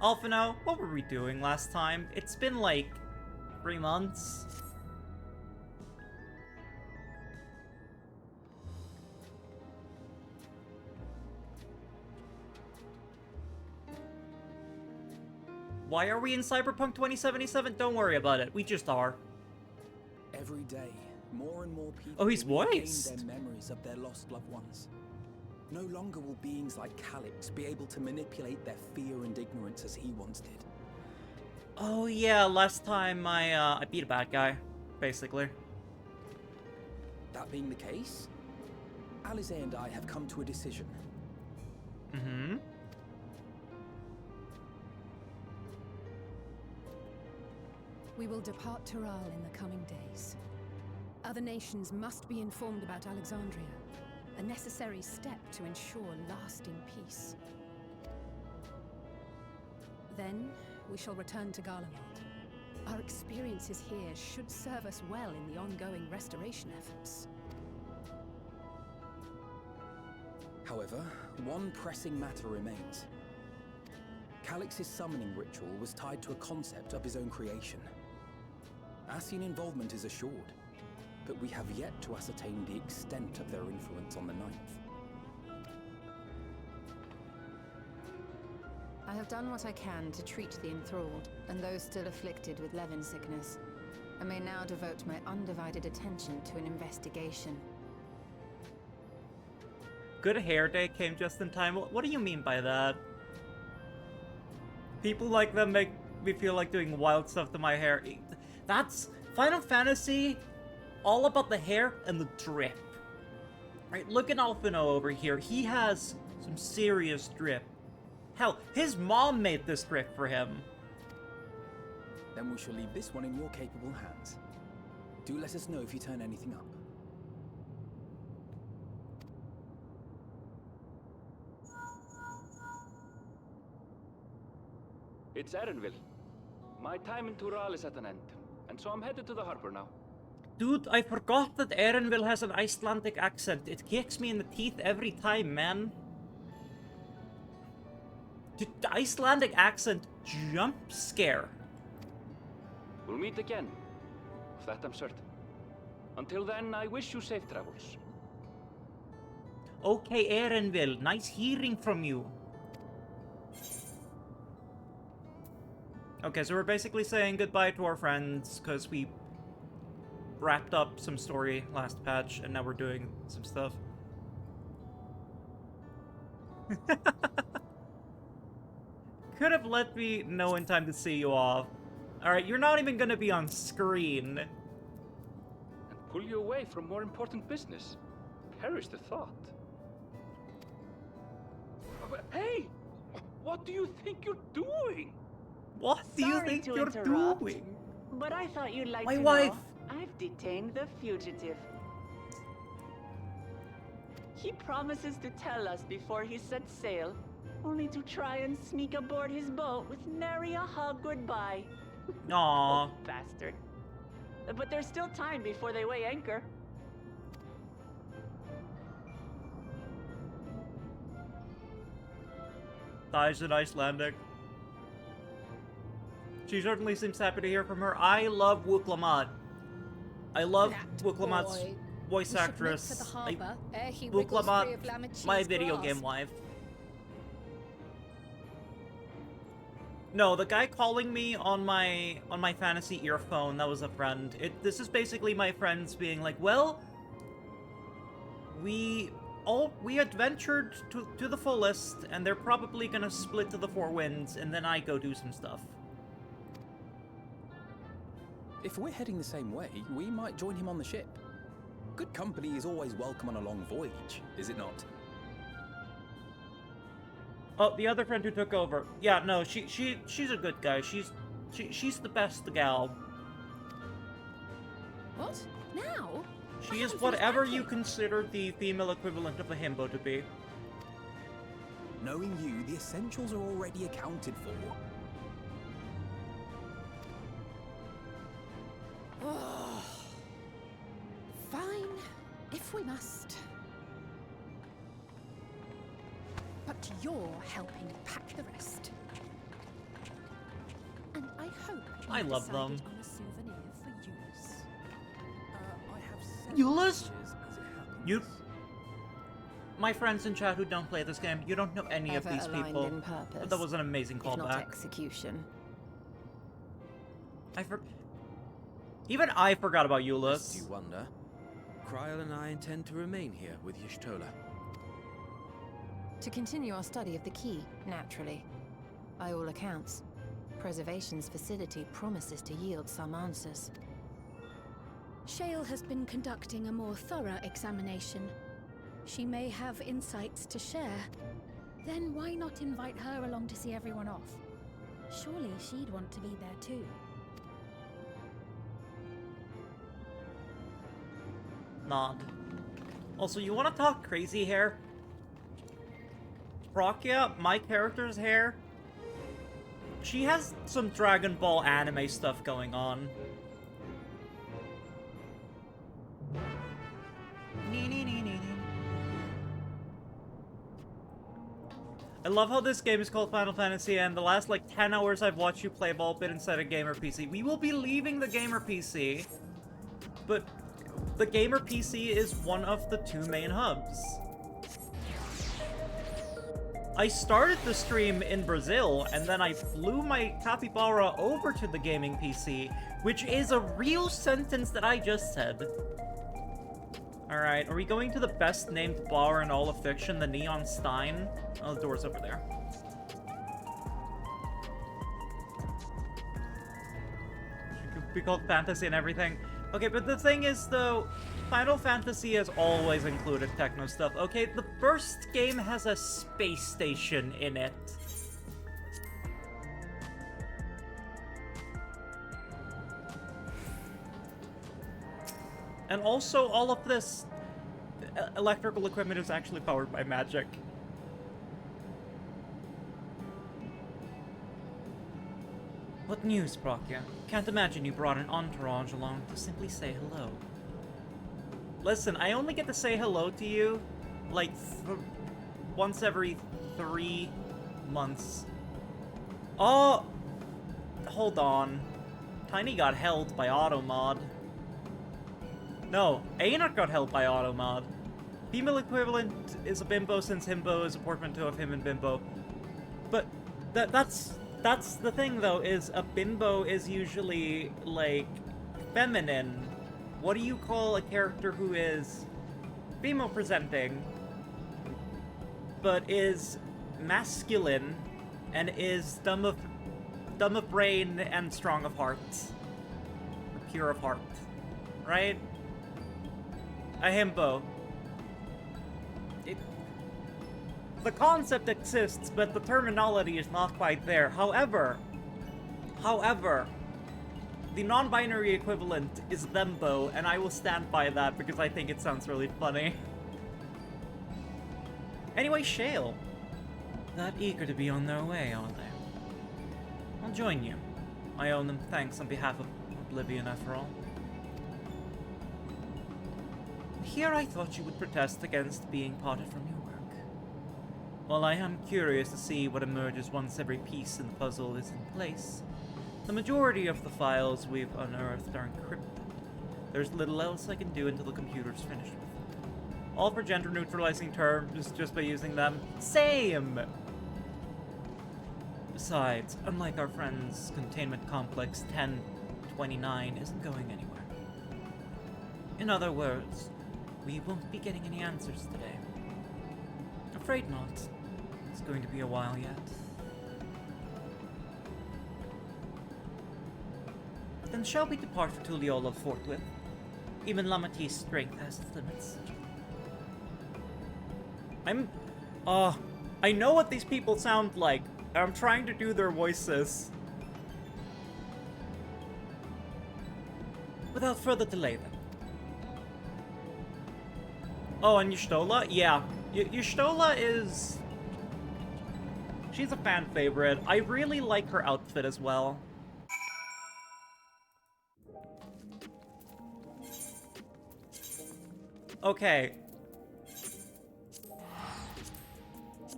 Alphino, what were we doing last time? It's been like 3 months. Why are we in Cyberpunk 2077? Don't worry about it. We just are. Every day, more and more people Oh, he's regain voiced. their memories of their lost loved ones. No longer will beings like Krile be able to manipulate their fear and ignorance as he once did. Oh yeah, last time I beat a bad guy, basically. That being the case, Alize and I have come to a decision. Mm-hmm. We will depart Krile in the coming days. Other nations must be informed about Alexandria, a necessary step to ensure lasting peace. Then, we shall return to Garlemald. Our experiences here should serve us well in the ongoing restoration efforts. However, one pressing matter remains. Calix's summoning ritual was tied to a concept of his own creation. Ascian involvement is assured, but we have yet to ascertain the extent of their influence on the Ninth. I have done what I can to treat the enthralled and those still afflicted with Levin sickness. I may now devote my undivided attention to an investigation. Good hair day came just in time. What do you mean by that? People like them make me feel like doing wild stuff to my hair. That's Final Fantasy, all about the hair and the drip. Right, look at Alphino over here. He has some serious drip. Hell, his mom made this drip for him. Then we shall leave this one in your capable hands. Do let us know if you turn anything up. It's Erenville. My time in Tural is at an end, and so I'm headed to the harbor now. Dude, I forgot that Erenville has an Icelandic accent. It kicks me in the teeth every time, man. Dude, the Icelandic accent jump scare. We'll meet again. Of that I'm certain. Until then, I wish you safe travels. Okay, Erenville, nice hearing from you. Okay, so we're basically saying goodbye to our friends because we wrapped up some story last patch and now we're doing some stuff. Could have let me know in time to see you off. Alright, you're not even gonna be on screen. And pull you away from more important business. Perish the thought. Hey! What do you think you're doing? What do you Sorry think to you're interrupt, doing? But I thought you'd like My to wife. know I've detained the fugitive. He promises to tell us before he sets sail, only to try and sneak aboard his boat with nary a hug goodbye. Aww. Oh, bastard. But there's still time before they weigh anchor. Dies in Icelandic. She certainly seems happy to hear from her. I love Wuklamad. I love Wuklamad's voice actress. Wuklamad, my video game wife. No, the guy calling me on my fantasy earphone, that was a friend. This is basically my friends being like, well, we adventured to the fullest, and they're probably gonna split to the four winds, and then I go do some stuff. If we're heading the same way, we might join him on the ship. Good company is always welcome on a long voyage, is it not? Oh, the other friend who took over. Yeah, no, she's a good guy. She's the best gal. What? Now? She is whatever you consider the female equivalent of a himbo to be. Knowing you, the essentials are already accounted for. Oh. Fine, if we must. But you're helping pack the rest. hope I you've love decided them. on a souvenir for Eunice. I have several Euless? wishes, as it happens. You... My friends in chat who don't play this game, you don't know any of Ever these aligned people. in purpose, But that was an amazing if not callback. execution. Even I forgot about Lest Euless. you wonder, Krile and I intend to remain here with Y'shtola. To continue our study of the key, naturally. By all accounts, Preservation's facility promises to yield some answers. Shale has been conducting a more thorough examination. She may have insights to share. Then why not invite her along to see everyone off? Surely she'd want to be there too. Nod. Also, you want to talk crazy hair? Prokia, my character's hair, she has some Dragon Ball anime stuff going on. I love how this game is called Final Fantasy, and the last, like, 10 hours I've watched you play have all been inside a gamer PC. We will be leaving the gamer PC, but the gamer PC is one of the two main hubs. I started the stream in Brazil, and then I flew my capybara over to the gaming PC, which is a real sentence that I just said. Alright, are we going to the best named bar in all of fiction, the Neon Stein? Oh, the door's over there. It could be called fantasy and everything. Okay, but the thing is, though, Final Fantasy has always included techno stuff. Okay, the first game has a space station in it. And also, all of this electrical equipment is actually powered by magic. What news, Prokia? Can't imagine you brought an entourage along to simply say hello. Listen, I only get to say hello to you, like, once every 3 months. Oh! Hold on. Tiny got held by Automod. No, Einar got held by Automod. Female equivalent is a bimbo since himbo is a portmanteau of him and bimbo. But that's the thing, though, is a bimbo is usually, like, feminine. What do you call a character who is female presenting, but is masculine and is dumb of brain and strong of heart, or pure of heart, right? A himbo. The concept exists, but the terminology is not quite there. However, the non-binary equivalent is thembo, and I will stand by that because I think it sounds really funny. Anyway, Shale. That eager to be on their way, are they? I'll join you. I owe them thanks on behalf of Oblivion, after all. Here I thought you would protest against being parted from your work. While I am curious to see what emerges once every piece in the puzzle is in place, the majority of the files we've unearthed are encrypted. There's little else I can do until the computer's finished with them. All for gender-neutralizing terms just by using them. Same! Besides, unlike our friend's containment complex, 1029 isn't going anywhere. In other words, we won't be getting any answers today. Afraid not. It's going to be a while yet. Then shall we depart for Tuliolo forthwith? Even Lamati's strength has its limits. I know what these people sound like. I'm trying to do their voices. Without further delay, then. Oh, and Y'shtola? Yeah. Y'shtola is... She's a fan favorite. I really like her outfit as well. Okay.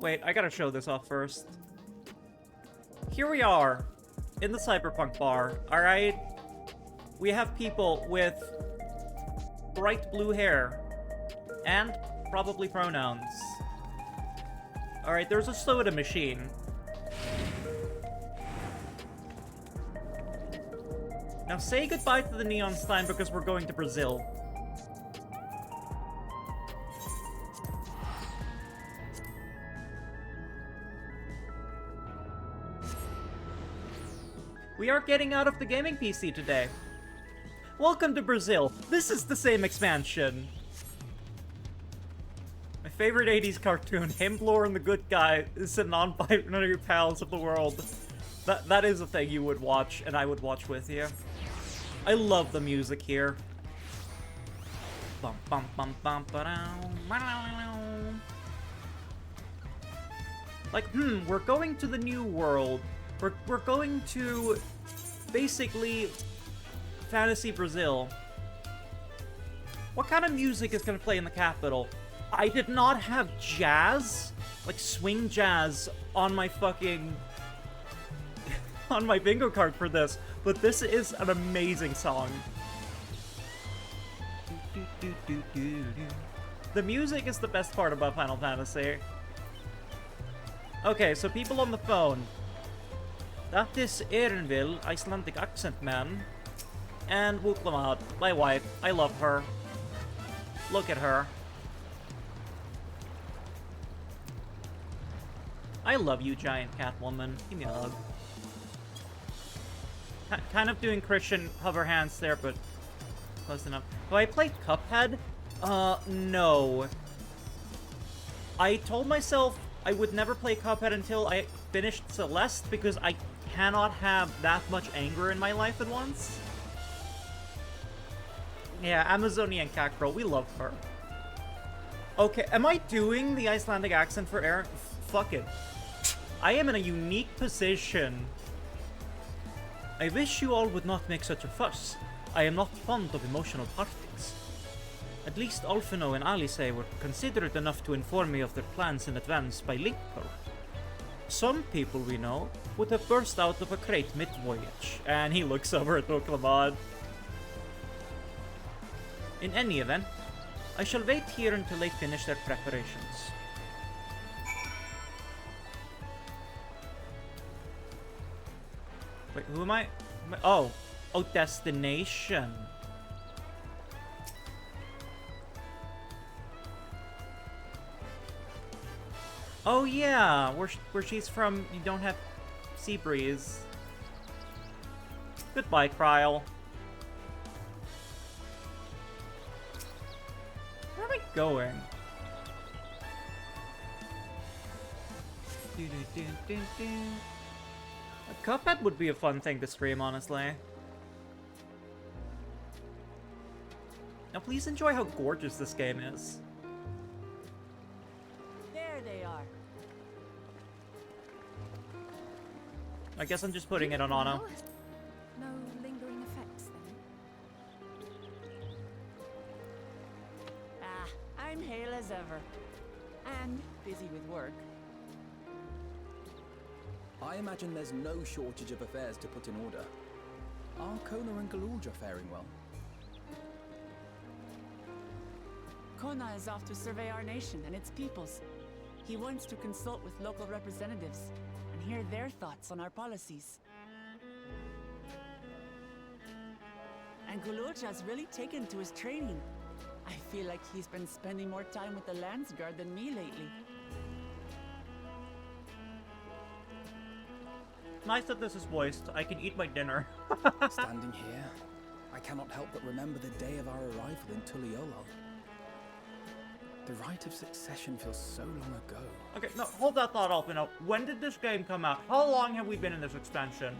Wait, I gotta show this off first. Here we are. in the cyberpunk bar, alright? We have people with bright blue hair and probably pronouns. Alright, there's a soda machine. Now say goodbye to the neon sign because we're going to Brazil. We are getting out of the gaming PC today. Welcome to Brazil. This is the same expansion. My favorite 80s cartoon, Himblor and the Good Guy, is a non-binary pals of the world. That is a thing you would watch, and I would watch with you. I love the music here. Bum bum bum bum ba-dum. Like, we're going to the new world. We're going to basically fantasy Brazil. What kind of music is gonna play in the capital? I did not have jazz, like swing jazz, on my fucking on my bingo card for this, but this is an amazing song. The music is the best part about Final Fantasy. Okay, so people on the phone. That is Erinville, Icelandic accent man. And Wuklamat, my wife. I love her. Look at her. I love you, giant cat woman. Give me a hug. Kind of doing Christian hover hands there, but close enough. Do I play Cuphead? No. I told myself I would never play Cuphead until I finished Celeste because I cannot have that much anger in my life at once. Yeah, Amazonian cat girl, we love her. Okay, am I doing the Icelandic accent for Aaron? Fuck it. I am in a unique position. I wish you all would not make such a fuss. I am not fond of emotional partings. At least Alfino and Alice were considerate enough to inform me of their plans in advance by link her. Some people we know would have burst out of a crate mid-voyage, and he looks over at Oklamad. In any event, I shall wait here until they finish their preparations. Wait, who am I? Oh, destination. Oh yeah, where she's from, you don't have sea breeze. Goodbye, Krile. Where am I going? A Cuphead would be a fun thing to stream, honestly. Now please enjoy how gorgeous this game is. There they are. I guess I'm just putting it on auto. Well, no lingering effects then. I'm hale as ever. And busy with work. I imagine there's no shortage of affairs to put in order. Are Kona and Galulja faring well? Kona is off to survey our nation and its peoples. He wants to consult with local representatives and hear their thoughts on our policies. And Galulja's really taken to his training. I feel like he's been spending more time with the Landsguard than me lately. Nice that this is voiced. I can eat my dinner. Standing here, I cannot help but remember the day of our arrival in Tuliolo. The rite of succession feels so long ago. Okay, no, hold that thought, Alpino. When did this game come out? How long have we been in this expansion?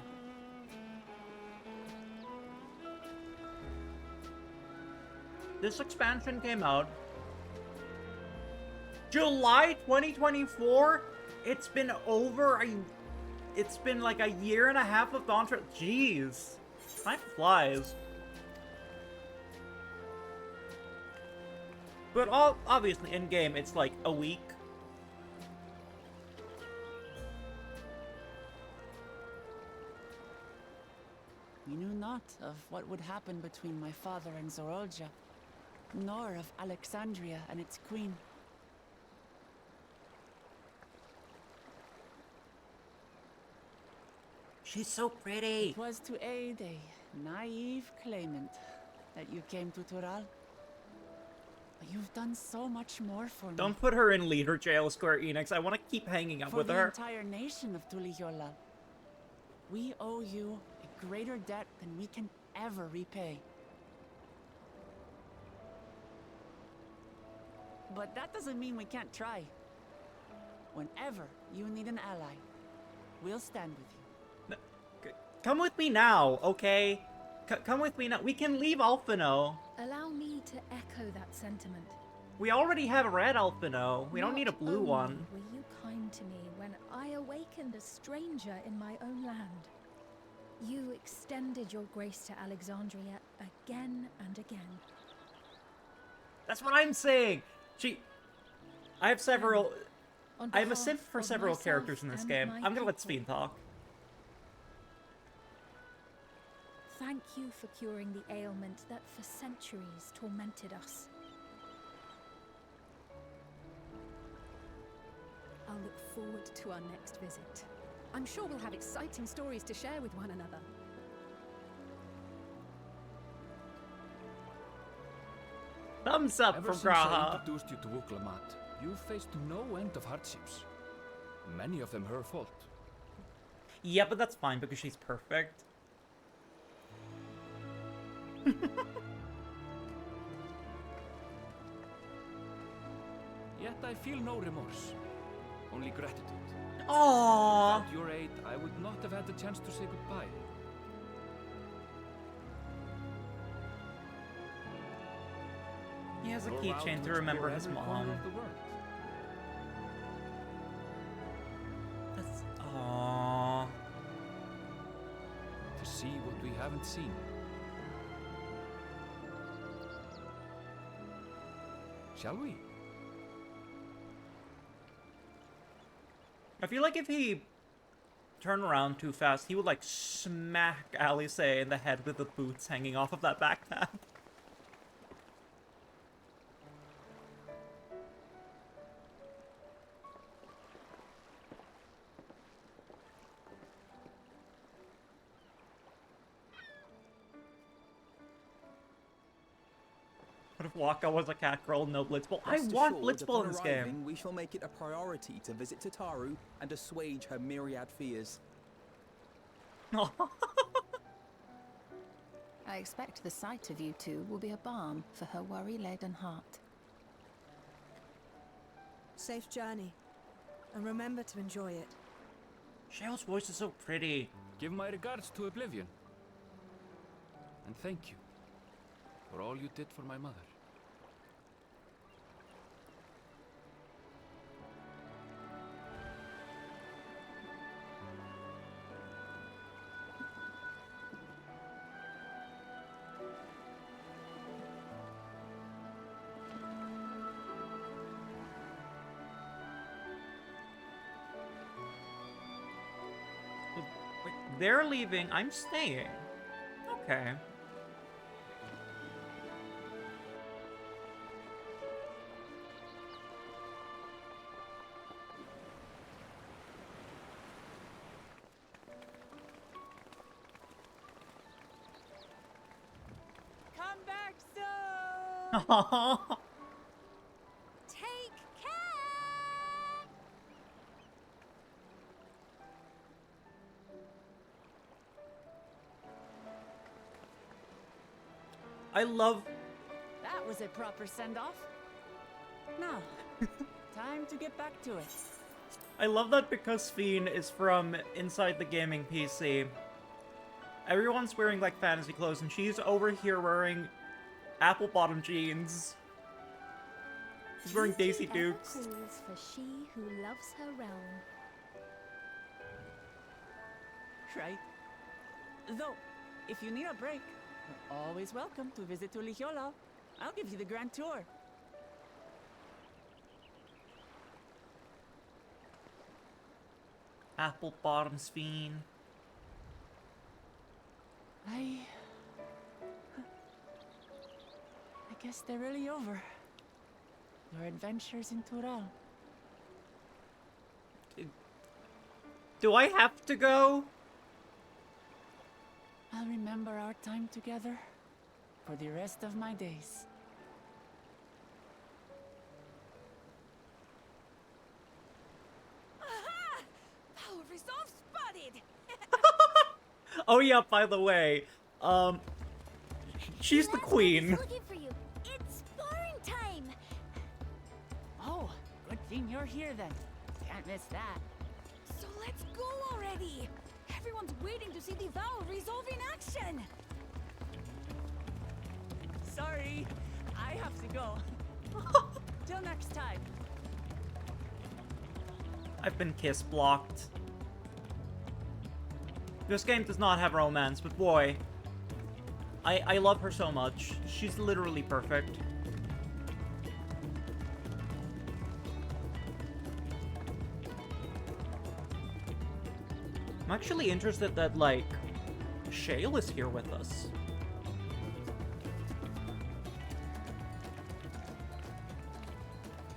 This expansion came out July 2024? It's been it's been like a year and a half of Dawn Trail. Jeez. Time flies. But obviously in game it's like a week. We knew not of what would happen between my father and Zorolja, nor of Alexandria and its queen. She's so pretty. It was to aid a naive claimant that you came to Tural. But you've done so much more for me. Don't put her in leader jail, Square Enix. I want to keep hanging out with For her. the entire nation of Tulihiola. We owe you a greater debt than we can ever repay. But that doesn't mean we can't try. Whenever you need an ally, we'll stand with you. Come with me now, okay? Come with me now. We can leave Alphino. Allow me to echo that sentiment. We already have a red Alphino. We don't need a blue Not one. only were you kind to me when I awakened a stranger in my own land, you extended your grace to Alexandria again and again. That's what I'm saying. I have several. On I'm a behalf simp for of several myself characters in this and game. my I'm gonna let people, Sphene talk. thank you for curing the ailment that for centuries tormented us. I'll look forward to our next visit. I'm sure we'll have exciting stories to share with one another. Thumbs up Ever from since I Graha. introduced you to Uklamat, you've faced no end of hardships. Many of them her fault. Yeah, but that's fine because she's perfect. Yet I feel no remorse, only gratitude. Aww. Without your aid, I would not have had the chance to say goodbye. He has a You're allowed keychain to explore remember his every corner mom. of the world. That's aww. To see what we haven't seen. Shall we? I feel like if he turned around too fast, he would like smack Alice in the head with the boots hanging off of that backpack. What if Waka was a cat girl, no Blitzball? I Rest want assured, Blitzball upon in this arriving, game. we shall make it a priority to visit Tataru and assuage her myriad fears. I expect the sight of you two will be a balm for her worry-laden heart. Safe journey. And remember to enjoy it. Shale's voice is so pretty. Give my regards to Oblivion. And thank you for all you did for my mother. Wait, they're leaving. I'm staying. Okay. Come back soon! Take care! I love. That was a proper send-off. Now, time to get back to it. I love that because Sphene is from inside the gaming PC. Everyone's wearing like fantasy clothes, and she's over here wearing apple bottom jeans. She's wearing Daisy Beauty ever Dukes. calls for she who loves her realm. Right. Though, if you need a break, you're always welcome to visit Tulihiola. I'll give you the grand tour. Apple bottom Sphene. I guess they're really over. Your adventures in Tural. Do I have to go? I'll remember our time together for the rest of my days. Aha! Power resolve spotted! Oh yeah, by the way, she's the queen. Looking for you. It's sparring time. Oh, good thing you're here then. Can't miss that. So let's go already! Everyone's waiting to see the Val resolve in action! Sorry, I have to go. Till next time. I've been kiss blocked. This game does not have romance, but boy, I love her so much. She's literally perfect. I'm actually interested that, like, Shale is here with us.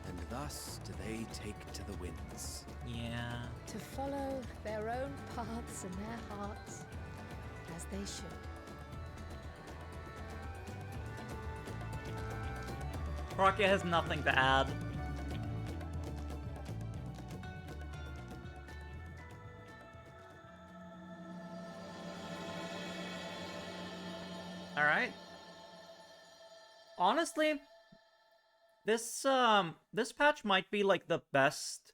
And thus do they take to the winds. Yeah. To follow their own paths in their hearts, as they should. Rocket has nothing to add. Alright. Honestly, this patch might be like the best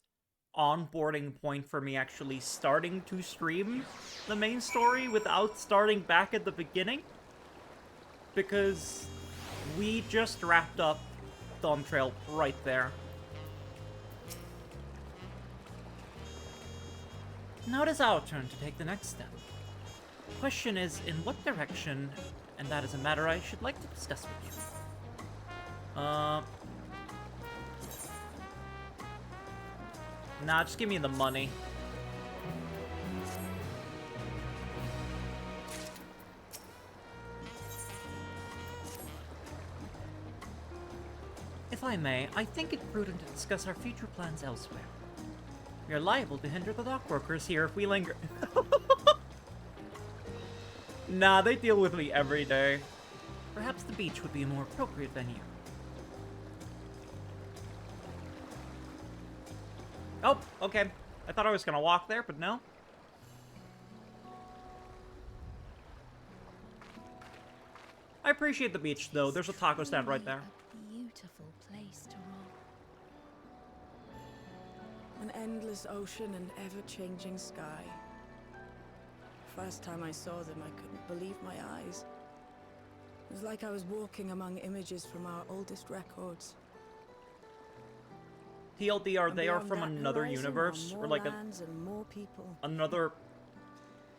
onboarding point for me actually starting to stream the main story without starting back at the beginning. Because we just wrapped up Dawn Trail right there. Now it is our turn to take the next step. Question is, in what direction? And that is a matter I should like to discuss with you. Nah, just give me the money. If I may, I think it prudent to discuss our future plans elsewhere. We are liable to hinder the dock workers here if we linger. Nah, they deal with me every day. Perhaps the beach would be a more appropriate venue. Oh, okay. I thought I was gonna walk there, but no. I appreciate the beach, though. There's a taco stand right there. A beautiful place to roll. An endless ocean and ever-changing sky. First time I saw them, I couldn't believe my eyes. It was like I was walking among images from our oldest records. TLDR, And they are beyond from that another horizon universe, are or more like lands and more people. another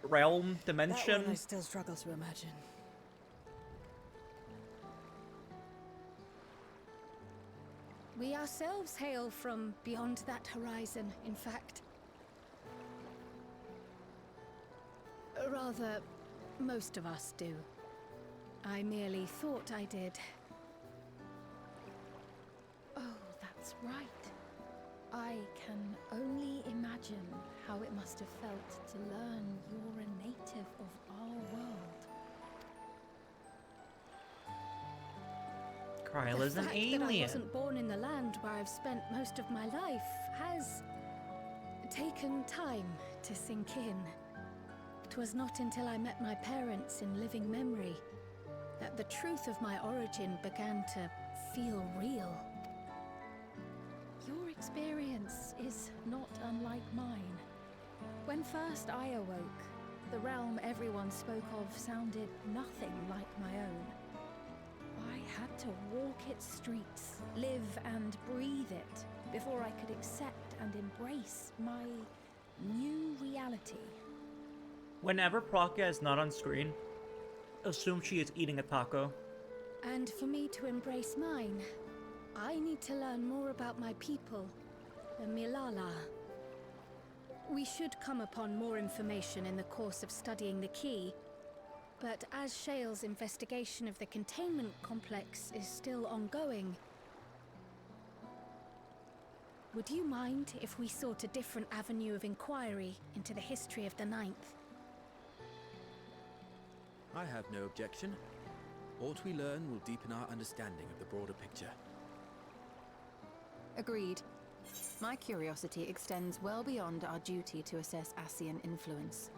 realm, That dimension. one I still struggle to imagine. We ourselves hail from beyond that horizon, in fact. Rather, most of us do. I merely thought I did. Oh, that's right. I can only imagine how it must have felt to learn you're a native of our world. Krile is an The fact that I alien. wasn't born in the land where I've spent most of my life has taken time to sink in. It was not until I met my parents in living memory that the truth of my origin began to feel real. Your experience is not unlike mine. When first I awoke, the realm everyone spoke of sounded nothing like my own. I had to walk its streets, live and breathe it, before I could accept and embrace my new reality. Whenever Praka is not on screen, assume she is eating a taco. And for me to embrace mine, I need to learn more about my people, the Milala. We should come upon more information in the course of studying the key, But as Shale's investigation of the containment complex is still ongoing, would you mind if we sought a different avenue of inquiry into the history of the Ninth? I have no objection. What we learn will deepen our understanding of the broader picture. Agreed. My curiosity extends well beyond our duty to assess Ascian influence.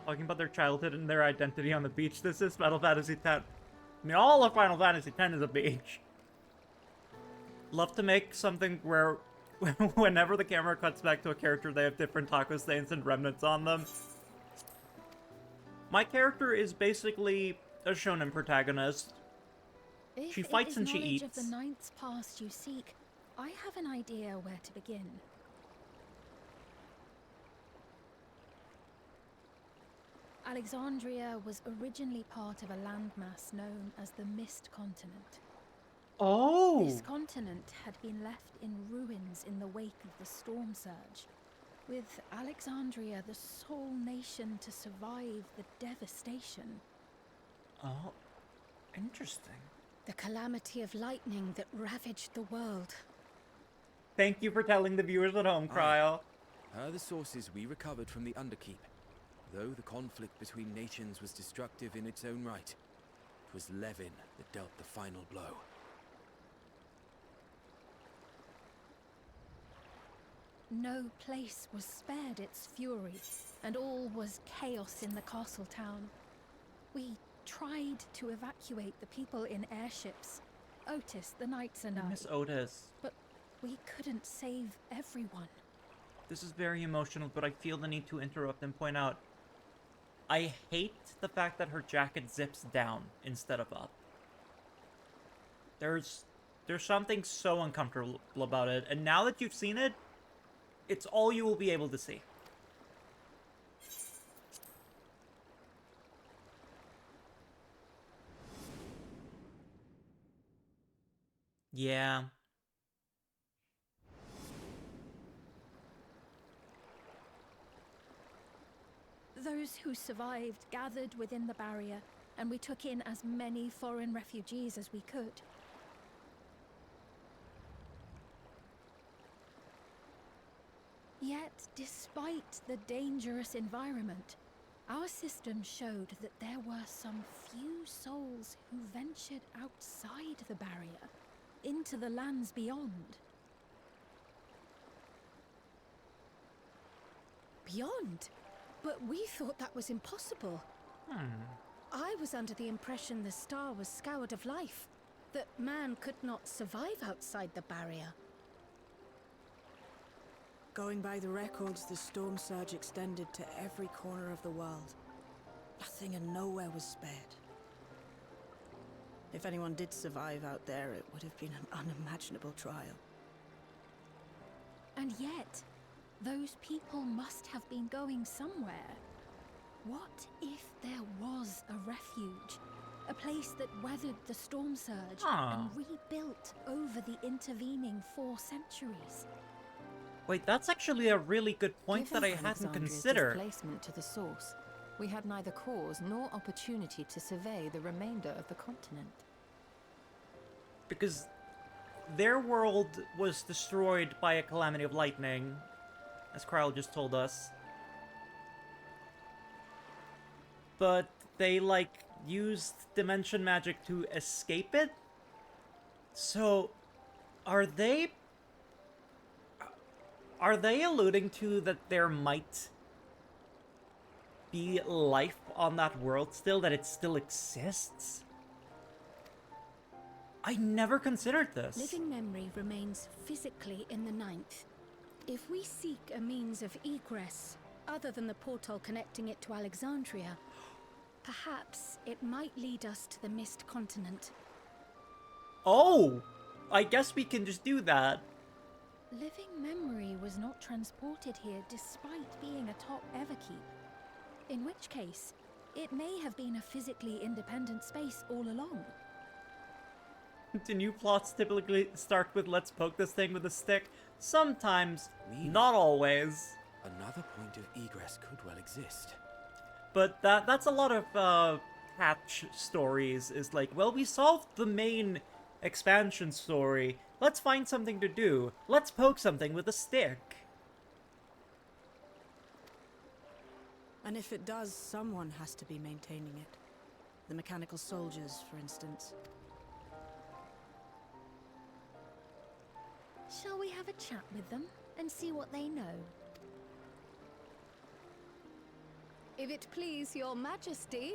Talking about their childhood and their identity on the beach. This is Final Fantasy X. I mean, all of Final Fantasy X is a beach. Love to make something where whenever the camera cuts back to a character, they have different taco stains and remnants on them. My character is basically a shonen protagonist. She fights and she eats. If it is knowledge of the Ninth's past you seek, I have an idea where to begin. Alexandria was originally part of a landmass known as the Mist Continent. Oh! This continent had been left in ruins in the wake of the storm surge, with Alexandria the sole nation to survive the devastation. Oh, interesting. The calamity of lightning that ravaged the world. Thank you for telling the viewers at home, Krile. Per the sources we recovered from the Underkeep, though the conflict between nations was destructive in its own right, it was Levin that dealt the final blow. No place was spared its fury, and all was chaos in the castle town. We tried to evacuate the people in airships, Otis, the knights and I. Miss Otis. But we couldn't save everyone. This is very emotional, but I feel the need to interrupt and point out, I hate the fact that her jacket zips down instead of up. There's something so uncomfortable about it, and now that you've seen it, it's all you will be able to see. Yeah. Those who survived gathered within the barrier, and we took in as many foreign refugees as we could. Yet, despite the dangerous environment, our system showed that there were some few souls who ventured outside the barrier, into the lands beyond. Beyond? But we thought that was impossible. I was under the impression the star was scoured of life, that man could not survive outside the barrier. Going by the records, the storm surge extended to every corner of the world. Nothing and nowhere was spared. If anyone did survive out there, it would have been an unimaginable trial. And yet, those people must have been going somewhere. What if there was a refuge? A place that weathered the storm surge and rebuilt over the intervening 4 centuries? Wait, that's actually a really good point that I hadn't considered. Displacement to the source, we had neither cause nor opportunity to survey the remainder of the continent. Because their world was destroyed by a calamity of lightning, as Krile just told us. But they, used dimension magic to escape it? So, are they alluding to that there might be life on that world still, that it still exists? I never considered this. Living memory remains physically in the Ninth. If we seek a means of egress, other than the portal connecting it to Alexandria, perhaps it might lead us to the Mist Continent. Oh! I guess we can just do that. Living memory was not transported here despite being atop Everkeep. In which case, it may have been a physically independent space all along. Do new plots typically start with let's poke this thing with a stick? Sometimes, not always. Another point of egress could well exist. But that's a lot of patch stories is like, well, we solved the main expansion story. Let's find something to do. Let's poke something with a stick. And if it does, someone has to be maintaining it. The mechanical soldiers, for instance. Shall we have a chat with them and see what they know? If it please your majesty.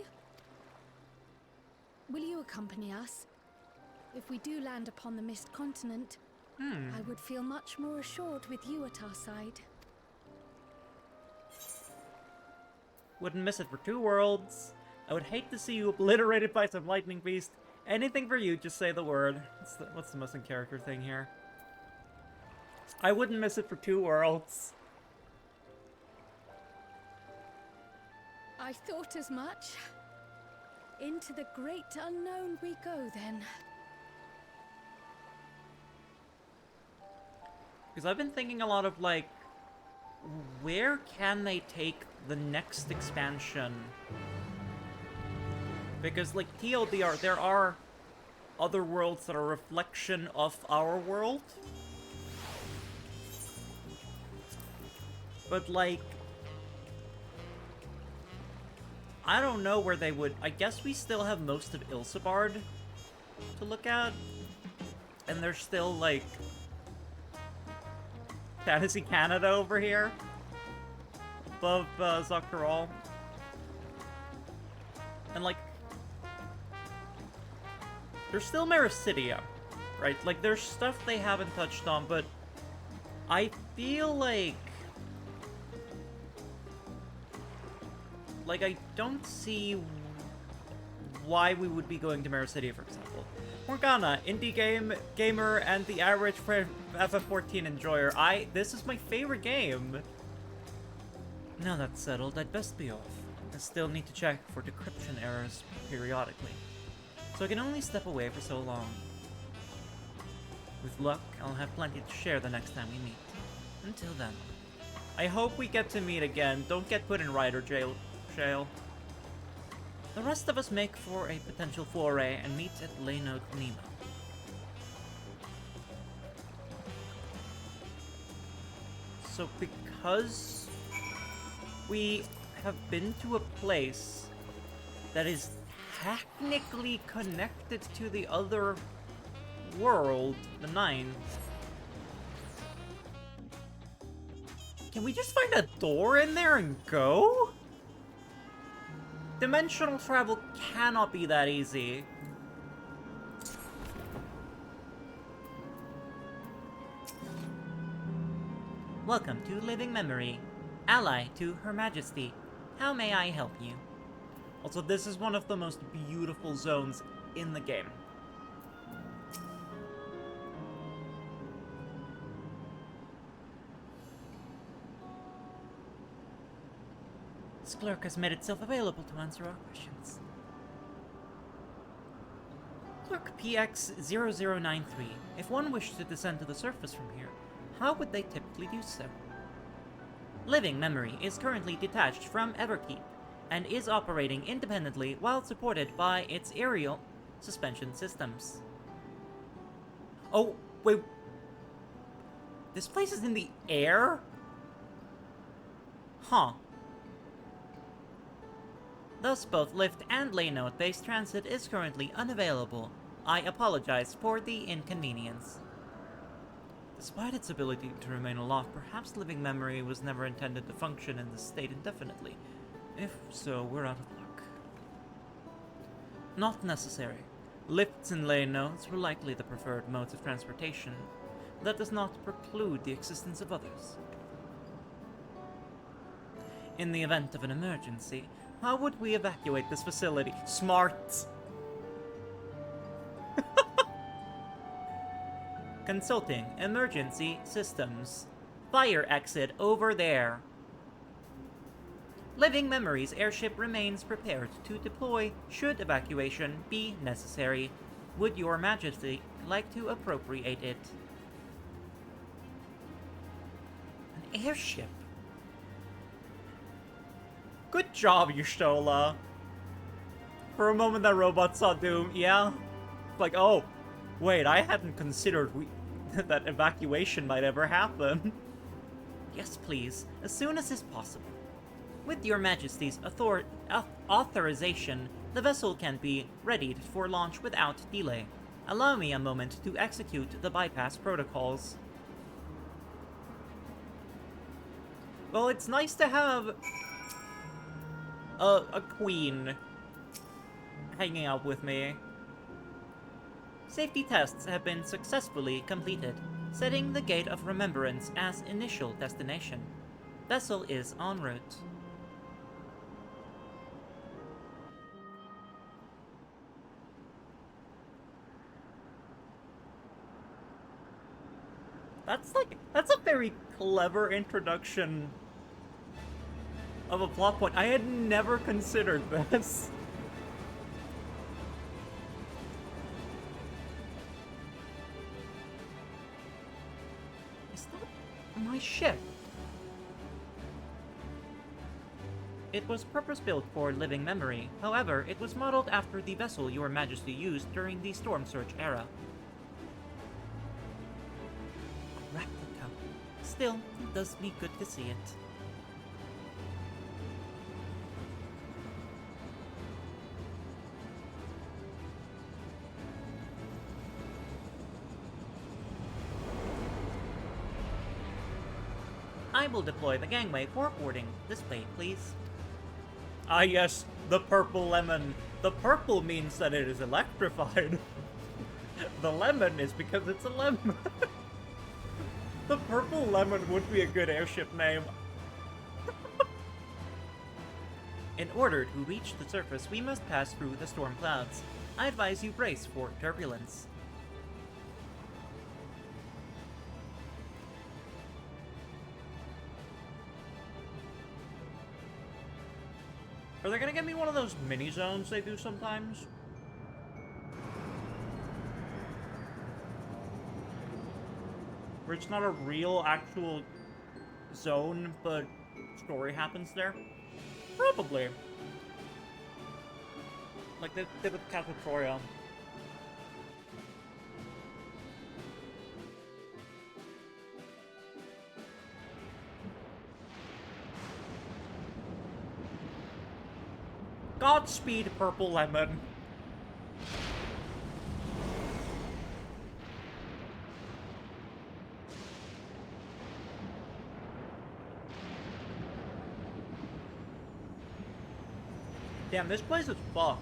Will you accompany us? If we do land upon the Mist Continent, I would feel much more assured with you at our side. Wouldn't miss it for 2 worlds. I would hate to see you obliterated by some lightning beast. Anything for you, just say the word. What's the most in character thing here? I wouldn't miss it for 2 worlds. I thought as much. Into the great unknown we go, then. Because I've been thinking a lot of, like, where can they take the next expansion? Because, like, TLDR, there are other worlds that are a reflection of our world. But, like, I don't know where they would... I guess we still have most of Ilsebard to look at. And there's still, like, Fantasy Canada over here. Above Zakharal. And, like, there's still Mericidia, right? Like, there's stuff they haven't touched on, but I feel like I don't see why we would be going to Mericidia, for example. Morgana, indie gamer, and the average FF14 enjoyer. This is my favorite game. Now that's settled, I'd best be off. I still need to check for decryption errors periodically, so I can only step away for so long. With luck, I'll have plenty to share the next time we meet. Until then, I hope we get to meet again. Don't get put in Rider jail. The rest of us make for a potential foray and meet at Leynote Nemo. So because we have been to a place that is technically connected to the other world, the 9, can we just find a door in there and go? Dimensional travel cannot be that easy. Welcome to Living Memory, ally to Her Majesty. How may I help you? Also, this is one of the most beautiful zones in the game. This clerk has made itself available to answer our questions. Clerk PX0093. If one wished to descend to the surface from here, how would they typically do so? Living Memory is currently detached from Everkeep and is operating independently while supported by its aerial suspension systems. Oh, wait. This place is in the air? Huh. Thus, both lift and Leynote-based transit is currently unavailable. I apologize for the inconvenience. Despite its ability to remain aloft, perhaps Living Memory was never intended to function in this state indefinitely. If so, we're out of luck. Not necessary. Lifts and Leynotes were likely the preferred modes of transportation. That does not preclude the existence of others. In the event of an emergency, how would we evacuate this facility? Smart! Consulting emergency systems. Fire exit over there. Living Memory's airship remains prepared to deploy should evacuation be necessary. Would Your Majesty like to appropriate it? An airship? Good job, Y'shtola. For a moment, that robot saw doom. Yeah. Like, oh, wait, I hadn't considered that evacuation might ever happen. Yes, please. As soon as is possible. With your Majesty's authorization, the vessel can be readied for launch without delay. Allow me a moment to execute the bypass protocols. Well, it's nice to have a queen hanging out with me. Safety tests have been successfully completed, setting the Gate of Remembrance as initial destination. Vessel is en route. That's a very clever introduction of a plot point. I had never considered this. Is that my ship? It was purpose-built for living memory. However, it was modeled after the vessel Your Majesty used during the Storm Surge era. Still, it does me good to see it. I will deploy the gangway for boarding. Display, please. Ah yes, the purple lemon. The purple means that it is electrified. The lemon is because it's a lemon. The Purple Lemon would be a good airship name. In order to reach the surface, we must pass through the storm clouds. I advise you brace for turbulence. Are they gonna give me one of those mini zones they do sometimes? Where it's not a real, actual zone, but story happens there? Probably. Like they did with Castle Troya. Godspeed, Purple Lemon. Damn, this place is fucked.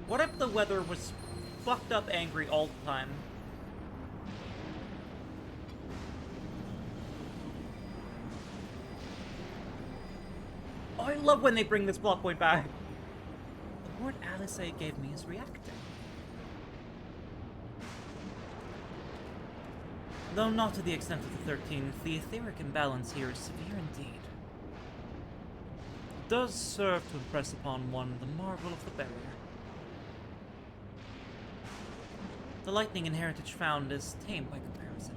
What if the weather was fucked up angry all the time? Oh, I love when they bring this plot point back. The word Alice gave me is reacting. Though not to the extent of the 13th, the etheric imbalance here is severe indeed. It does serve to impress upon one the marvel of the barrier. The lightning in Heritage found is tame by comparison.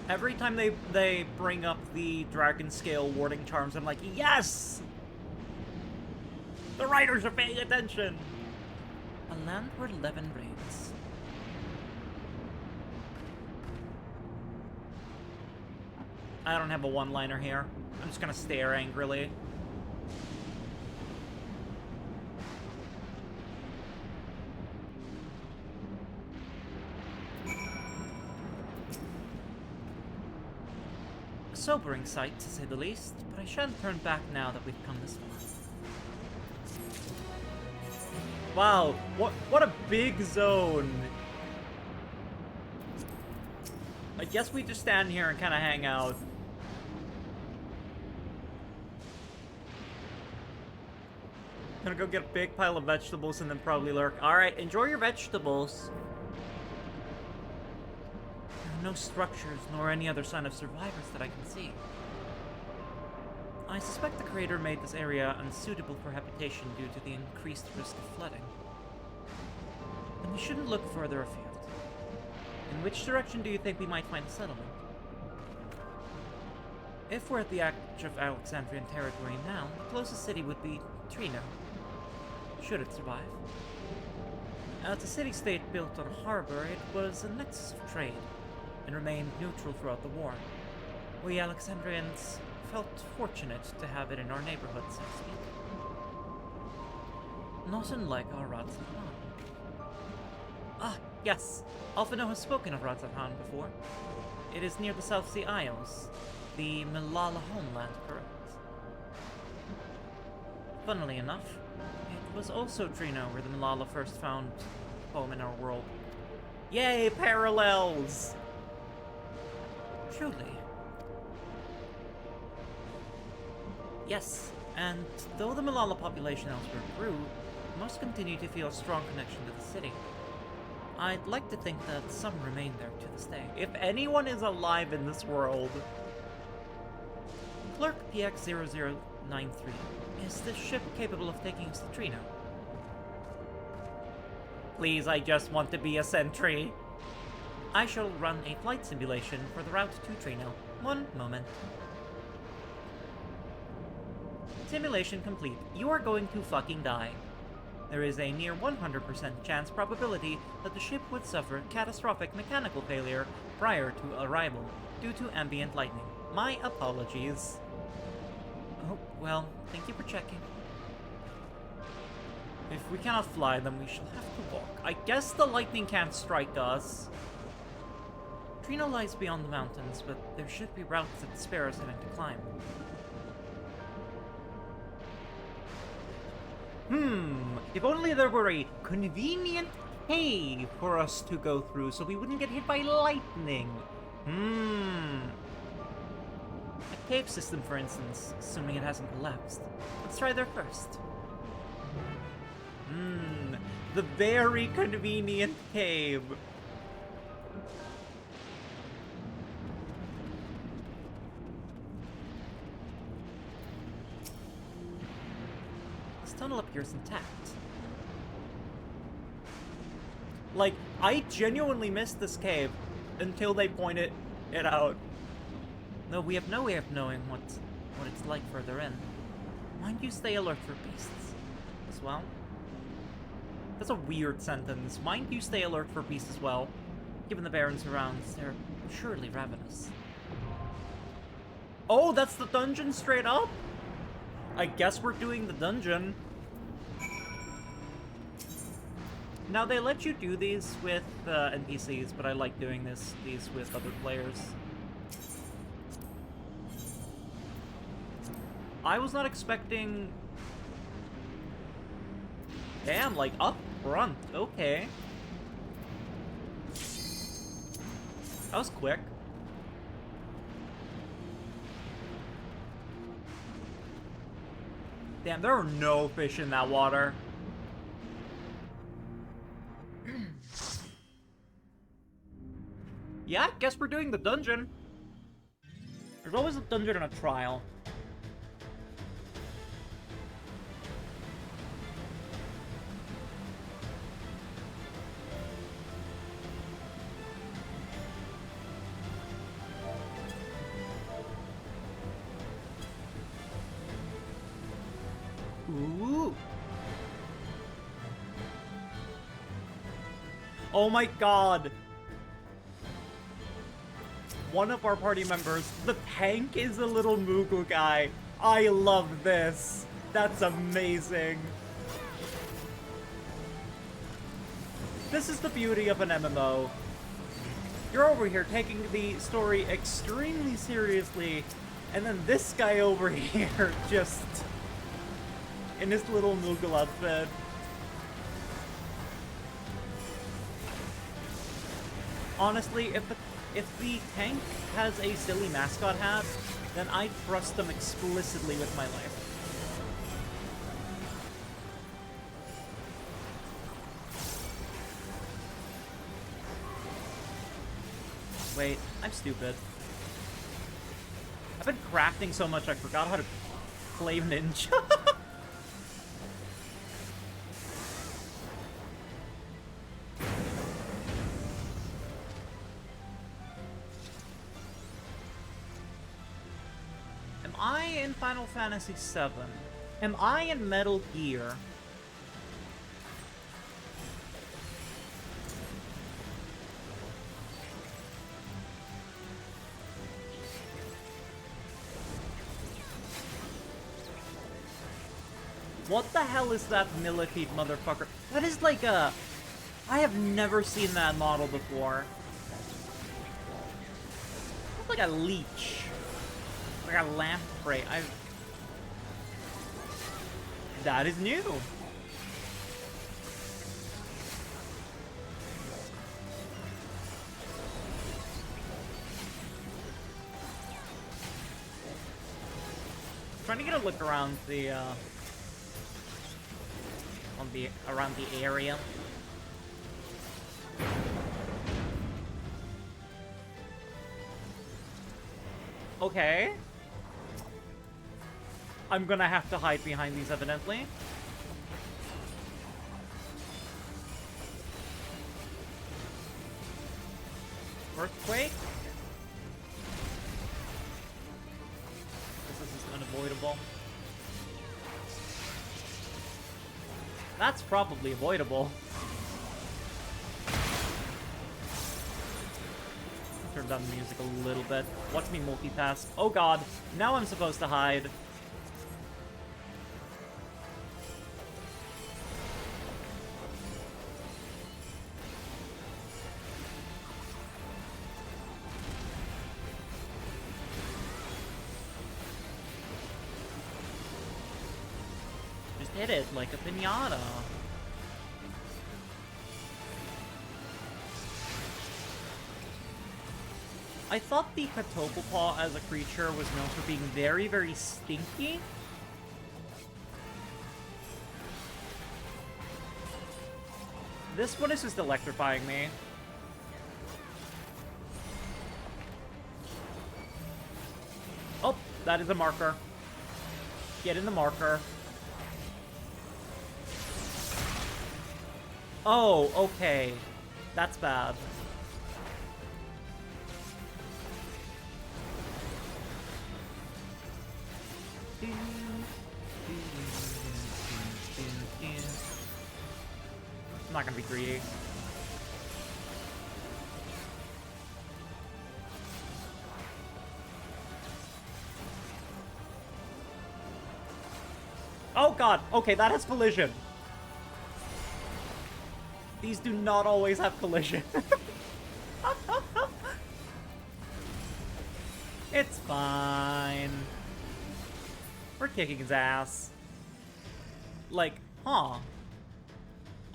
Every time they bring up the dragon scale warding charms, I'm like, yes! The writers are paying attention! A land where 11 reigns. I don't have a one-liner here. I'm just gonna stare angrily. A sobering sight, to say the least, but I shan't turn back now that we've come this far. Wow, what a big zone! I guess we just stand here and kind of hang out. Gonna go get a big pile of vegetables and then probably lurk. Alright, enjoy your vegetables. no structures nor any other sign of survivors that I can see. I suspect the creator made this area unsuitable for habitation due to the increased risk of flooding. And we shouldn't look further afield. In which direction do you think we might find a settlement? If we're at the edge of Alexandrian territory now, the closest city would be Trino, should it survive. As a city-state built on a harbor, it was a nexus of trade, and remained neutral throughout the war. We Alexandrians felt fortunate to have it in our neighborhood, so to speak. Not unlike our Radzatan. Ah, yes, Alphino has spoken of Radzatan before. It is near the South Sea Isles, the Malala homeland, correct? Funnily enough, it was also Trino where the Malala first found home in our world. Yay, parallels! Truly. Yes, and though the Malala population elsewhere grew, most continue to feel a strong connection to the city. I'd like to think that some remain there to this day. If anyone is alive in this world... Clerk PX0093. Is this ship capable of taking us to Trino? Please, I just want to be a sentry. I shall run a flight simulation for the route to Trino. One moment. Simulation complete. You are going to fucking die. There is a near 100% chance probability that the ship would suffer catastrophic mechanical failure prior to arrival due to ambient lightning. My apologies. Oh, well, thank you for checking. If we cannot fly, then we shall have to walk. I guess the lightning can't strike us. Trino lies beyond the mountains, but there should be routes that spare us having to climb. If only there were a convenient cave for us to go through so we wouldn't get hit by lightning. A cave system, for instance, assuming it hasn't collapsed. Let's try there first. The very convenient cave. This tunnel appears intact. Like, I genuinely missed this cave until they pointed it out. Though we have no way of knowing what it's like further in. Mind you stay alert for beasts as well. That's a weird sentence. Mind you stay alert for beasts as well. Given the barren surrounds, they're surely ravenous. Oh, that's the dungeon straight up? I guess we're doing the dungeon. Now, they let you do these with NPCs, but I like doing these with other players. I was not expecting... Damn, like, up front. Okay. That was quick. Damn, there are no fish in that water. Yeah, I guess we're doing the dungeon. There's always a dungeon and a trial. Ooh. Oh my god. One of our party members, the tank, is a little Moogle guy. I love this. That's amazing. This is the beauty of an MMO. You're over here taking the story extremely seriously, and then this guy over here just in his little Moogle outfit. Honestly, if the tank has a silly mascot hat, then I trust them explicitly with my life. Wait, I'm stupid. I've been crafting so much I forgot how to play ninja. Am I in Final Fantasy VII? Am I in Metal Gear? What the hell is that millipede motherfucker? That is like a... I have never seen that model before. It's like a leech. Like a lamprey. That is new. Trying to get a look around the, around the area. Okay. I'm gonna have to hide behind these, evidently. Earthquake? This is unavoidable. That's probably avoidable. Turn down the music a little bit. Watch me multitask. Oh god, now I'm supposed to hide. Just hit it like a piñata. I thought the Katopopaw as a creature was known for being very, very stinky. This one is just electrifying me. Oh, that is a marker. Get in the marker. Oh, okay. That's bad. I'm not gonna be greedy. Oh god, okay, that has collision. These do not always have collision. It's fine. We're kicking his ass. Like, huh.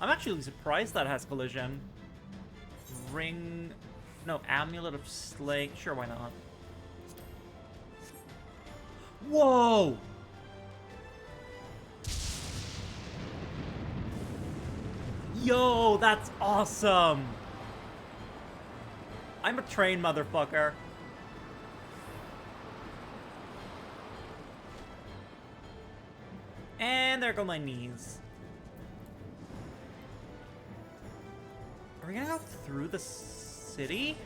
I'm actually surprised that has collision. Ring... No, Amulet of Slake. Sure, why not? Whoa! Yo, that's awesome! I'm a train motherfucker. And there go my knees. Are we gonna go through the city?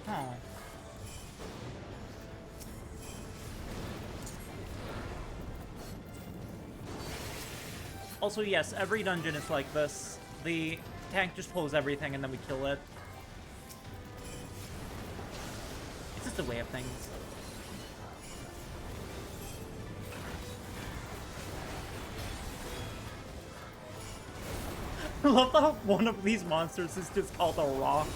Oh. Also, yes, every dungeon is like this. The tank just pulls everything and then we kill it. It's just a way of things. I love how one of these monsters is just called a rock.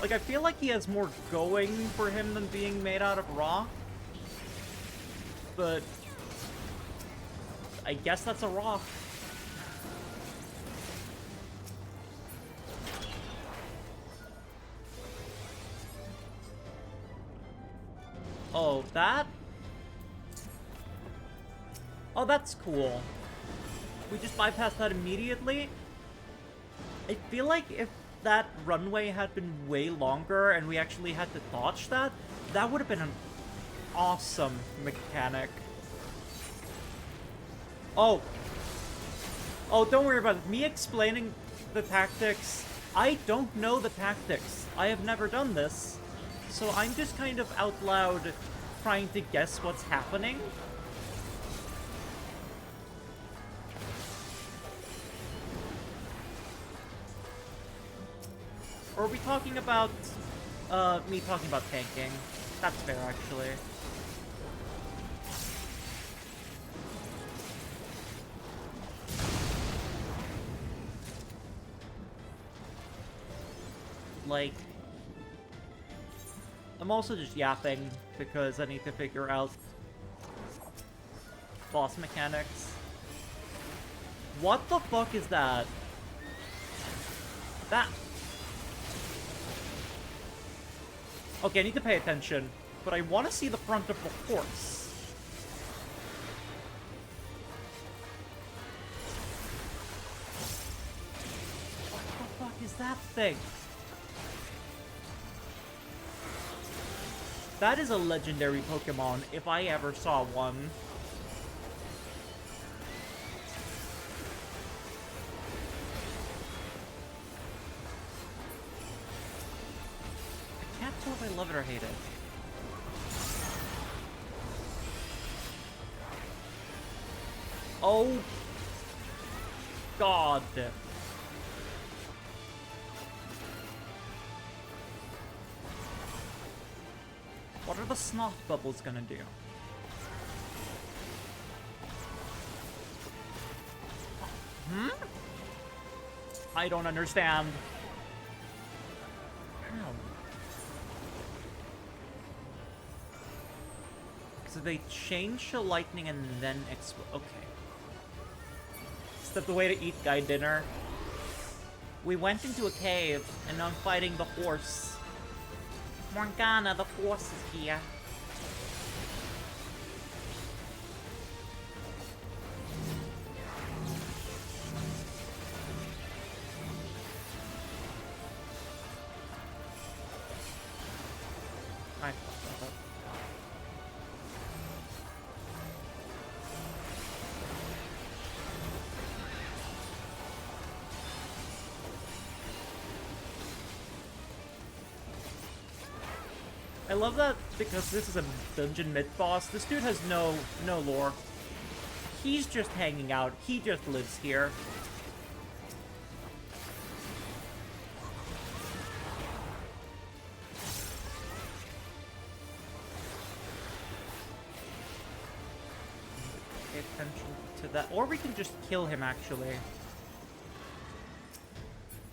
Like, I feel like he has more going for him than being made out of rock. But I guess that's a rock. Oh, that? Oh, that's cool. We just bypass that immediately. I feel like if that runway had been way longer and we actually had to dodge that, that would have been an awesome mechanic. Oh. Oh, don't worry about it. Me explaining the tactics, I don't know the tactics. I have never done this. So I'm just kind of out loud trying to guess what's happening. Or are we talking about, me talking about tanking? That's fair, actually. Like, I'm also just yapping because I need to figure out boss mechanics. What the fuck is that? That... Okay, I need to pay attention, but I want to see the front of the horse. What the fuck is that thing? That is a legendary Pokemon, if I ever saw one. I can't tell if I love it or hate it. Oh. God. What are the snot bubbles gonna do? Hmm? I don't understand. How? So they change to lightning and then explode. Okay. Is that the way to eat guy dinner? We went into a cave and now I'm fighting the horse. Morgana, the force is here. I fucked that up. I love that because this is a dungeon mid-boss. This dude has no lore. He's just hanging out. He just lives here. Pay attention to that. Or we can just kill him, actually.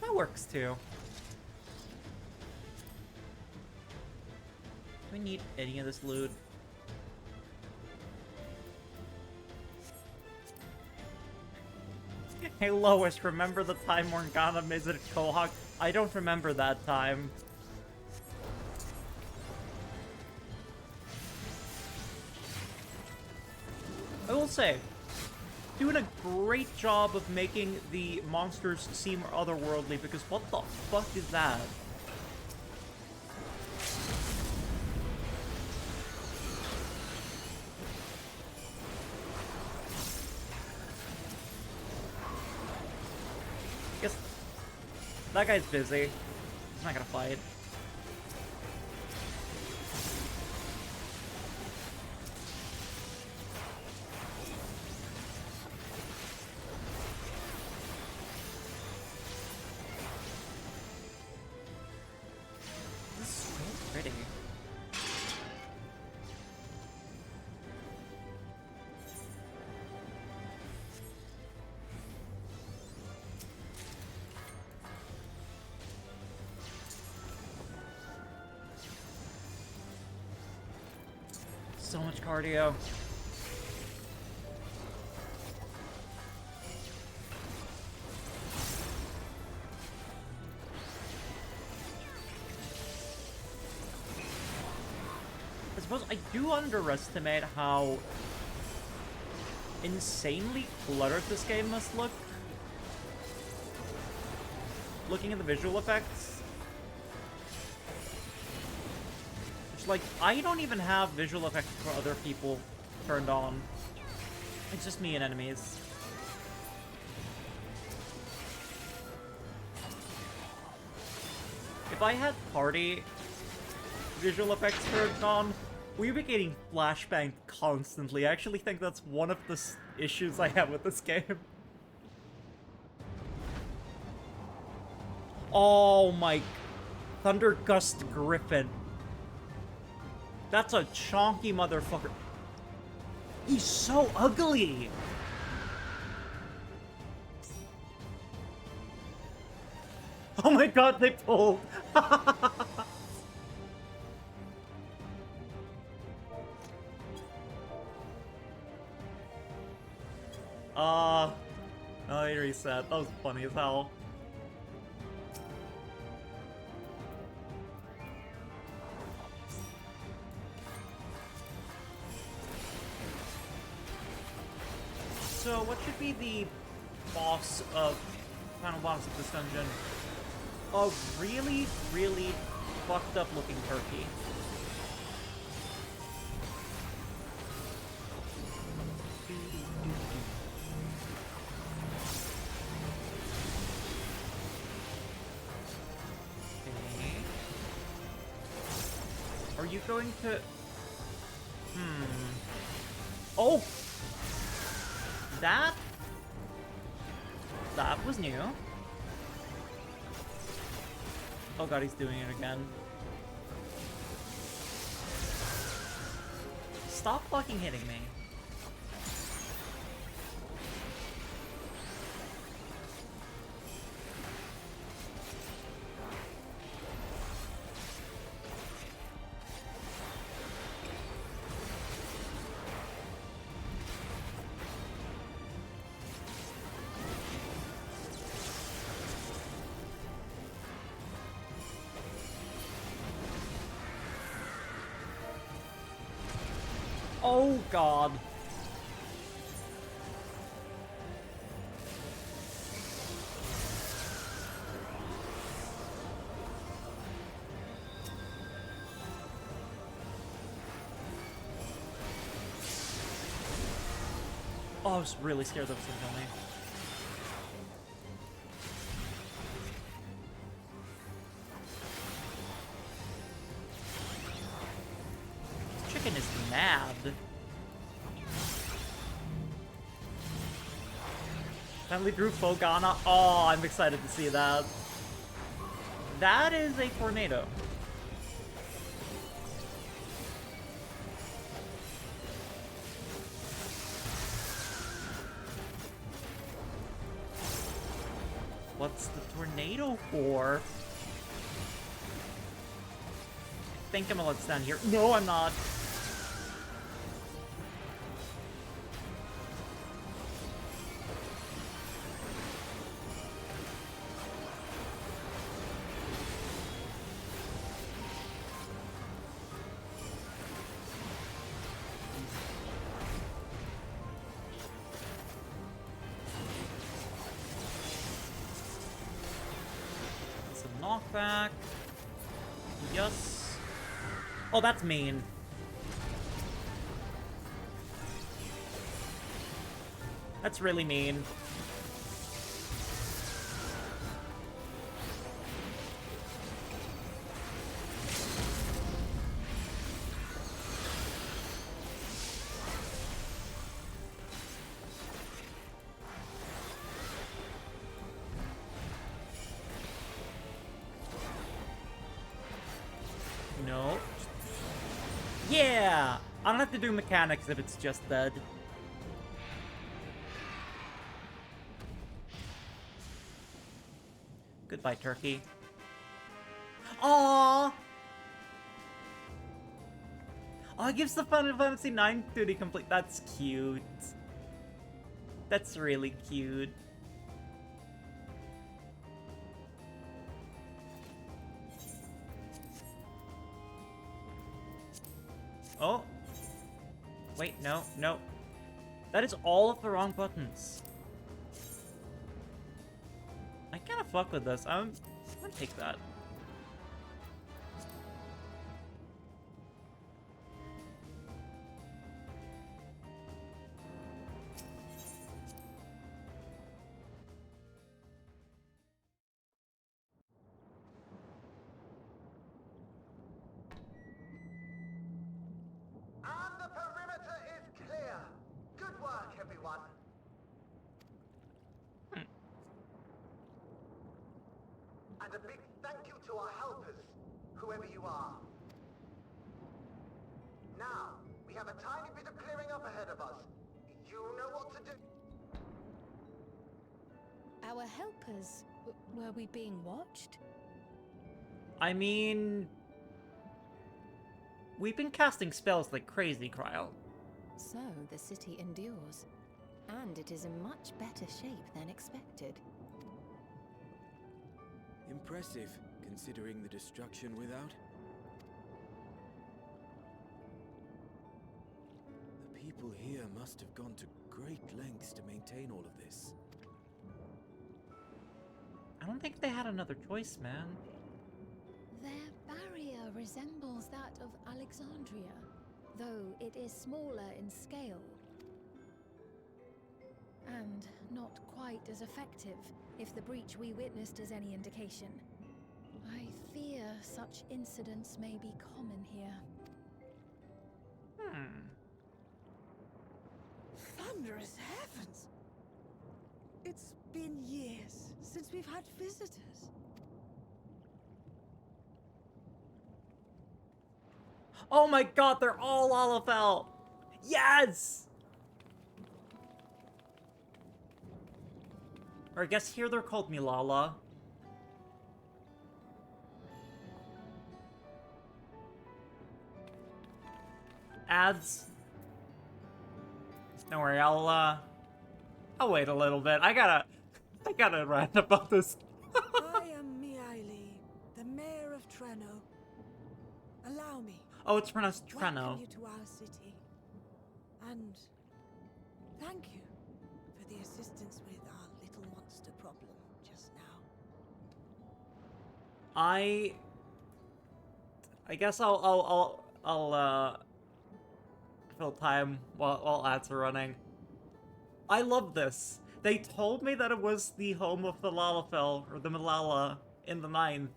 That works, too. Do we need any of this loot? Hey Lois, remember the time Morgana visited Quahog? I don't remember that time. I will say, doing a great job of making the monsters seem otherworldly, because what the fuck is that? Guess that guy's busy. He's not gonna fight. This is so pretty. So much cardio. I suppose I do underestimate how insanely cluttered this game must look. looking at the visual effects. It's like, I don't even have visual effects for other people turned on. It's just me and enemies. If I had party visual effects turned on, we'd be getting flashbanged constantly. I actually think that's one of the issues I have with this game. Oh my... Thunder Gust Griffin. That's a chonky motherfucker. He's so ugly! Oh my god, they pulled! Oh, he reset. That was funny as hell. So, what should be the final boss of this dungeon? A really, really fucked up looking turkey. Okay. Are you going to... Oh! That was new. Oh god, he's doing it again. Stop fucking hitting me. Oh god. Oh, I was really scared that was gonna kill me. This chicken is mad. Finally drew Fogana. Oh, I'm excited to see that. That is a tornado. What's the tornado for? I think I'm gonna let it stand here. No, I'm not. Knockback. Yes. Oh, that's mean. That's really mean. No. Yeah! I don't have to do mechanics if it's just dead. Goodbye, turkey. Aww! Oh, it gives the Final Fantasy IX duty complete. That's cute. That's really cute. Oh. Wait, no, no. That is all of the wrong buttons. I kind of fuck with this. I'm gonna take that. And the perimeter is clear. Good work, everyone. And a big thank you to our helpers, whoever you are. Now, we have a tiny bit of clearing up ahead of us. You know what to do. Our helpers? Were we being watched? I mean, we've been casting spells like crazy, Krile. So, the city endures. And it is in much better shape than expected. Impressive, considering the destruction without. The people here must have gone to great lengths to maintain all of this. I don't think they had another choice, man. Their barrier resembles that of Alexandria, though it is smaller in scale. And not quite as effective, if the breach we witnessed is any indication. I fear such incidents may be common here. Thunderous heavens! It's been years since we've had visitors. Oh my god, they're all Lalafell! Yes! Or I guess here they're called Milala. Ads. Don't worry, I'll wait a little bit. I gotta rant about this. I am Krile, the mayor of Treno. Allow me. Oh, it's pronounced Treno. Welcome you to our city. And thank you for the assistance with our little monster problem just now. I guess I'll fill time while ads are running. I love this. They told me that it was the home of the Lalafell, or the Milala, in the 9th.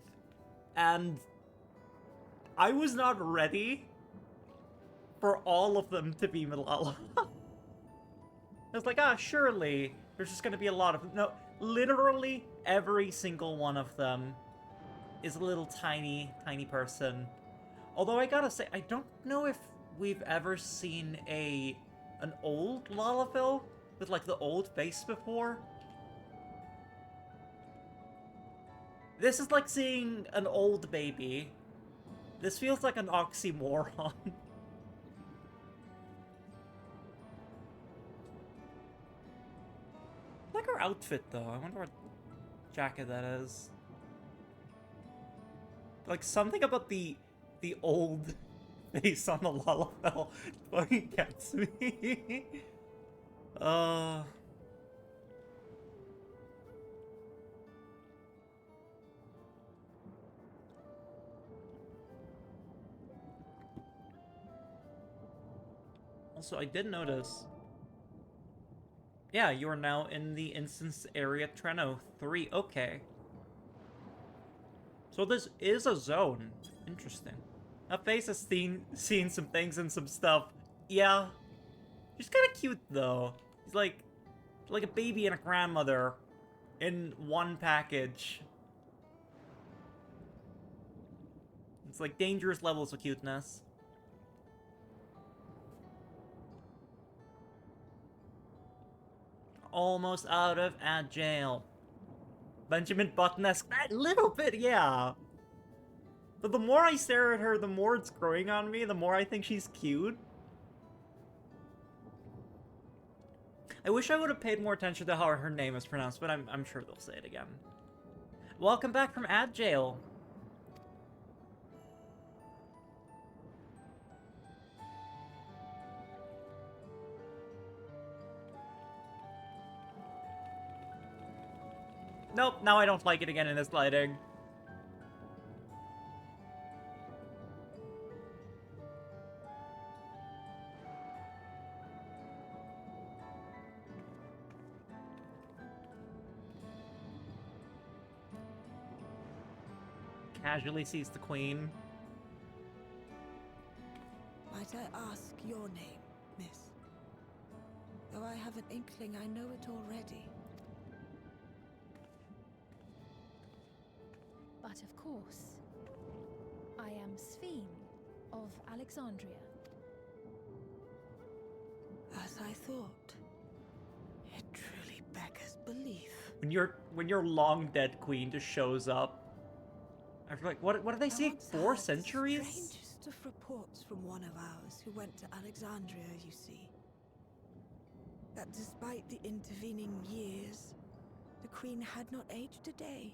And I was not ready for all of them to be Milala. I was like, surely there's just gonna be a lot of... No, literally every single one of them is a little tiny person. Although I gotta say, I don't know if we've ever seen an old Lalafell with like the old face before. This is like seeing an old baby. This feels like an oxymoron. I like her outfit though. I wonder what jacket that is. Like something about the old face on the Lalafell fucking gets me. Also, I did notice. Yeah, you are now in the instance area Treno 3. Okay. So this is a zone. Interesting. That face has seen some things and some stuff. Yeah. He's kind of cute, though. He's like a baby and a grandmother in one package. It's like dangerous levels of cuteness. Almost out of jail. Benjamin Button-esque. That little bit, yeah. But the more I stare at her, the more it's growing on me, the more I think she's cute. I wish I would have paid more attention to how her name is pronounced, but I'm sure they'll say it again. Welcome back from ad jail. Nope, now I don't like it again in this lighting. Casually sees the queen. Might I ask your name, miss? Though I have an inkling I know it already. But of course, I am Sphene of Alexandria. As I thought. It truly beggars belief. When your long dead queen just shows up. I feel like, what did they say? 4 centuries? The strangest of reports from one of ours who went to Alexandria, you see. That despite the intervening years, the queen had not aged a day.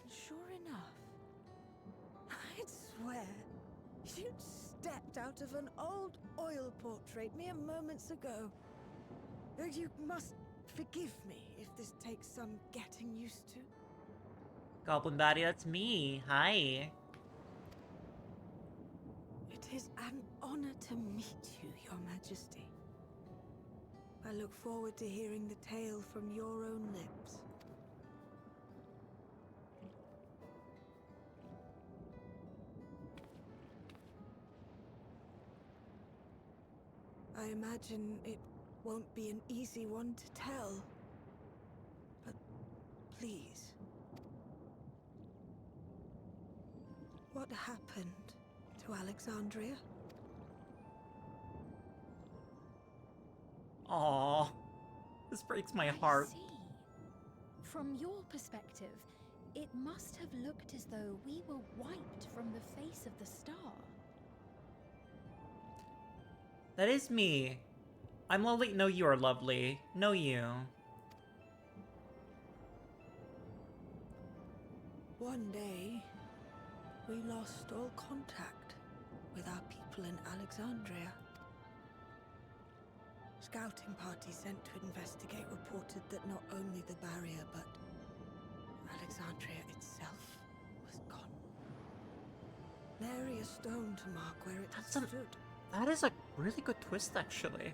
And sure enough, I'd swear, you'd stepped out of an old oil portrait mere moments ago. Though you must forgive me if this takes some getting used to. Goblin baddie, that's me. Hi. It is an honor to meet you, Your Majesty. I look forward to hearing the tale from your own lips. I imagine it won't be an easy one to tell. But please. What happened to Alexandria? Aww. This breaks my heart. I see. From your perspective, it must have looked as though we were wiped from the face of the star. That is me. I'm lovely. No, you are lovely. No, you. One day, we lost all contact with our people in Alexandria. Scouting parties sent to investigate reported that not only the barrier, but Alexandria itself was gone. Nary a stone to mark where it had stood. That is a really good twist, actually.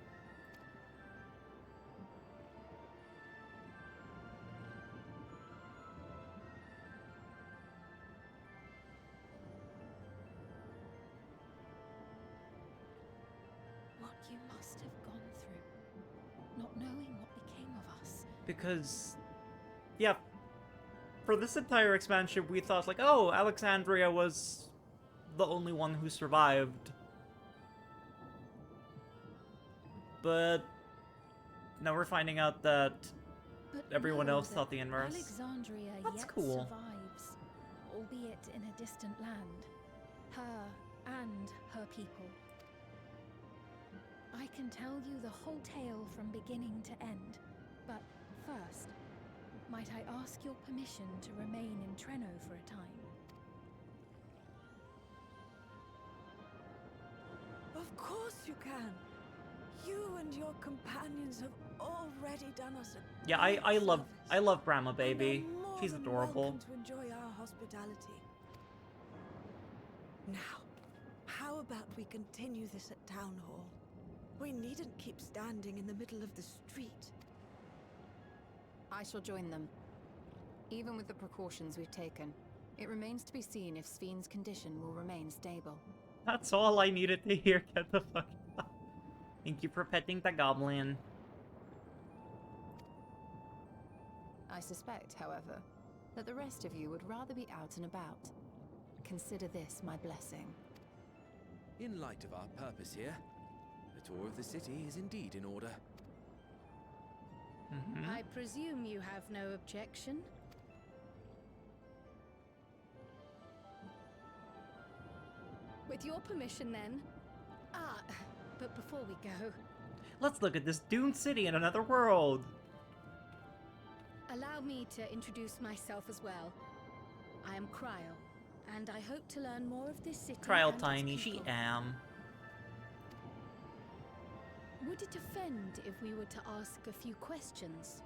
What you must have gone through, not knowing what became of us. Because, yeah, for this entire expansion, we thought, like, oh, Alexandria was the only one who survived. But now we're finding out that everyone else thought the inverse. Alexandria That's yet cool. survives, albeit in a distant land. Her and her people. I can tell you the whole tale from beginning to end, but first, might I ask your permission to remain in Treno for a time? Of course you can. You and your companions have already done us a Yeah, great I love service. Brahma baby. And are more She's than adorable. welcome to enjoy our hospitality. Now, how about we continue this at Town Hall? We needn't keep standing in the middle of the street. I shall join them. Even with the precautions we've taken, it remains to be seen if Sphene's condition will remain stable. That's all I needed to hear. Get the fuck out. Thank you for petting the goblin. I suspect, however, that the rest of you would rather be out and about. Consider this my blessing. In light of our purpose here, the tour of the city is indeed in order. I presume you have no objection? With your permission, then. But before we go, Let's look at this doomed city in another world. allow me to introduce myself as well. I am Krile, and I hope to learn more of this city Krile and its tiny, she people. am. Would it offend if we were to ask a few questions?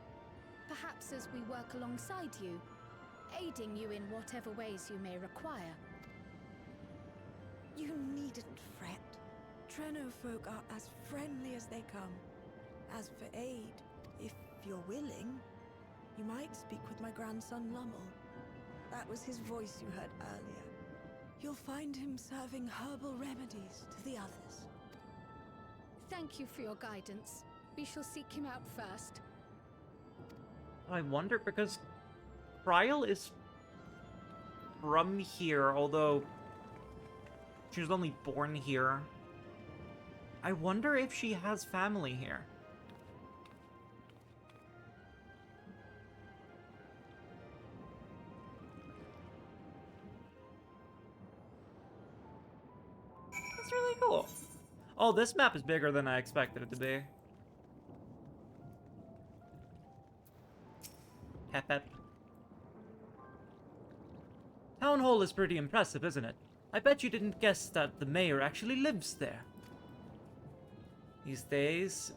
Perhaps as we work alongside you, aiding you in whatever ways you may require. You needn't fret. Treno folk are as friendly as they come. As for aid, if you're willing, you might speak with my grandson Lummel. That was his voice you heard earlier. You'll find him serving herbal remedies to the others. Thank you for your guidance. We shall seek him out first. I wonder, because Krile is from here, although she was only born here. I wonder if she has family here. That's really cool. Oh, this map is bigger than I expected it to be. Hep hep. Town Hall is pretty impressive, isn't it? I bet you didn't guess that the mayor actually lives there. These days,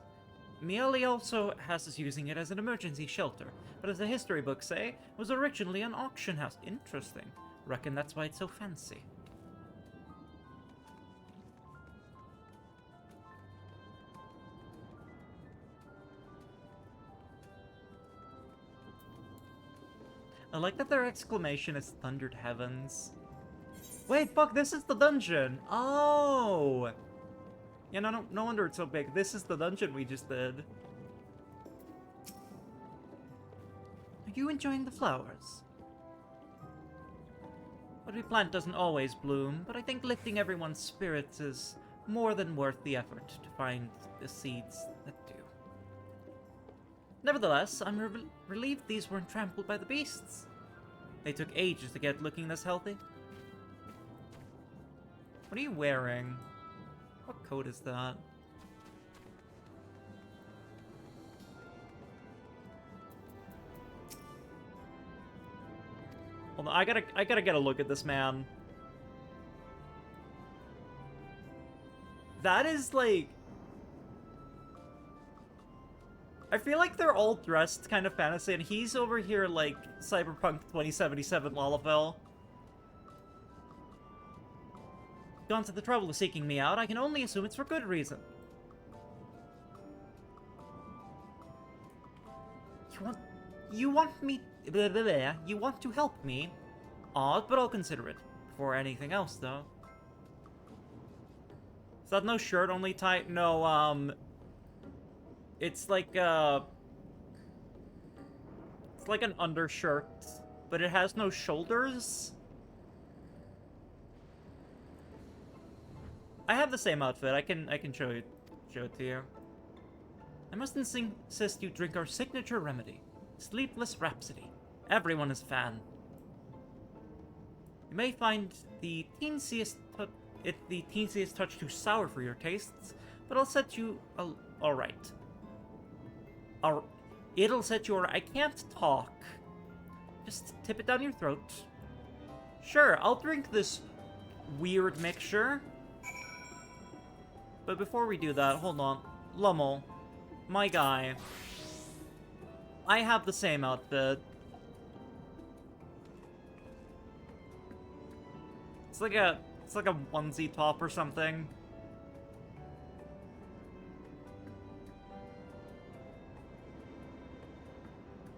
Miele also has us using it as an emergency shelter, but as the history books say, it was originally an auction house. Interesting. Reckon that's why it's so fancy. I like that their exclamation is Thundered Heavens. Wait, fuck, this is the dungeon! Oh! Yeah, no wonder it's so big. This is the dungeon we just did. Are you enjoying the flowers? What we plant doesn't always bloom, but I think lifting everyone's spirits is more than worth the effort to find the seeds that do. Nevertheless, I'm relieved these weren't trampled by the beasts. They took ages to get looking this healthy. What are you wearing? What coat is that? Hold on, I gotta get a look at this man. That is like... I feel like they're all dressed kind of fantasy, and he's over here like Cyberpunk 2077 Lalafell. Gone to the trouble of seeking me out, I can only assume it's for good reason. You want me... Blah, blah, blah. You want to help me? Odd, but I'll consider it. Before anything else, though. Is that no shirt, only tie? No, it's like, it's like an undershirt, but it has no shoulders. I have the same outfit. I can show it to you. I must insist you drink our signature remedy, Sleepless Rhapsody. Everyone is a fan. You may find the teensiest touch too sour for your tastes, but I'll set you all right. It'll set you alright. I can't talk. Just tip it down your throat. Sure, I'll drink this weird mixture. But before we do that, hold on. Lummel, my guy. I have the same outfit. It's like a onesie top or something.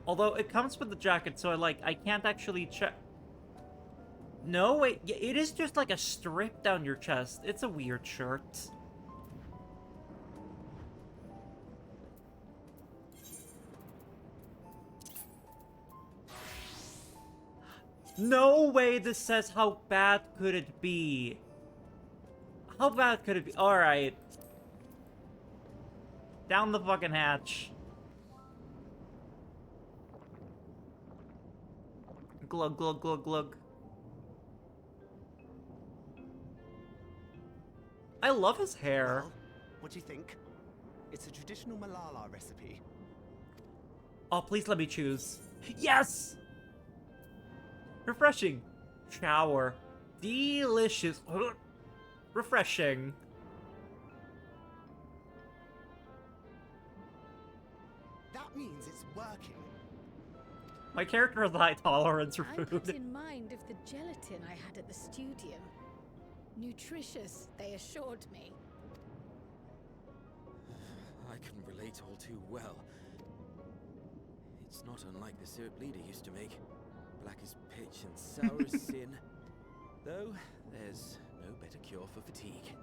Although it comes with the jacket, so I can't actually check. No, wait, it is just like a strip down your chest. It's a weird shirt. No way this says how bad could it be. How bad could it be? Alright. Down the fucking hatch. Glug, glug, glug, glug. I love his hair. Well, what do you think? It's a traditional Malala recipe. Oh, please let me choose. Yes! Refreshing. Shower. Delicious. Refreshing. working. My character has a high tolerance for I put food. in mind of the gelatin I had at the studio. Nutritious, they assured me. I can relate all too well. It's not unlike the syrup leader used to make. Black as pitch and sour as sin. Though, there's no better cure for fatigue.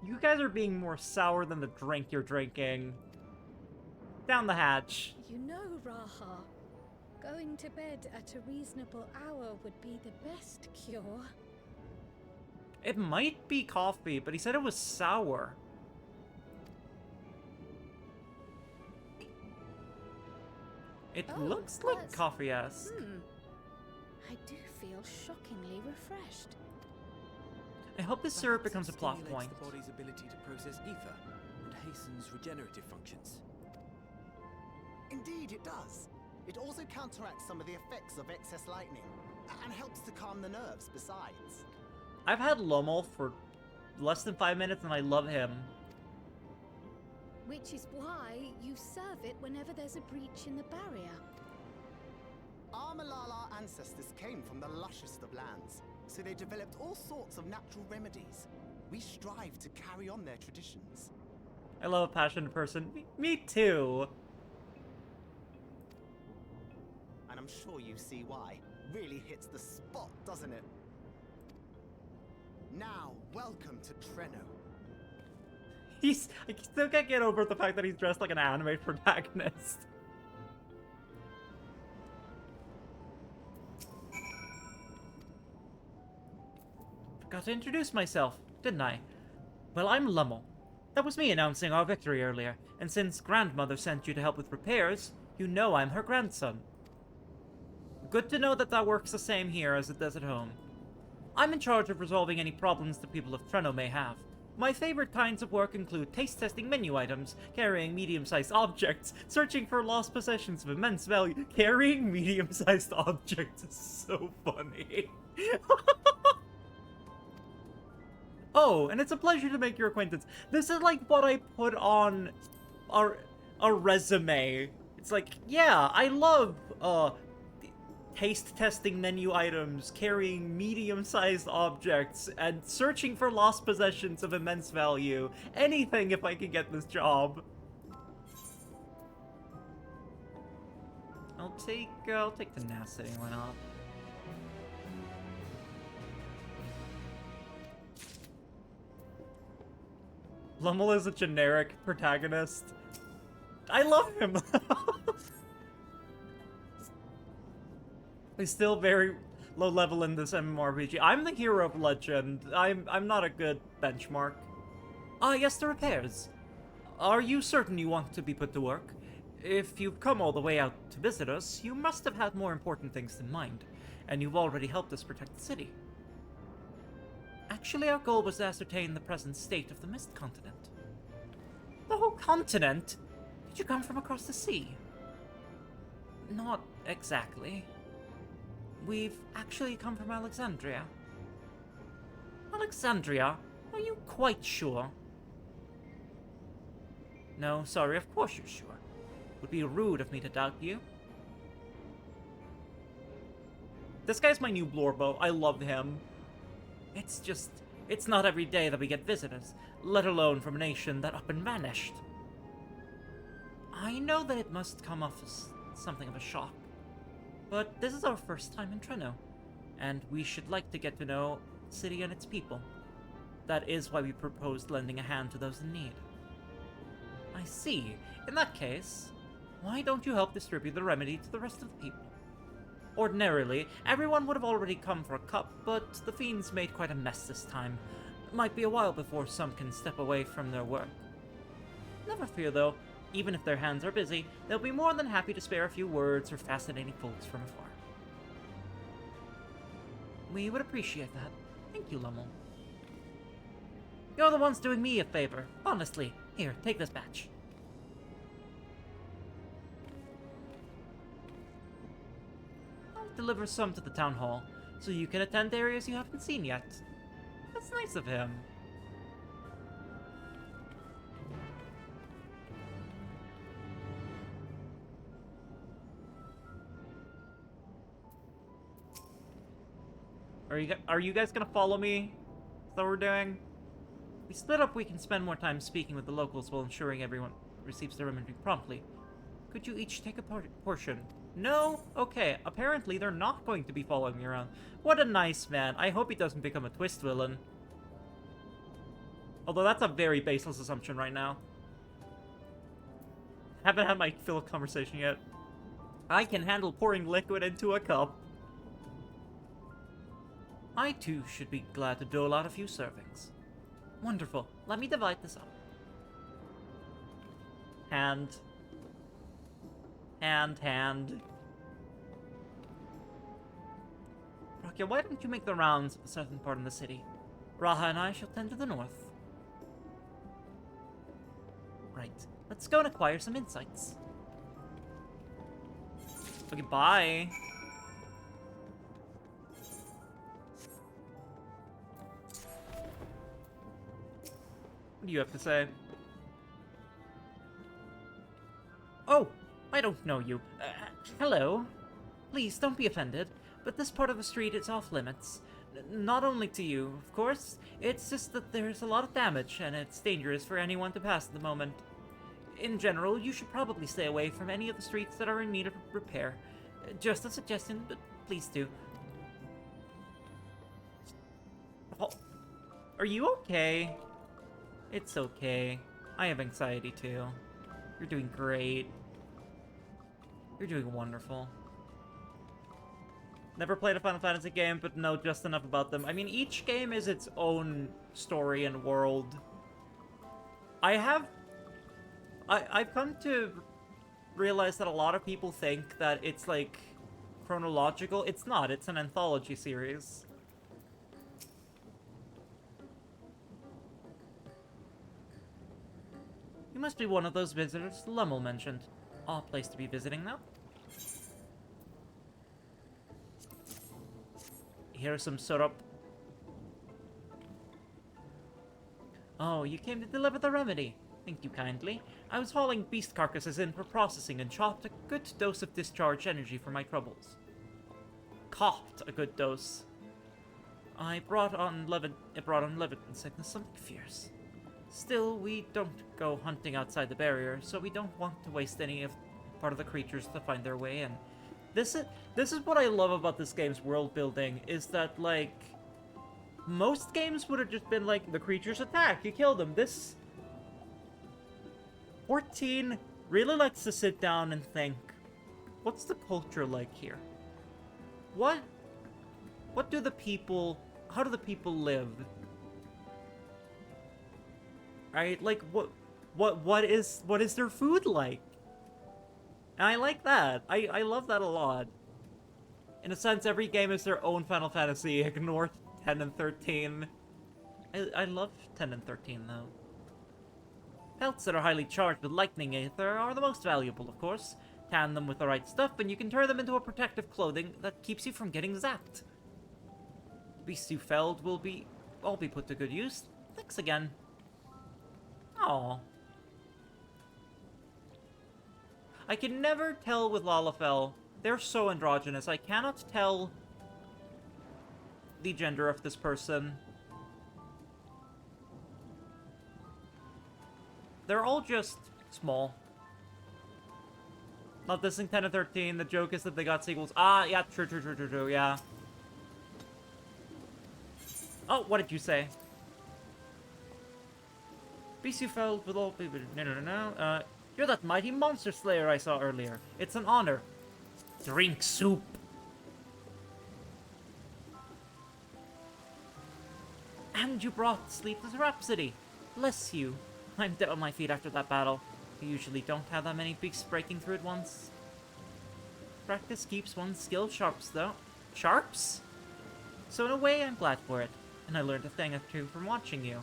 You guys are being more sour than the drink you're drinking. Down the hatch. You know, Raha, going to bed at a reasonable hour would be the best cure. It might be coffee, but he said it was sour. It looks like coffee-esque. I do feel shockingly refreshed. I hope this syrup becomes a plot Stimulates point. the body's ability to process ether and hastens regenerative functions. Indeed, it does. It also counteracts some of the effects of excess lightning, and helps to calm the nerves besides. I've had Lommel for less than 5 minutes and I love him. Which is why you serve it whenever there's a breach in the barrier. Our Malala ancestors came from the lushest of lands, so they developed all sorts of natural remedies. We strive to carry on their traditions. I love a passionate person. Me too. And I'm sure you see why. Really hits the spot, doesn't it? Now, welcome to Treno. I still can't get over the fact that he's dressed like an anime protagonist. Forgot to introduce myself, didn't I? Well, I'm Lommel. That was me announcing our victory earlier, and since Grandmother sent you to help with repairs, you know I'm her grandson. Good to know that that works the same here as it does at home. I'm in charge of resolving any problems the people of Treno may have. My favorite kinds of work include taste-testing menu items, carrying medium-sized objects, searching for lost possessions of immense value. Carrying medium-sized objects is so funny. Oh, and it's a pleasure to make your acquaintance. This is like what I put on a resume. It's like, yeah, I love taste-testing menu items, carrying medium-sized objects, and searching for lost possessions of immense value. Anything if I can get this job. I'll take tenacity, why not? Lommel is a generic protagonist. I love him! He's still very low level in this MMORPG. I'm the hero of legend. I'm not a good benchmark. Ah, yes, the repairs. Are you certain you want to be put to work? If you've come all the way out to visit us, you must have had more important things in mind, and you've already helped us protect the city. Actually, our goal was to ascertain the present state of the Mist Continent. The whole continent? Did you come from across the sea? Not exactly. We've actually come from Alexandria. Alexandria? Are you quite sure? No, sorry, of course you're sure. Would be rude of me to doubt you. This guy's my new Blorbo. I love him. It's not every day that we get visitors, let alone from a nation that up and vanished. I know that it must come off as something of a shock, but this is our first time in Treno, and we should like to get to know the city and its people. That is why we proposed lending a hand to those in need. I see. In that case, why don't you help distribute the remedy to the rest of the people? Ordinarily, everyone would have already come for a cup, but the fiends made quite a mess this time. It might be a while before some can step away from their work. Never fear, though. Even if their hands are busy, they'll be more than happy to spare a few words or fascinating folks from afar. We would appreciate that. Thank you, Lommel. You're the ones doing me a favor. Honestly. Here, take this batch. I'll deliver some to the town hall, so you can attend areas you haven't seen yet. That's nice of him. Are you guys gonna follow me? Is that what we're doing? We split up, we can spend more time speaking with the locals while ensuring everyone receives their remedy promptly. Could you each take a portion? No? Okay, apparently they're not going to be following me around. What a nice man. I hope he doesn't become a twist villain. Although that's a very baseless assumption right now. Haven't had my fill conversation yet. I can handle pouring liquid into a cup. I too should be glad to dole out a few servings. Wonderful. Let me divide this up. Hand. Rakia, why don't you make the rounds of a certain part in the city? Raha and I shall tend to the north. Right. Let's go and acquire some insights. Okay, bye. What do you have to say? Oh, I don't know you. Hello. Please, don't be offended, but this part of the street is off limits. Not only to you, of course. It's just that there's a lot of damage, and it's dangerous for anyone to pass at the moment. In general, you should probably stay away from any of the streets that are in need of repair. Just a suggestion, but please do. Oh, are you okay? It's okay. I have anxiety too. You're doing great. You're doing wonderful. Never played a Final Fantasy game, but know just enough about them. I mean, each game is its own story and world. I've come to realize that a lot of people think that it's, like, chronological. It's not. It's an anthology series. You must be one of those visitors Lummel mentioned. Odd place to be visiting, though. Here's some syrup. Oh, you came to deliver the remedy. Thank you kindly. I was hauling beast carcasses in for processing and chopped a good dose of discharge energy for my troubles. Copped a good dose. It brought on Levin sickness, something fierce. Still, we don't go hunting outside the barrier, so we don't want to waste any of part of the creatures to find their way in. This is what I love about this game's world building, is that, like, most games would have just been like, the creatures attack, you kill them. This 14 really likes to sit down and think, what's the culture like here? What do the people, how do the people live? Right? Like, what is their food like? And I like that. I love that a lot. In a sense, every game is their own Final Fantasy. Ignore 10 and 13. I love 10 and 13, though. Pelts that are highly charged with lightning aether are the most valuable, of course. Tan them with the right stuff, and you can turn them into a protective clothing that keeps you from getting zapped. Beasts you felled will all be put to good use. Thanks again. Aww. I can never tell with Lalafell. They're so androgynous. I cannot tell the gender of this person. They're all just small. Not this in 10 and 13. The joke is that they got sequels. Ah, yeah, true, yeah. Oh, what did you say? Beast you felled with all people. No. You're that mighty monster slayer I saw earlier. It's an honor. Drink soup. And you brought Sleepless Rhapsody. Bless you. I'm dead on my feet after that battle. You usually don't have that many beasts breaking through at once. Practice keeps one's skill sharps, though. Sharps? So in a way, I'm glad for it. And I learned a thing or two from watching you.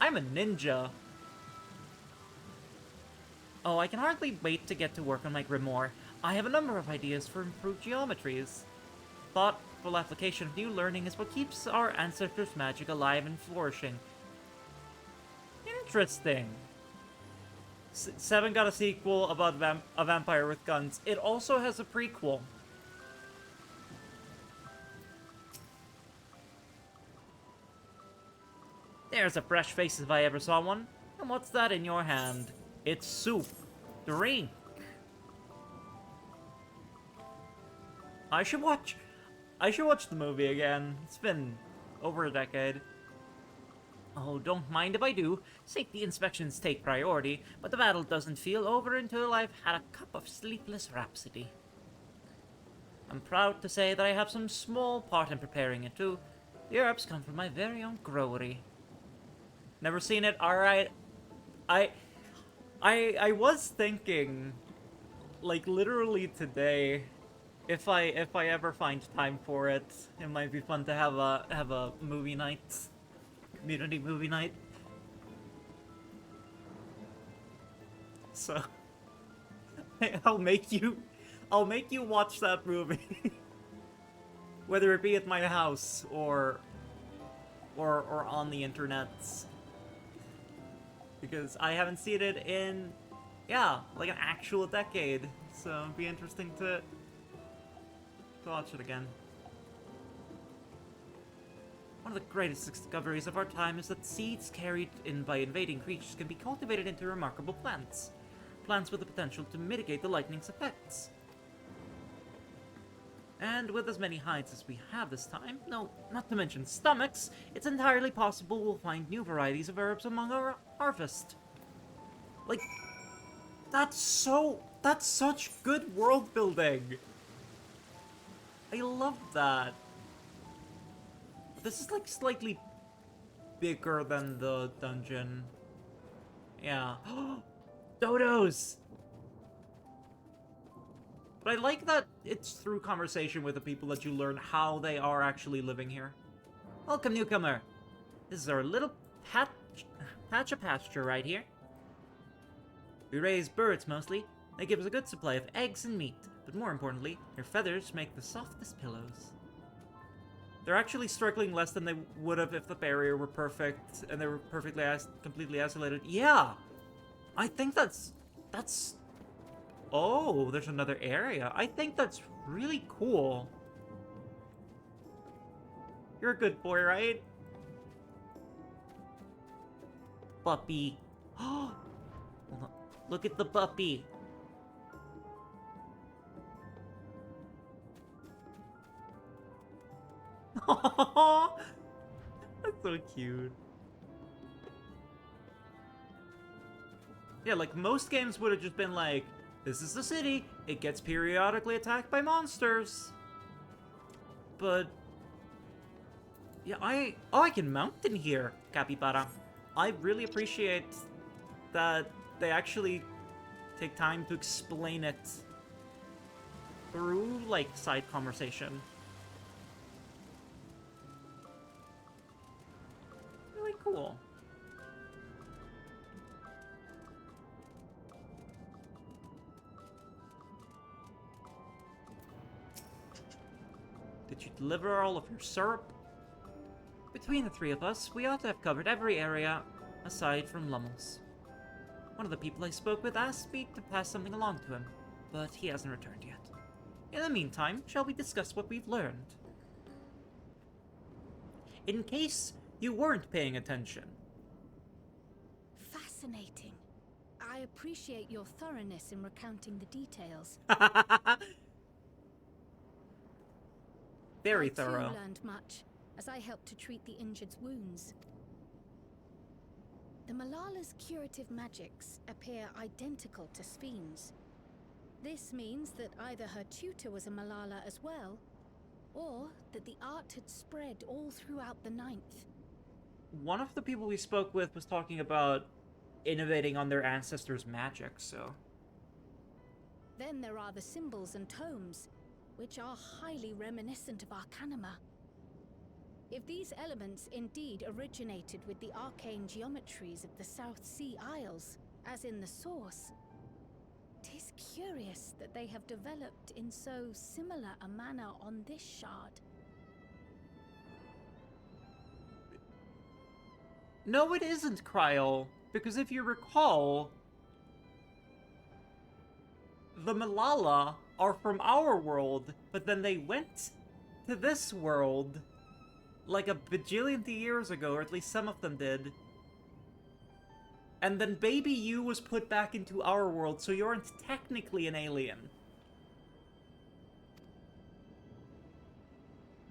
I'm a ninja. Oh, I can hardly wait to get to work on my grimoire. I have a number of ideas for improved geometries. Thoughtful application of new learning is what keeps our ancestors' magic alive and flourishing. Interesting. 7 got a sequel about a vampire with guns. It also has a prequel. There's a fresh face if I ever saw one. And what's that in your hand? It's soup. Drink. I should watch the movie again. It's been over a decade. Oh, don't mind if I do. Safety inspections take priority, but the battle doesn't feel over until I've had a cup of sleepless rhapsody. I'm proud to say that I have some small part in preparing it too. The herbs come from my very own growery. Never seen it? Alright. I was thinking, like, literally today, if I ever find time for it, it might be fun to have a movie night. Community movie night. So I'll make you watch that movie. Whether it be at my house or on the internet. Because I haven't seen it in, yeah, like an actual decade. So it'd be interesting to watch it again. One of the greatest discoveries of our time is that seeds carried in by invading creatures can be cultivated into remarkable plants. Plants with the potential to mitigate the lightning's effects. And with as many hides as we have this time, no, not to mention stomachs, it's entirely possible we'll find new varieties of herbs among our harvest. Like, that's such good world building. I love that. This is like slightly bigger than the dungeon. Yeah. Dodos! But I like that it's through conversation with the people that you learn how they are actually living here. Welcome, newcomer. This is our little patch of pasture right here. We raise birds mostly. They give us a good supply of eggs and meat, but more importantly, their feathers make the softest pillows. They're actually struggling less than they would have if the barrier were perfect and they were completely isolated. Yeah! I think that's... Oh, there's another area. I think that's really cool. You're a good boy, right? Puppy. Oh, look at the puppy. That's so cute. Yeah, like most games would have just been like, this is the city, it gets periodically attacked by monsters. But yeah, I can mount in here, Capybara. I really appreciate that they actually take time to explain it through, like, side conversation. Really cool. Did you deliver all of your syrup? Between the three of us, we ought to have covered every area aside from Lummel's. One of the people I spoke with asked me to pass something along to him, but he hasn't returned yet. In the meantime, shall we discuss what we've learned? In case you weren't paying attention. Fascinating. I appreciate your thoroughness in recounting the details. Very thorough. I too learned much, as I helped to treat the injured's wounds. The Malala's curative magics appear identical to Sphne's. This means that either her tutor was a Malala as well, or that the art had spread all throughout the Ninth. One of the people we spoke with was talking about innovating on their ancestors' magic, so... Then there are the symbols and tomes, which are highly reminiscent of Arcanima. If these elements indeed originated with the arcane geometries of the South Sea Isles, as in the source, 'tis curious that they have developed in so similar a manner on this shard. No, it isn't, Krile, because if you recall, the Malala are from our world, but then they went to this world like a bajillion years ago, or at least some of them did. And then baby you was put back into our world, so you aren't technically an alien.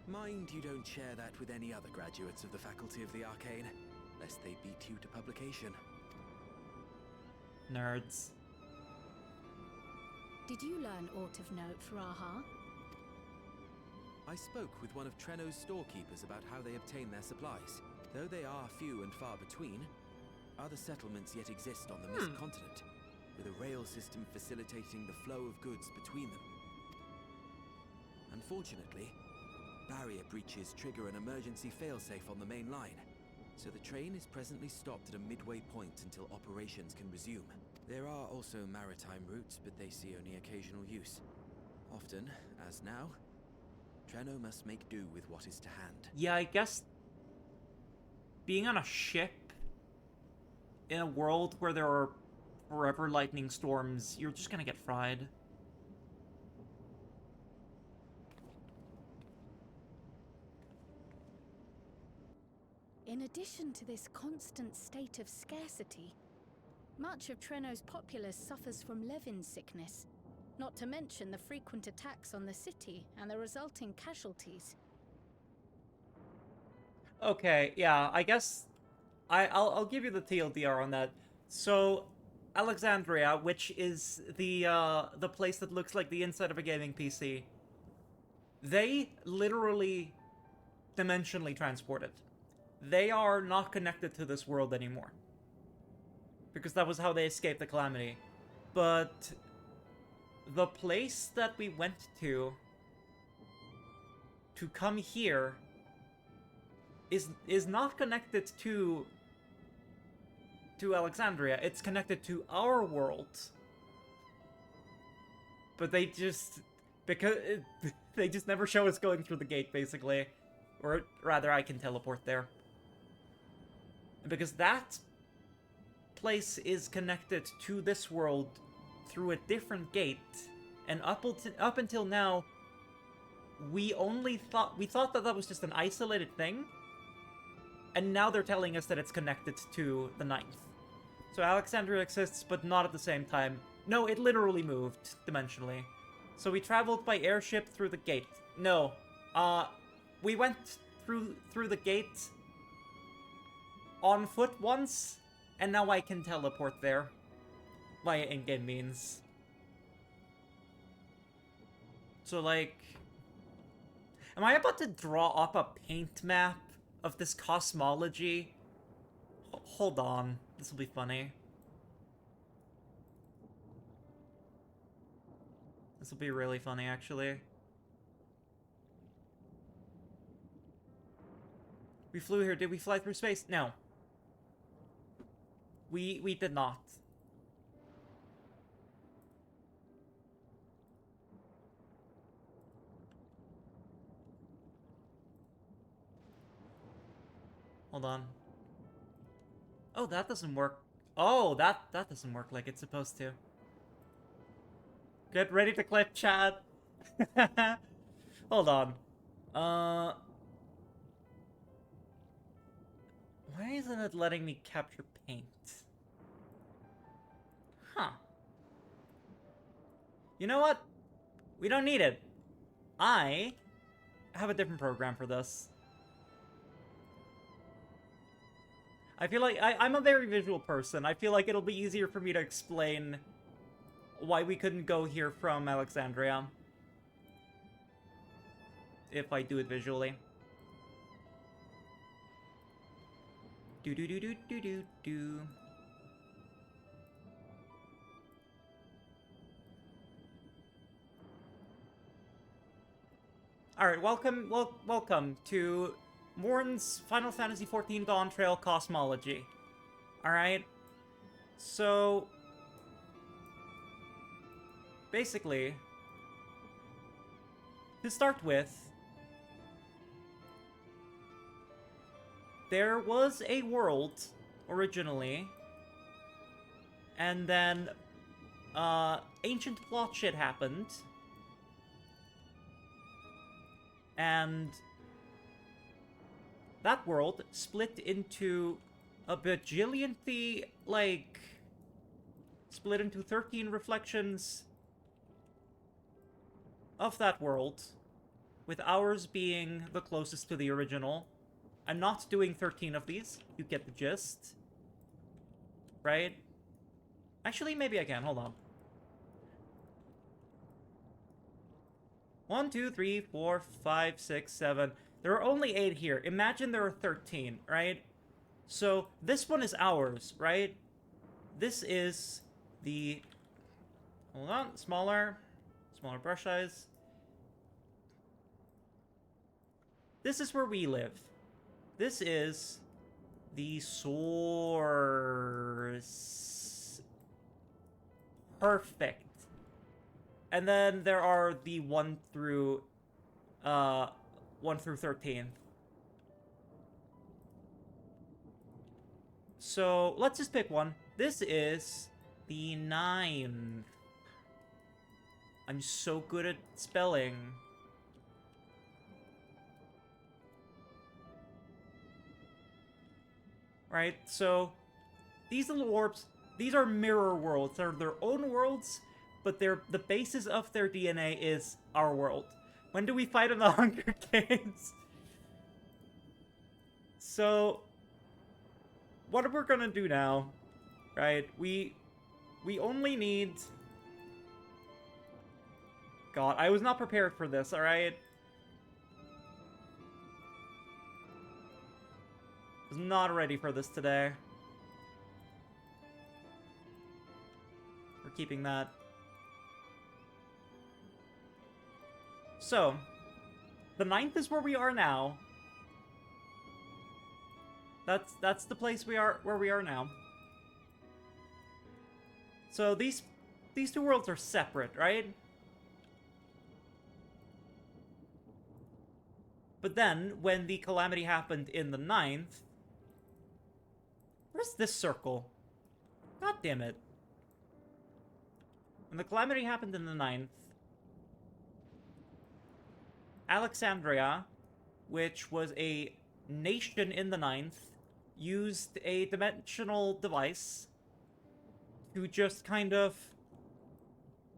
Mind you don't share that with any other graduates of the Faculty of the Arcane, lest they beat you to publication. Nerds. Did you learn aught of note, Raha? I spoke with one of Treno's storekeepers about how they obtain their supplies. Though they are few and far between, other settlements yet exist on the Mist Continent, with a rail system facilitating the flow of goods between them. Unfortunately, barrier breaches trigger an emergency failsafe on the main line, so the train is presently stopped at a midway point until operations can resume. There are also maritime routes, but they see only occasional use. Often, as now, Treno must make do with what is to hand. Yeah, I guess being on a ship in a world where there are forever lightning storms, you're just gonna get fried. In addition to this constant state of scarcity, much of Treno's populace suffers from Levin sickness, not to mention the frequent attacks on the city and the resulting casualties. Okay, yeah, I guess I'll give you the TLDR on that. So, Alexandria, which is the place that looks like the inside of a gaming PC, they literally dimensionally transported. They are not connected to this world anymore, because that was how they escaped the calamity. But the place that we went to come here is not connected to Alexandria. It's connected to our world. But they just they just never show us going through the gate, basically. Or rather, I can teleport there. Because that place is connected to this world through a different gate, and up until now, we thought that was just an isolated thing, and now they're telling us that it's connected to the Ninth. So Alexandria exists, but not at the same time. No, it literally moved dimensionally. So we traveled by airship through the gate. No, we went through the gate on foot once, and now I can teleport there via in-game means. So, like, am I about to draw up a paint map of this cosmology? Hold on, this will be funny. This will be really funny, actually. We flew here. Did we fly through space? No. We did not. Hold on. Oh, that doesn't work. Oh, that doesn't work like it's supposed to. Get ready to clip, chat. Hold on. Why isn't it letting me capture paint? Huh. You know what? We don't need it. I have a different program for this. I feel like I'm a very visual person. I feel like it'll be easier for me to explain why we couldn't go here from Alexandria if I do it visually. Do do do do do do do. All right, welcome to Morn's Final Fantasy XIV Dawn Trail Cosmology. All right, so basically, to start with, there was a world originally, and then ancient plot shit happened, and that world split into a bajillion like, split into 13 reflections of that world, with ours being the closest to the original. I'm not doing 13 of these. You get the gist. Right? Actually, maybe I can. Hold on. 1, 2, 3, 4, 5, 6, 7. There are only 8 here. Imagine there are 13, right? So, this one is ours, right? This is the... Hold on. Smaller brush size. This is where we live. This is the source. Perfect. And then there are the 1 through 13. So let's just pick one. This is the 9th. I'm so good at spelling. Right, so these little orbs, these are mirror worlds. They're their own worlds, but the basis of their DNA is our world. When do we fight in the Hunger Games? So, what we're gonna do now, right? We only need... God, I was not prepared for this, alright? Was not ready for this today. We're keeping that. So, the 9th is where we are now. That's the place where we are now. So these two worlds are separate, right? But then, when the calamity happened in the 9th... Where's this circle? God damn it. When the calamity happened in the 9th... Alexandria, which was a nation in the 9th, used a dimensional device to just kind of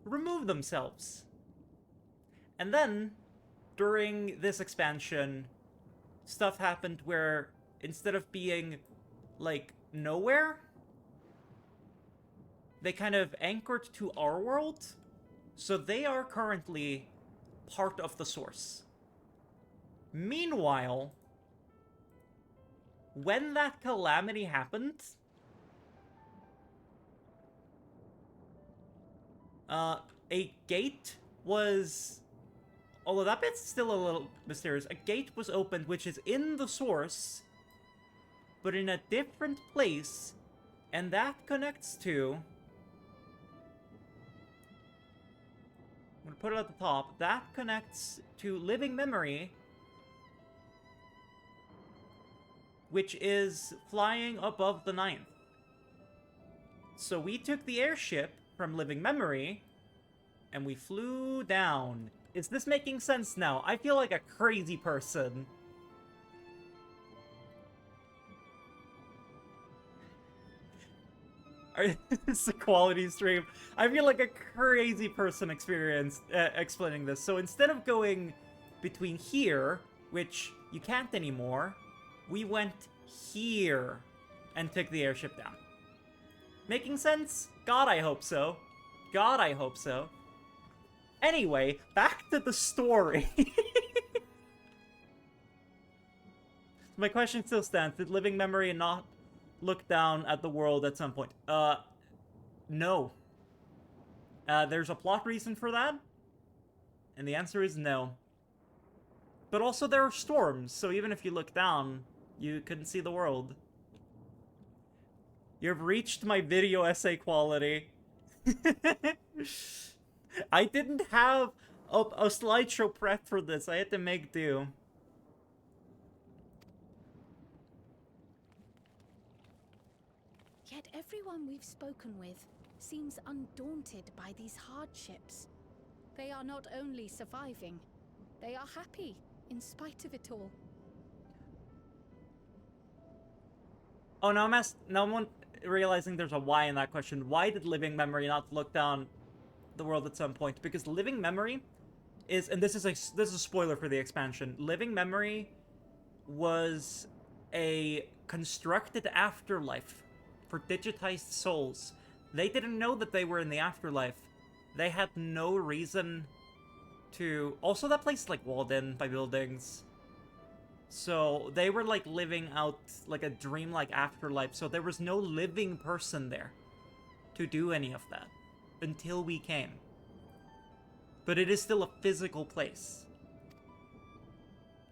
remove themselves. And then, during this expansion, stuff happened where instead of being, like, nowhere, they kind of anchored to our world, so they are currently part of the source. Meanwhile, when that calamity happened, a gate was... Although that bit's still a little mysterious. A gate was opened, which is in the source, but in a different place, and that connects to... I'm gonna put it at the top. That connects to Living Memory, which is flying above the 9th. So we took the airship from Living Memory, and we flew down. Is this making sense now? I feel like a crazy person. It's a quality stream. I feel like a crazy person explaining this. So instead of going between here, which you can't anymore, we went here and took the airship down. Making sense? God, I hope so. God, I hope so. Anyway, back to the story. My question still stands. Did Living Memory not look down at the world at some point? No. There's a plot reason for that, and the answer is no. But also there are storms, so even if you look down, you couldn't see the world. You've reached my video essay quality. I didn't have a slideshow prep for this. I had to make do. Yet everyone we've spoken with seems undaunted by these hardships. They are not only surviving, they are happy in spite of it all. Oh, no, no one realizing there's a why in that question. Why did living memory not look down the world at some point? Because living memory is, and this is a spoiler for the expansion. Living memory was a constructed afterlife for digitized souls. They didn't know that they were in the afterlife. They had no reason to... Also, that place is, like, walled in by buildings. So, they were, like, living out, like, a dreamlike afterlife. So, there was no living person there to do any of that until we came. But it is still a physical place.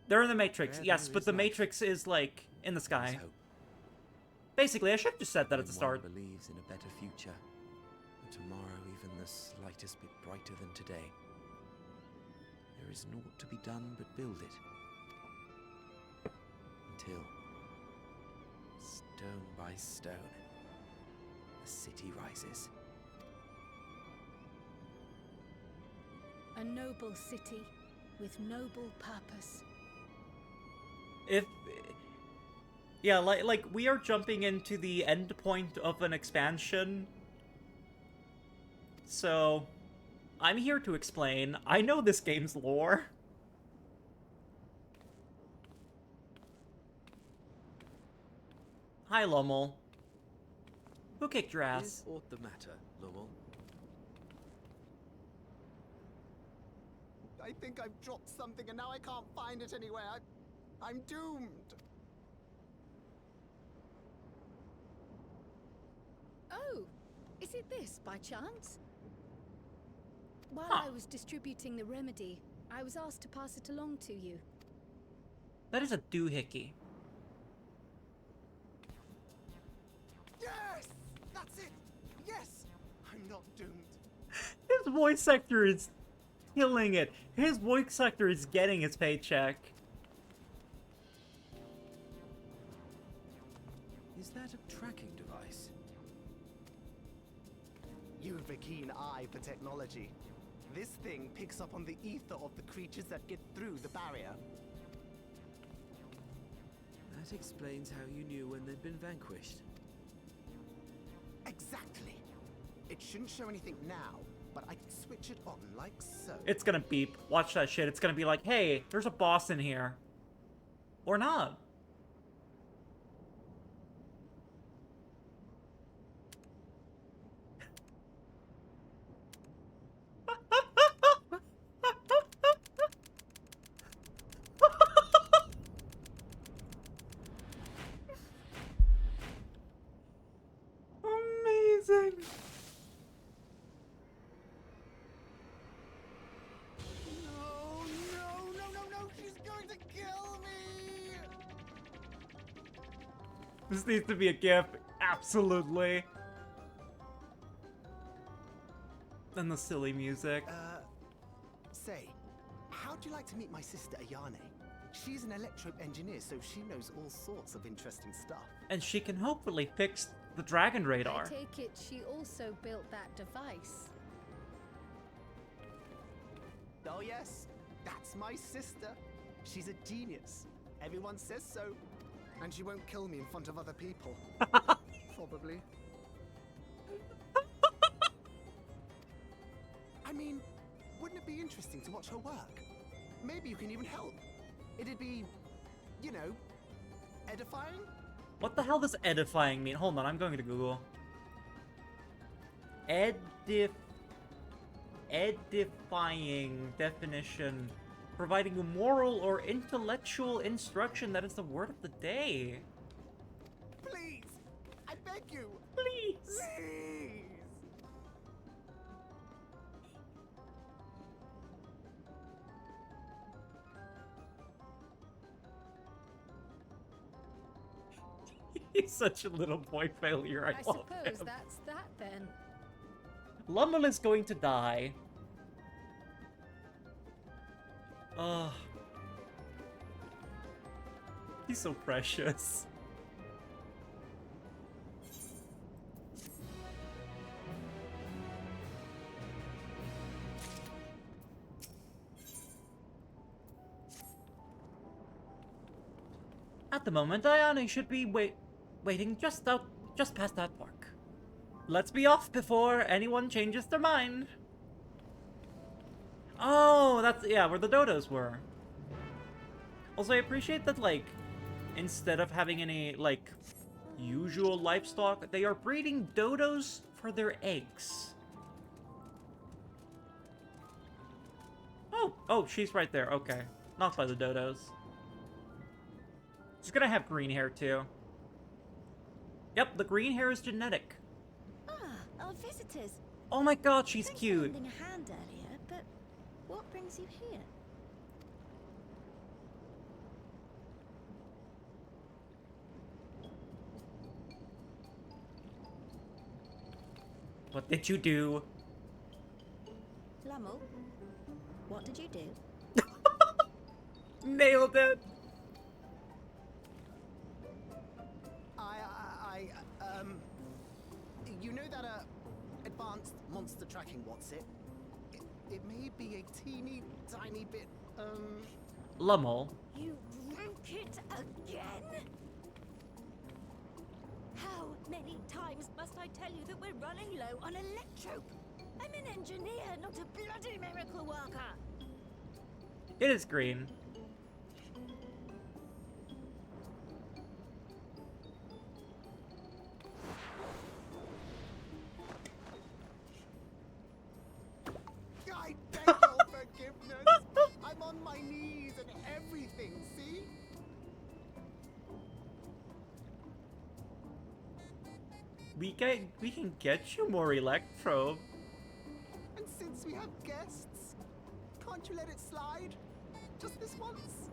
They're in the Matrix, yes, but the Matrix is, like, in the sky. Basically, I should have just said that at the start. One believes in a better future, and tomorrow even the slightest bit brighter than today. There is naught to be done but build it. Until, stone by stone, a city rises. A noble city with noble purpose. Yeah, like we are jumping into the end point of an expansion. So, I'm here to explain. I know this game's lore. Hi, Lummel. Who kicked your ass? Is aught the matter, Lummel? I think I've dropped something and now I can't find it anywhere. I'm doomed. Oh, is it this by chance? While Huh. I was distributing the remedy, I was asked to pass it along to you. That is a doohickey. Yes! That's it! Yes! I'm not doomed. His voice actor is killing it. His voice actor is getting his paycheck. Is that a tracking device? You've a keen eye for technology. This thing picks up on the ether of the creatures that get through the barrier. That explains how you knew when they'd been vanquished. Exactly. It shouldn't show anything now, but I can switch it on like so. It's gonna beep. Watch that shit. It's gonna be like, hey, there's a boss in here. Or not. Amazing. No, she's going to kill me! This needs to be a GIF. Absolutely. And the silly music. Say, how'd you like to meet my sister Ayane? She's an electro engineer, so she knows all sorts of interesting stuff. And she can hopefully fix the dragon radar. I take it she also built that device. Oh yes, that's my sister. She's a genius. Everyone says so. And she won't kill me in front of other people. Probably. I mean, wouldn't it be interesting to watch her work? Maybe you can even help. It'd be, you know, edifying? What the hell does edifying mean? Hold on, I'm going to Google. Edifying definition. Providing a moral or intellectual instruction. That is the word of the day. Please! I beg you! Please! Please! He's such a little boy failure. I love suppose him. that's that then. Lummel is going to die. Ugh. He's so precious. At the moment, Ayane should be waiting just past that park. Let's be off before anyone changes their mind. Oh, that's, yeah, where the dodos were. Also, I appreciate that, like, instead of having any, like, usual livestock, they are breeding dodos for their eggs. Oh, she's right there. Okay. Not by the dodos. She's gonna have green hair, too. Yep, the green hair is genetic. Ah, our visitors. Oh my god, she's Thanks cute. for lending a hand earlier, but what brings you here? What did you do? Lummel, what did you do? Nailed it! You know that, advanced monster tracking, what's it? It may be a teeny tiny bit, Lummel. You broke it again? How many times must I tell you that we're running low on electrope? I'm an engineer, not a bloody miracle worker. It is green. I beg your forgiveness. I'm on my knees and everything, see? We can get you more electro. And since we have guests, can't you let it slide? Just this once?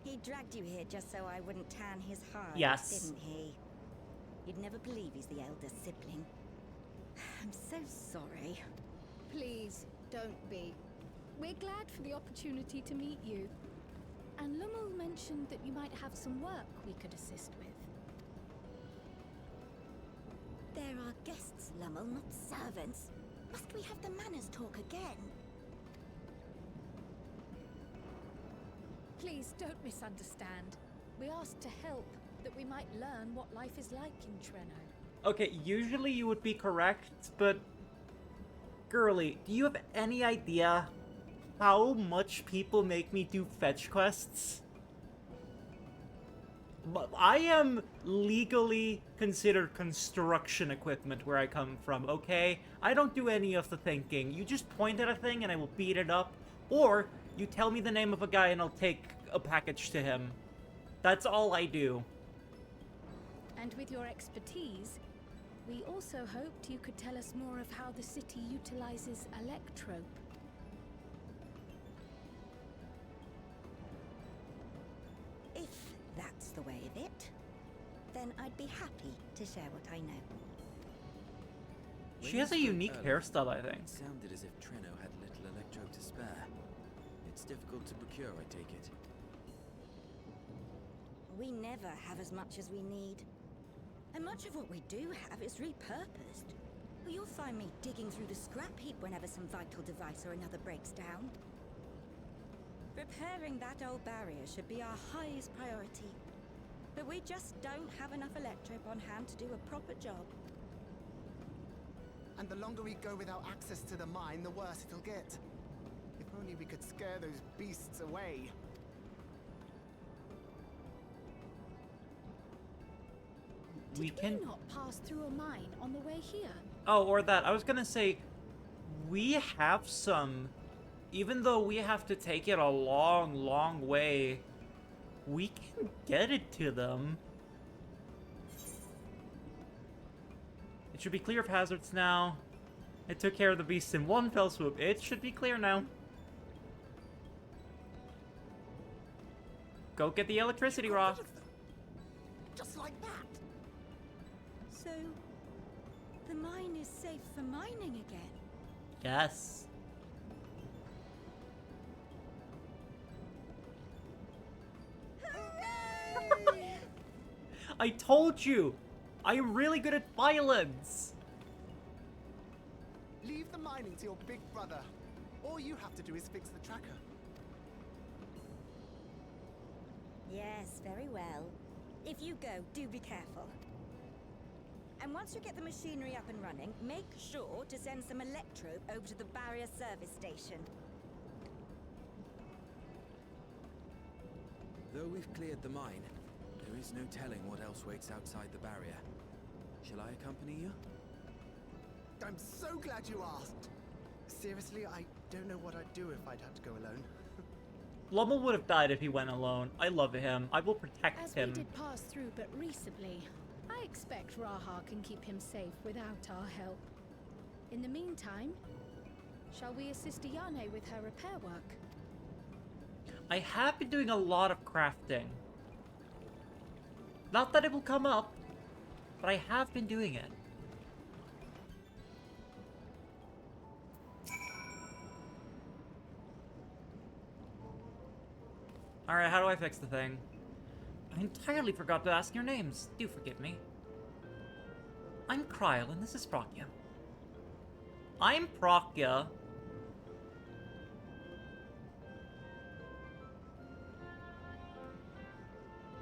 He dragged you here just so I wouldn't tan his hide, Yes. didn't he? You'd never believe he's the elder sibling. I'm so sorry. Please, don't be. We're glad for the opportunity to meet you. And Lummel mentioned that you might have some work we could assist with. There are guests, Lummel, not servants. Must we have the manners talk again? Please don't misunderstand. We asked to help, that we might learn what life is like in Treno. Okay, usually you would be correct, but... Girly, do you have any idea how much people make me do fetch quests? But I am legally considered construction equipment where I come from, okay? I don't do any of the thinking. You just point at a thing and I will beat it up, or you tell me the name of a guy and I'll take a package to him. That's all I do. And with your expertise, we also hoped you could tell us more of how the city utilizes electrope. If that's the way of it, then I'd be happy to share what I know. She has a unique hairstyle, I think. It sounded as if Treno had little electrope to spare. It's difficult to procure, I take it. We never have as much as we need. And much of what we do have is repurposed. You'll find me digging through the scrap heap whenever some vital device or another breaks down. Repairing that old barrier should be our highest priority. But we just don't have enough electrope on hand to do a proper job. And the longer we go without access to the mine, the worse it'll get. If only we could scare those beasts away. We can not pass through a mine on the way here. Oh, or that. I was gonna say, we have some, even though we have to take it a long, long way, we can get it to them. It should be clear of hazards now. It took care of the beasts in one fell swoop. It should be clear now. Go get the electricity rock. Just like that. So, the mine is safe for mining again? Yes. I told you! I'm really good at violence. Leave the mining to your big brother. All you have to do is fix the tracker. Yes, very well. If you go, do be careful. And once you get the machinery up and running, make sure to send some electrobe over to the barrier service station. Though we've cleared the mine, there is no telling what else waits outside the barrier. Shall I accompany you? I'm so glad you asked. Seriously, I don't know what I'd do if I'd have to go alone. Lommel would have died if he went alone. I love him. I will protect As him. we did pass through but recently, I expect Raha can keep him safe without our help. In the meantime, shall we assist Ayane with her repair work? I have been doing a lot of crafting. Not that it will come up, but I have been doing it. Alright, how do I fix the thing? I entirely forgot to ask your names. Do forgive me. I'm Krile, and this is Prokya. I'm Prokya.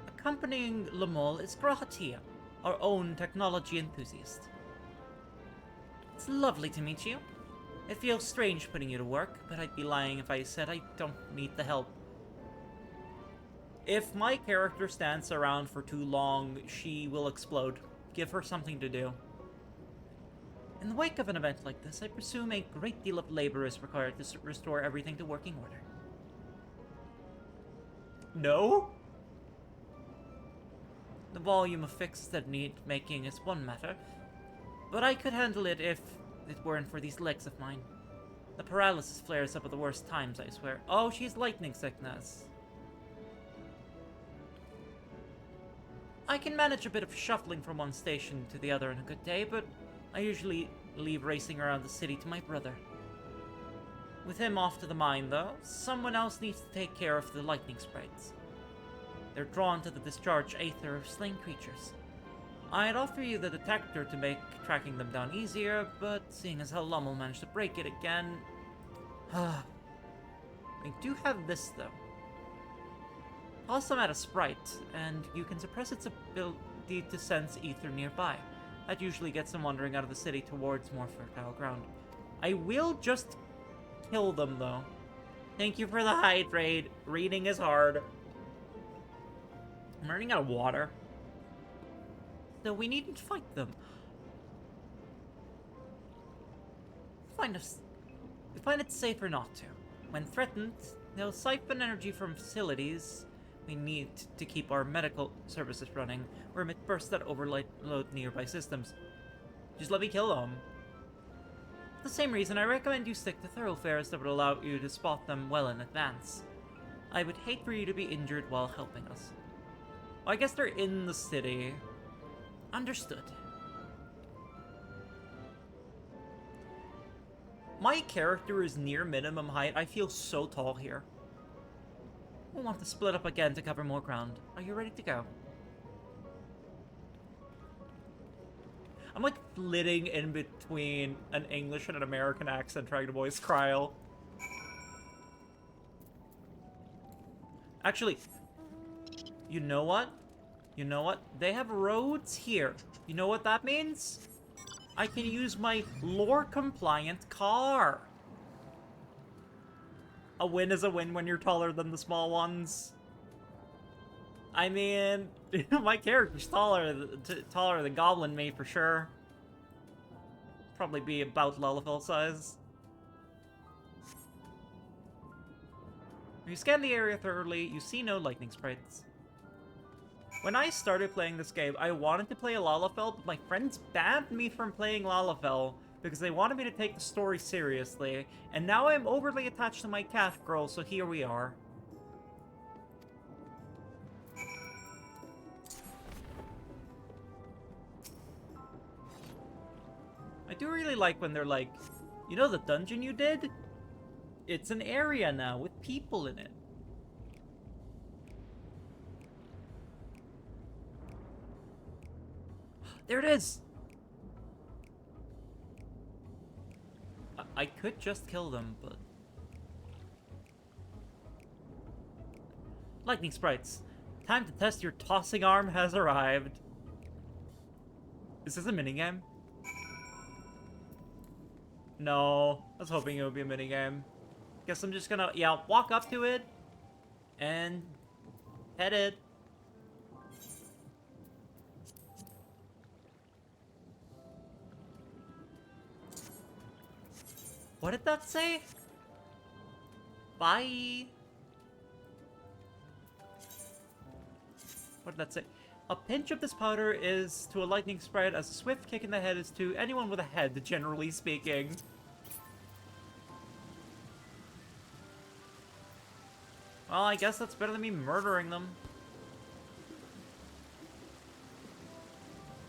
Accompanying Lamol is Grahatia, our own technology enthusiast. It's lovely to meet you. It feels strange putting you to work, but I'd be lying if I said I don't need the help. If my character stands around for too long, she will explode. Give her something to do. In the wake of an event like this, I presume a great deal of labor is required to restore everything to working order. No? The volume of fixes that need making is one matter, but I could handle it if it weren't for these legs of mine. The paralysis flares up at the worst times, I swear. Oh, she's lightning sickness. I can manage a bit of shuffling from one station to the other on a good day, but I usually leave racing around the city to my brother. With him off to the mine, though, someone else needs to take care of the lightning sprites. They're drawn to the discharged aether of slain creatures. I'd offer you the detector to make tracking them down easier, but seeing as how Lommel managed to break it again... I do have this, though. Toss them at a sprite, and you can suppress its ability to sense ether nearby. That usually gets them wandering out of the city towards more fertile ground. I will just kill them, though. Thank you for the hydrate. Reading is hard. I'm running out of water. So we needn't fight them. We find it safer not to. When threatened, they'll siphon energy from facilities we need to keep our medical services running, or emit bursts that overload nearby systems. Just let me kill them. For the same reason, I recommend you stick to thoroughfares that would allow you to spot them well in advance. I would hate for you to be injured while helping us. Well, I guess they're in the city. Understood. My character is near minimum height. I feel so tall here. We'll want to split up again to cover more ground. Are you ready to go? I'm like flitting in between an English and an American accent trying to voice Krile. Actually, you know what? You know what? They have roads here. You know what that means? I can use my lore-compliant car. A win is a win when you're taller than the small ones. I mean, my character's taller than Goblin me for sure. Probably be about Lullafell size. You scan the area thoroughly, you see no lightning sprites. When I started playing this game, I wanted to play Lalafell, but my friends banned me from playing Lalafell because they wanted me to take the story seriously, and now I'm overly attached to my cat girl, so here we are. I do really like when they're like, you know the dungeon you did? It's an area now with people in it. There it is! I could just kill them, but... Lightning sprites. Time to test your tossing arm has arrived. Is this a minigame? No. I was hoping it would be a minigame. Guess I'm just gonna, yeah, walk up to it and head it. What did that say? Bye. What did that say? A pinch of this powder is to a lightning sprite as a swift kick in the head is to anyone with a head, generally speaking. Well, I guess that's better than me murdering them.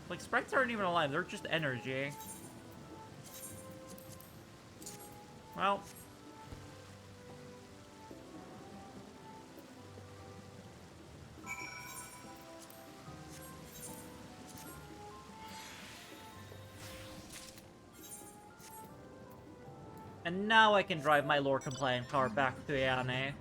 Like, sprites aren't even alive, they're just energy. Well. And now I can drive my lore-compliant car back to Yane.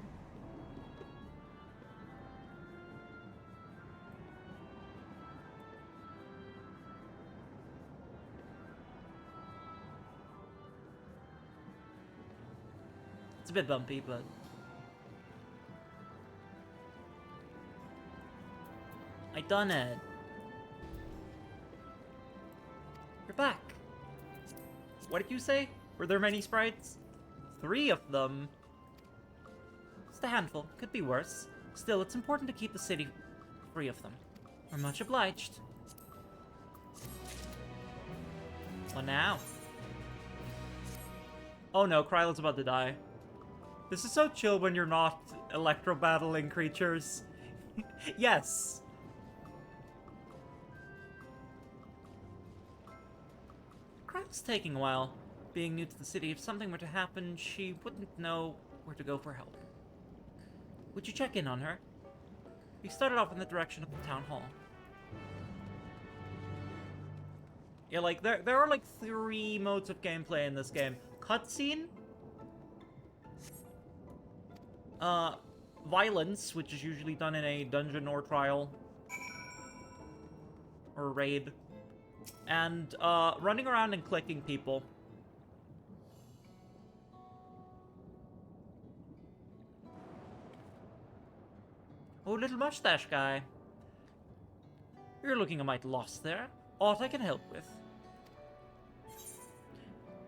It's a bit bumpy, but... I done it. You're back. What did you say? Were there many sprites? 3 of them. Just a handful. Could be worse. Still, it's important to keep the city free of them. We're much obliged. What now? Oh no, Kryle's about to die. This is so chill when you're not electro-battling creatures. Yes! Kryle's taking a while. Being new to the city, if something were to happen, she wouldn't know where to go for help. Would you check in on her? We started off in the direction of the town hall. Yeah, like, there are like 3 modes of gameplay in this game. Cutscene, violence, which is usually done in a dungeon or trial, or raid, and running around and clicking people. Oh, little mustache guy. You're looking a mite lost there. Aught I can help with.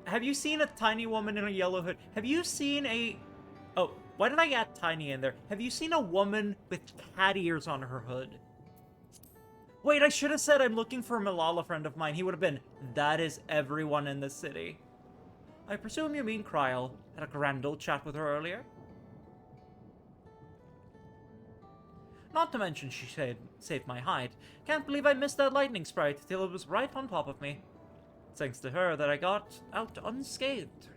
Have you seen a tiny woman in a yellow hood? Have you seen a... Oh, why did I add tiny in there? Have you seen a woman with cat ears on her hood? Wait, I should have said I'm looking for a Malala friend of mine. He would have been, that is everyone in the city. I presume you mean Krile. Had a grand old chat with her earlier? Not to mention she saved my hide. Can't believe I missed that lightning sprite till it was right on top of me. It's thanks to her that I got out unscathed.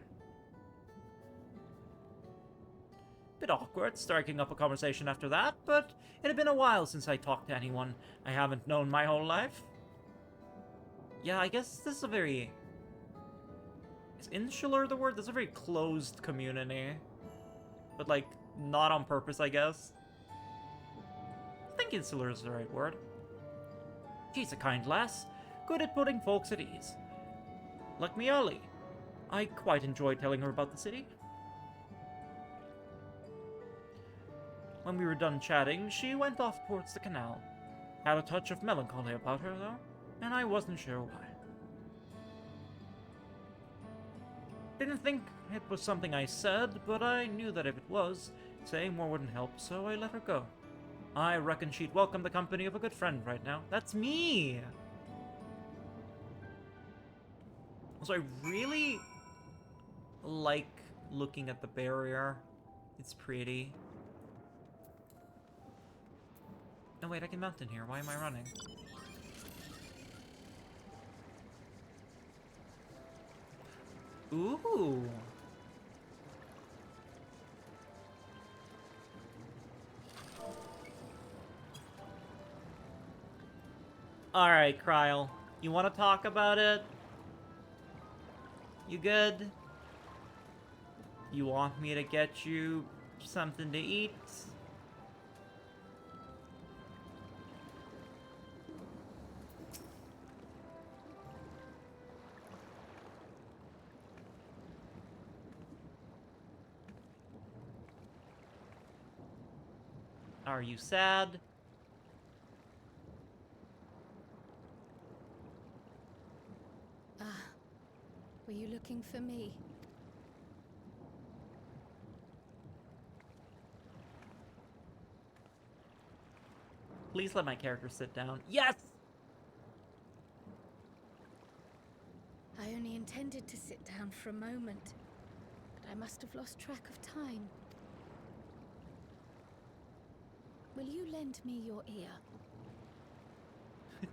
Bit awkward striking up a conversation after that, but it had been a while since I talked to anyone I haven't known my whole life. Yeah, I guess this is a very... Is insular the word? This is a very closed community. But, like, not on purpose, I guess. I think insular is the right word. She's a kind lass, good at putting folks at ease. Like me, Ollie. I quite enjoyed telling her about the city. When we were done chatting, she went off towards the canal. Had a touch of melancholy about her, though, and I wasn't sure why. Didn't think it was something I said, but I knew that if it was, saying more wouldn't help, so I let her go. I reckon she'd welcome the company of a good friend right now. That's me! Also, I really like looking at the barrier. It's pretty. No, wait, I can mount in here. Why am I running? Ooh! Alright, Krile. You want to talk about it? You good? You want me to get you something to eat? Are you sad? Ah, were you looking for me? Please let my character sit down. Yes! I only intended to sit down for a moment, but I must have lost track of time. Will you lend me your ear?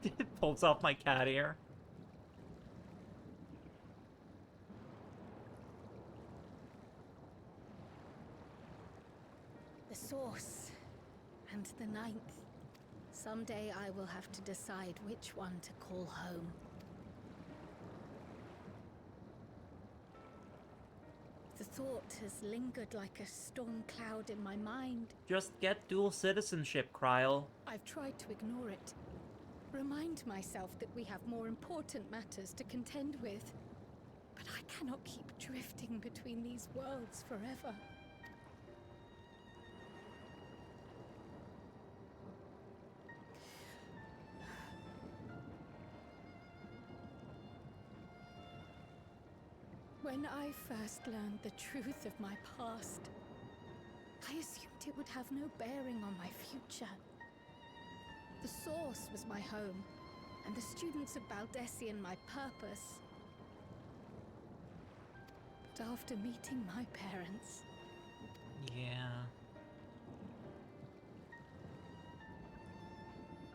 It pulls off my cat ear. The source and the ninth. Someday I will have to decide which one to call home. The thought has lingered like a storm cloud in my mind. Just get dual citizenship, Krile. I've tried to ignore it. Remind myself that we have more important matters to contend with. But I cannot keep drifting between these worlds forever. When I first learned the truth of my past, I assumed it would have no bearing on my future. The Source was my home, and the students of Baldessian my purpose. But after meeting my parents... Yeah.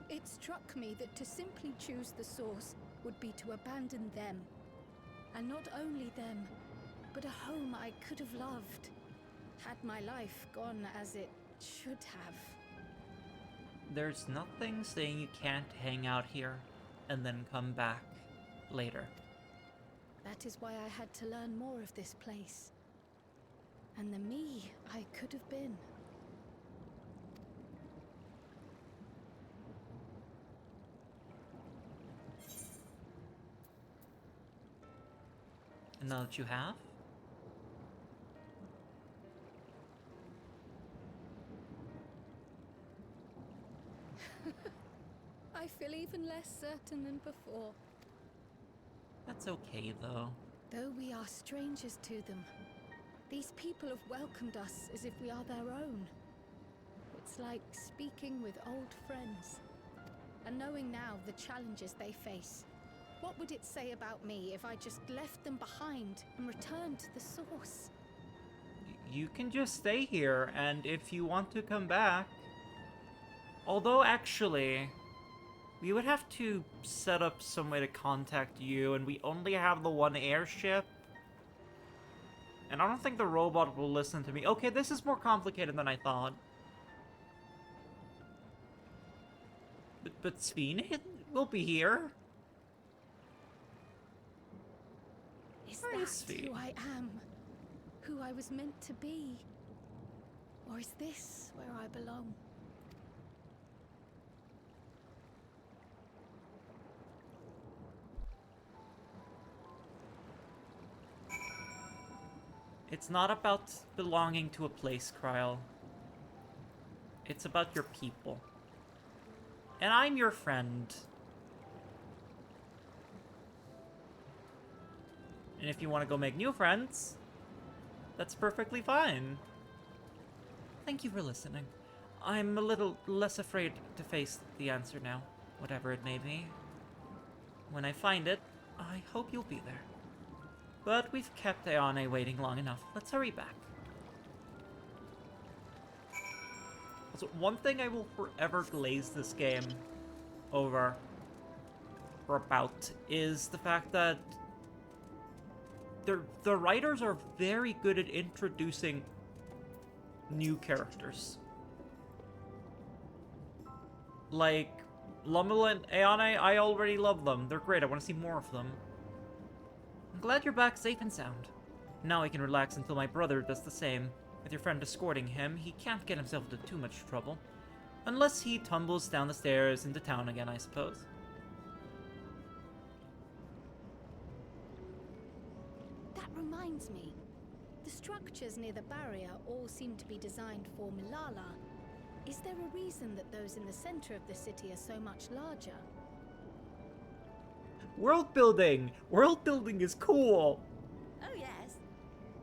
It struck me that to simply choose the Source would be to abandon them. And not only them, but a home I could have loved, had my life gone as it should have. There's nothing saying you can't hang out here and then come back later. That is why I had to learn more of this place. And the me I could have been. And now that you have? I feel even less certain than before. That's okay, though. Though we are strangers to them, these people have welcomed us as if we are their own. It's like speaking with old friends. And knowing now the challenges they face. What would it say about me if I just left them behind and returned to the Source? You can just stay here, and if you want to come back... Although, actually, we would have to set up some way to contact you, and we only have the one airship. And I don't think the robot will listen to me. Okay, this is more complicated than I thought. But Sveen will be here. Is Where is that Sveen? who I am? Who I was meant to be? Or is this where I belong? It's not about belonging to a place, Krile. It's about your people. And I'm your friend. And if you want to go make new friends, that's perfectly fine. Thank you for listening. I'm a little less afraid to face the answer now, whatever it may be. When I find it, I hope you'll be there. But we've kept Ayane waiting long enough. Let's hurry back. So one thing I will forever glaze this game over or about is the fact that the writers are very good at introducing new characters. Like Lumel and Ayane, I already love them. They're great. I want to see more of them. I'm glad you're back safe and sound. Now I can relax until my brother does the same. With your friend escorting him, he can't get himself into too much trouble. Unless he tumbles down the stairs into town again, I suppose. That reminds me. The structures near the barrier all seem to be designed for Milala. Is there a reason that those in the center of the city are so much larger? World building! World building is cool! Oh yes.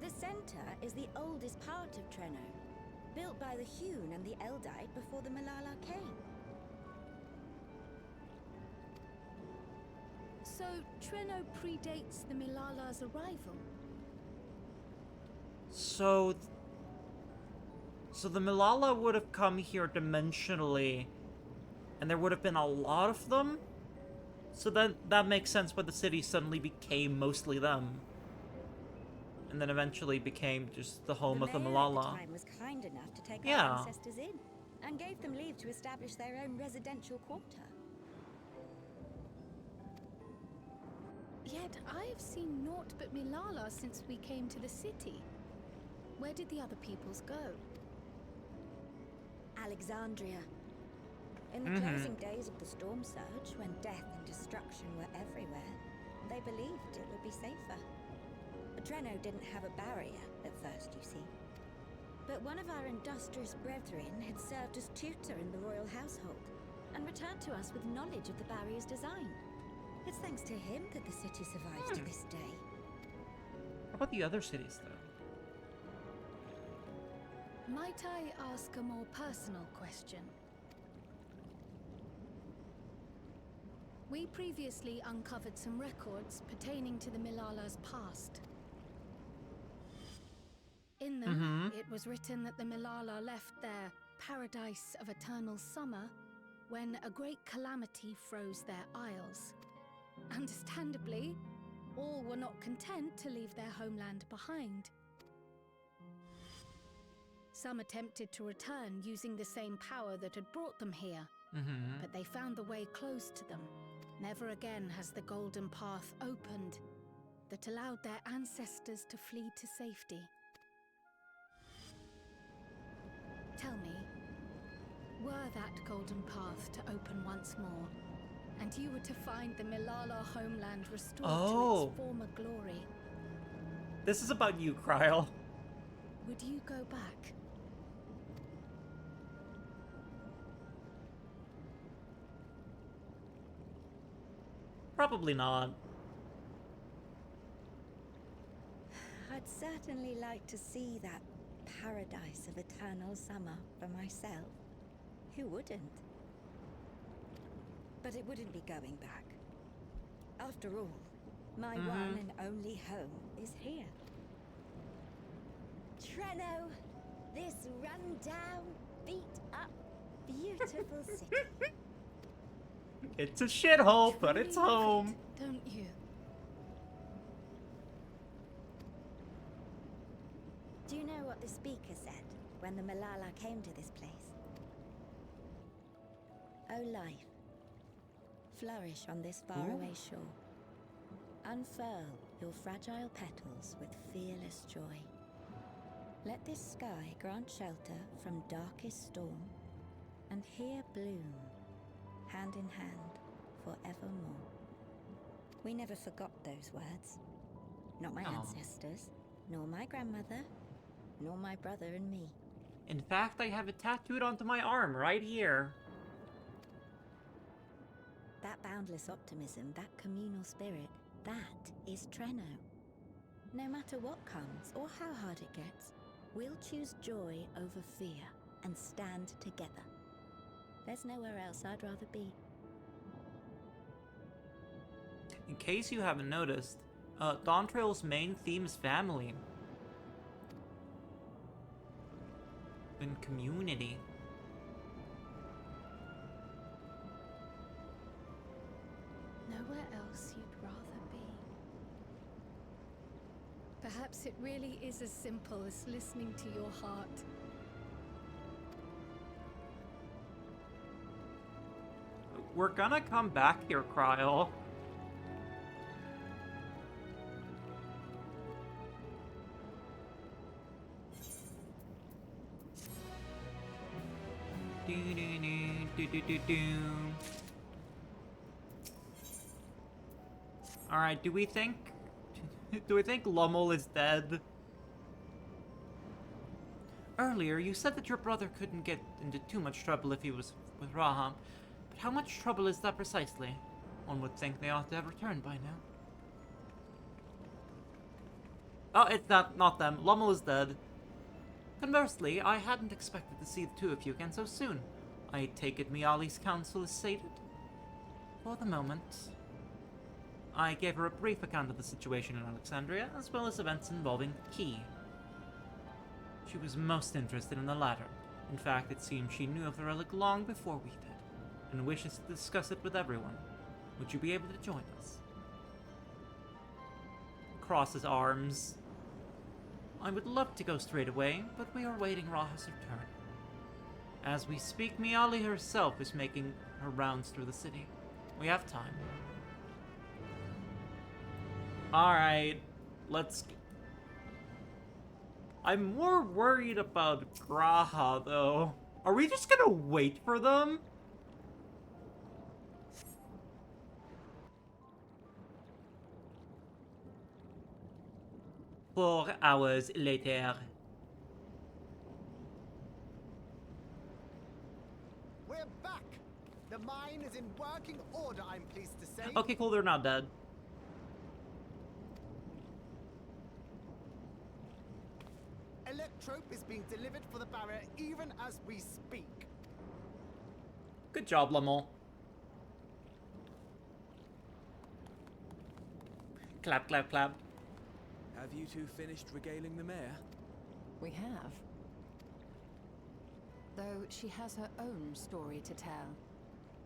The center is the oldest part of Treno, built by the Hewn and the Eldite before the Milala came. So, Treno predates the Milala's arrival? So the Milala would have come here dimensionally, and there would have been a lot of them? So then that makes sense why the city suddenly became mostly them. And then eventually became just the home of the Milala. At the time was kind enough to take Yeah. our ancestors in, and gave them leave to establish their own residential quarter. Yet I have seen naught but Milala since we came to the city. Where did the other peoples go? Alexandria. In the closing days of the Storm Surge, when death and destruction were everywhere, they believed it would be safer. Treno didn't have a barrier at first, you see. But one of our industrious brethren had served as tutor in the royal household, and returned to us with knowledge of the barrier's design. It's thanks to him that the city survives to this day. How about the other cities, though? Might I ask a more personal question? We previously uncovered some records pertaining to the Milala's past. In them, it was written that the Milala left their paradise of eternal summer when a great calamity froze their isles. Understandably, all were not content to leave their homeland behind. Some attempted to return using the same power that had brought them here, but they found the way closed to them. Never again has the golden path opened that allowed their ancestors to flee to safety. Tell me, were that golden path to open once more, and you were to find the Milala homeland restored to its former glory, This is about you, Krile. would you go back? Probably not. I'd certainly like to see that paradise of eternal summer for myself. Who wouldn't? But it wouldn't be going back. After all, my one and only home is here. Treno, this run-down, beat-up, beautiful city. It's a shithole, but it's home. Don't you? Do you know what the speaker said when the Milala came to this place? O life, flourish on this faraway shore. Unfurl your fragile petals with fearless joy. Let this sky grant shelter from darkest storm, and here bloom, hand in hand, forevermore. We never forgot those words. Not my ancestors, nor my grandmother, nor my brother and me. In fact, I have it tattooed onto my arm right here. That boundless optimism, that communal spirit, that is Treno. No matter what comes or how hard it gets, we'll choose joy over fear and stand together. There's nowhere else I'd rather be. In case you haven't noticed, Dawntrail's main theme is family. And community. Nowhere else you'd rather be. Perhaps it really is as simple as listening to your heart. We're gonna come back here, Krile. Alright, do we think Lommel is dead? Earlier, you said that your brother couldn't get into too much trouble if he was with Raham. But how much trouble is that precisely? One would think they ought to have returned by now. Oh, it's not them. Lommel is dead. Conversely, I hadn't expected to see the two of you again so soon. I take it Miali's counsel is sated? For the moment. I gave her a brief account of the situation in Alexandria, as well as events involving Key. She was most interested in the latter. In fact, it seems she knew of the relic long before we did, and wishes to discuss it with everyone. Would you be able to join us? Crosses arms. I would love to go straight away, but we are waiting Raha's return. As we speak, Miali herself is making her rounds through the city. We have time. Alright, let's... I'm more worried about Graha, though. Are we just gonna wait for them? 4 hours later. We're back! The mine is in working order, I'm pleased to say. Okay, cool, they're not dead. Electrope is being delivered for the barrier even as we speak. Good job, Lommel. Clap, clap, clap. Have you two finished regaling the mayor? We have. Though she has her own story to tell.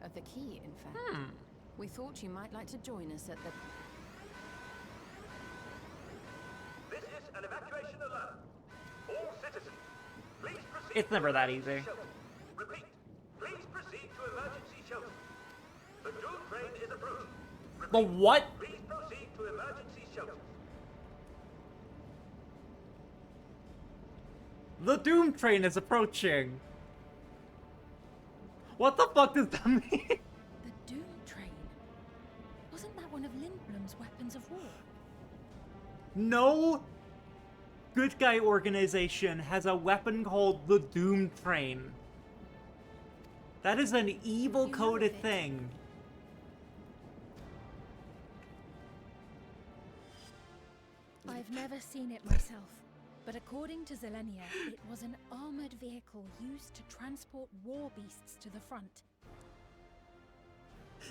Of the key, in fact. We thought you might like to join us at the... This is an evacuation alert. All citizens, please proceed. It's never that easy. Repeat, please proceed to emergency shelter. The Doom train is approaching. Repeat, The what? please proceed to emergency shelter. The Doom train is approaching. What the fuck does that mean? The Doom train? Wasn't that one of Lindblom's weapons of war? No good guy organization has a weapon called the Doom train. That is an evil coded thing. I've never seen it myself, but according to Zelenia, it was an armored vehicle used to transport war beasts to the front.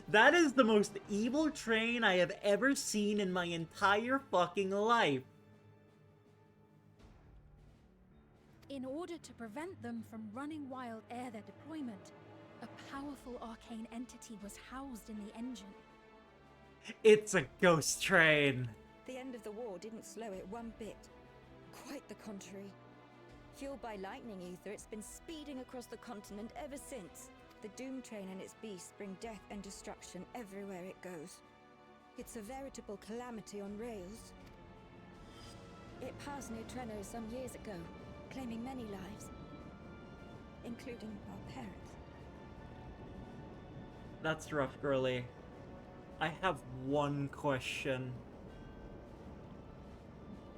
That is the most evil train I have ever seen in my entire fucking life. In order to prevent them from running wild ere their deployment, a powerful arcane entity was housed in the engine. It's a ghost train. The end of the war didn't slow it one bit. Quite the contrary. Fueled by lightning ether, it's been speeding across the continent ever since. The Doom train and its beasts bring death and destruction everywhere it goes. It's a veritable calamity on rails. It passed near Treno some years ago, claiming many lives, including our parents. That's rough, girly. I have one question.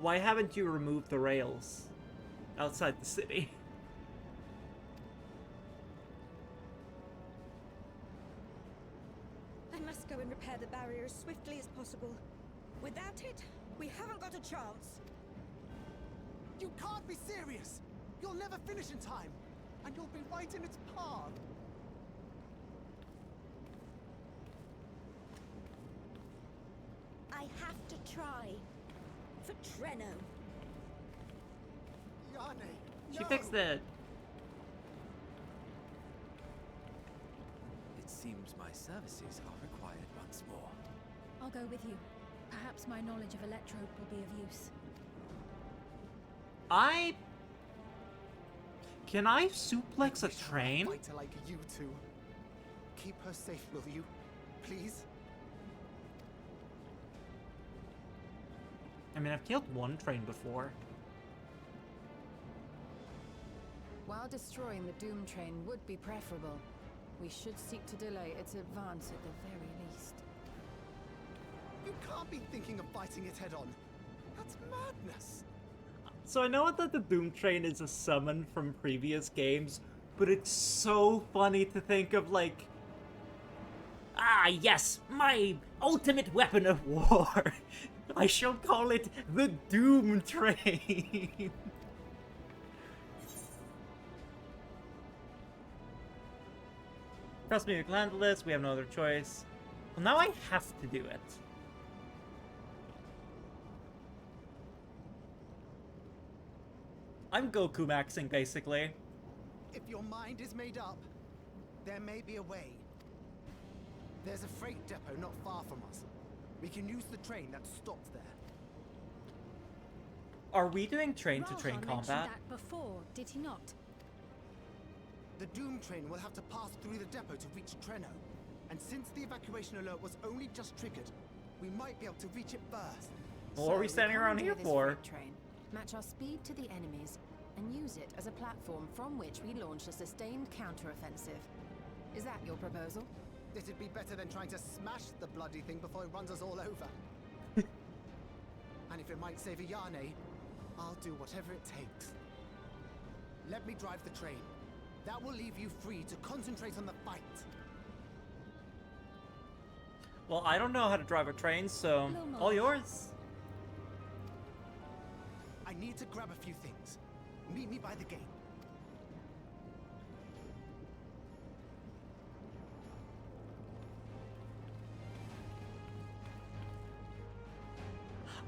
Why haven't you removed the rails outside the city? I must go and repair the barrier as swiftly as possible. Without it, we haven't got a chance. You can't be serious! You'll never finish in time, and you'll be right in its path. I have to try. For Treno. Yane, She fixed it. It seems my services are required once more. I'll go with you. Perhaps my knowledge of Electrope will be of use. Can I suplex a train? Fighter like you two. Keep her safe, will you? Please? I mean, I've killed one train before. While destroying the Doom train would be preferable, we should seek to delay its advance at the very least. You can't be thinking of fighting it head on. That's madness. So I know that the Doom train is a summon from previous games, but it's so funny to think of, like, ah, yes, my ultimate weapon of war. I shall call it the Doom train. Trust me, we can handle this. We have no other choice. Well, now I have to do it. I'm Goku maxing, basically. If your mind is made up, there may be a way. There's a freight depot not far from us. We can use the train that stops there. Are we doing train-to-train Raha combat? mentioned that before, did he not? The Doom train will have to pass through the depot to reach Treno. And since the evacuation alert was only just triggered, we might be able to reach it first. Well, what are we standing around here for? Train, match our speed to the enemies, and use it as a platform from which we launch a sustained counteroffensive. Is that your proposal? It'd be better than trying to smash the bloody thing before it runs us all over. And if it might save Ayane, I'll do whatever it takes. Let me drive the train. That will leave you free to concentrate on the fight. Well, I don't know how to drive a train, so all yours. I need to grab a few things. Meet me by the gate.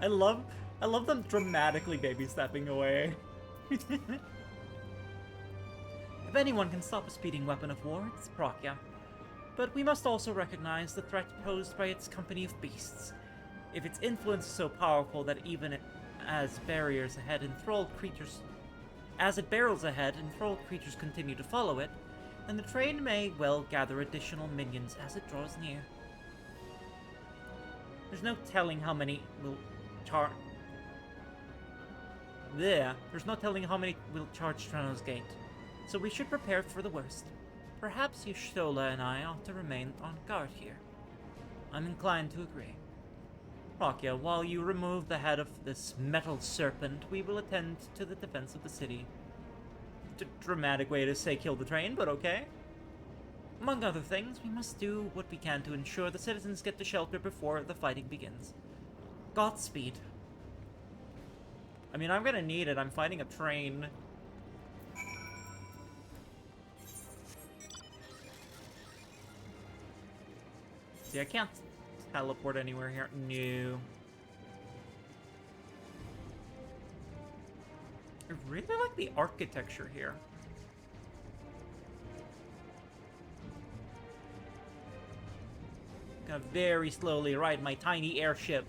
I love them dramatically baby stepping away. If anyone can stop a speeding weapon of war, it's Prokya. But we must also recognize the threat posed by its company of beasts. If its influence is so powerful that even as barriers ahead enthralled creatures... As it barrels ahead, enthralled creatures continue to follow it, then the train may well gather additional minions as it draws near. There's no telling how many will There's no telling how many will charge Treno's gate, so we should prepare for the worst. Perhaps Y'shtola and I ought to remain on guard here. I'm inclined to agree. Prokya, while you remove the head of this metal serpent, we will attend to the defense of the city. Dramatic way to say kill the train, but okay. Among other things, we must do what we can to ensure the citizens get to shelter before the fighting begins. Godspeed. I mean, I'm gonna need it. I'm fighting a train. See, I can't teleport anywhere here. No. I really like the architecture here. Gonna very slowly ride my tiny airship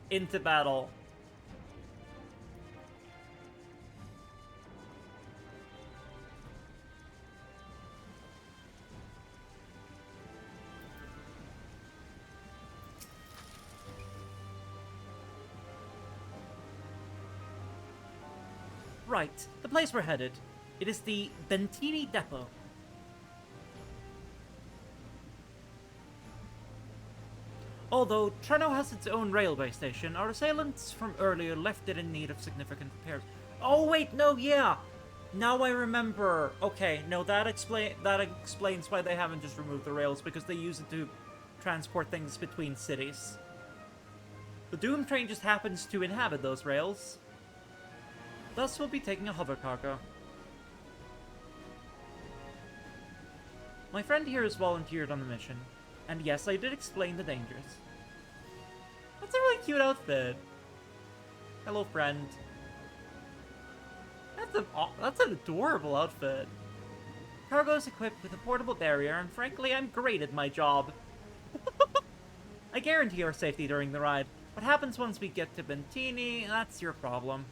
into battle. Right, the place we're headed. It is the Bentini Depot. Although Treno has its own railway station, our assailants from earlier left it in need of significant repairs. Oh wait, no, yeah! Now I remember. Okay, no, that explains why they haven't just removed the rails, because they use it to transport things between cities. The Doom train just happens to inhabit those rails. Thus, we'll be taking a hover cargo. My friend here has volunteered on the mission, and yes, I did explain the dangers. That's a really cute outfit. Hello, friend. That's an adorable outfit. Cargo is equipped with a portable barrier, and frankly, I'm great at my job. I guarantee our safety during the ride. What happens once we get to Bentini, that's your problem.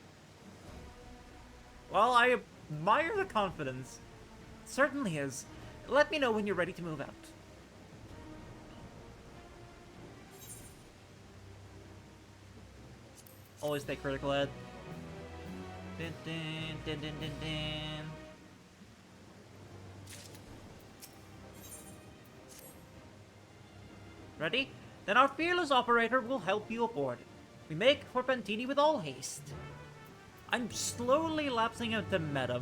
Well, I admire the confidence. It certainly is. Let me know when you're ready to move out. Always stay critical head. Din, din, din, din, din, din. Ready? Then our fearless operator will help you aboard. We make for Pantini with all haste. I'm slowly lapsing into Medum.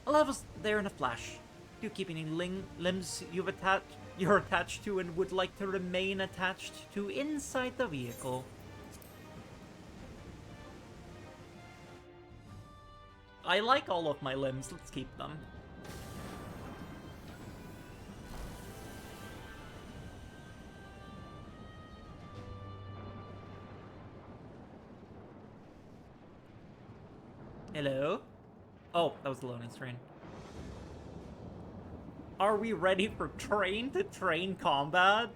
I'll have us there in a flash. Do keep any limbs you're attached to and would like to remain attached to inside the vehicle. I like all of my limbs, let's keep them. Hello? Oh, that was the loading screen. Are we ready for train-to-train combat?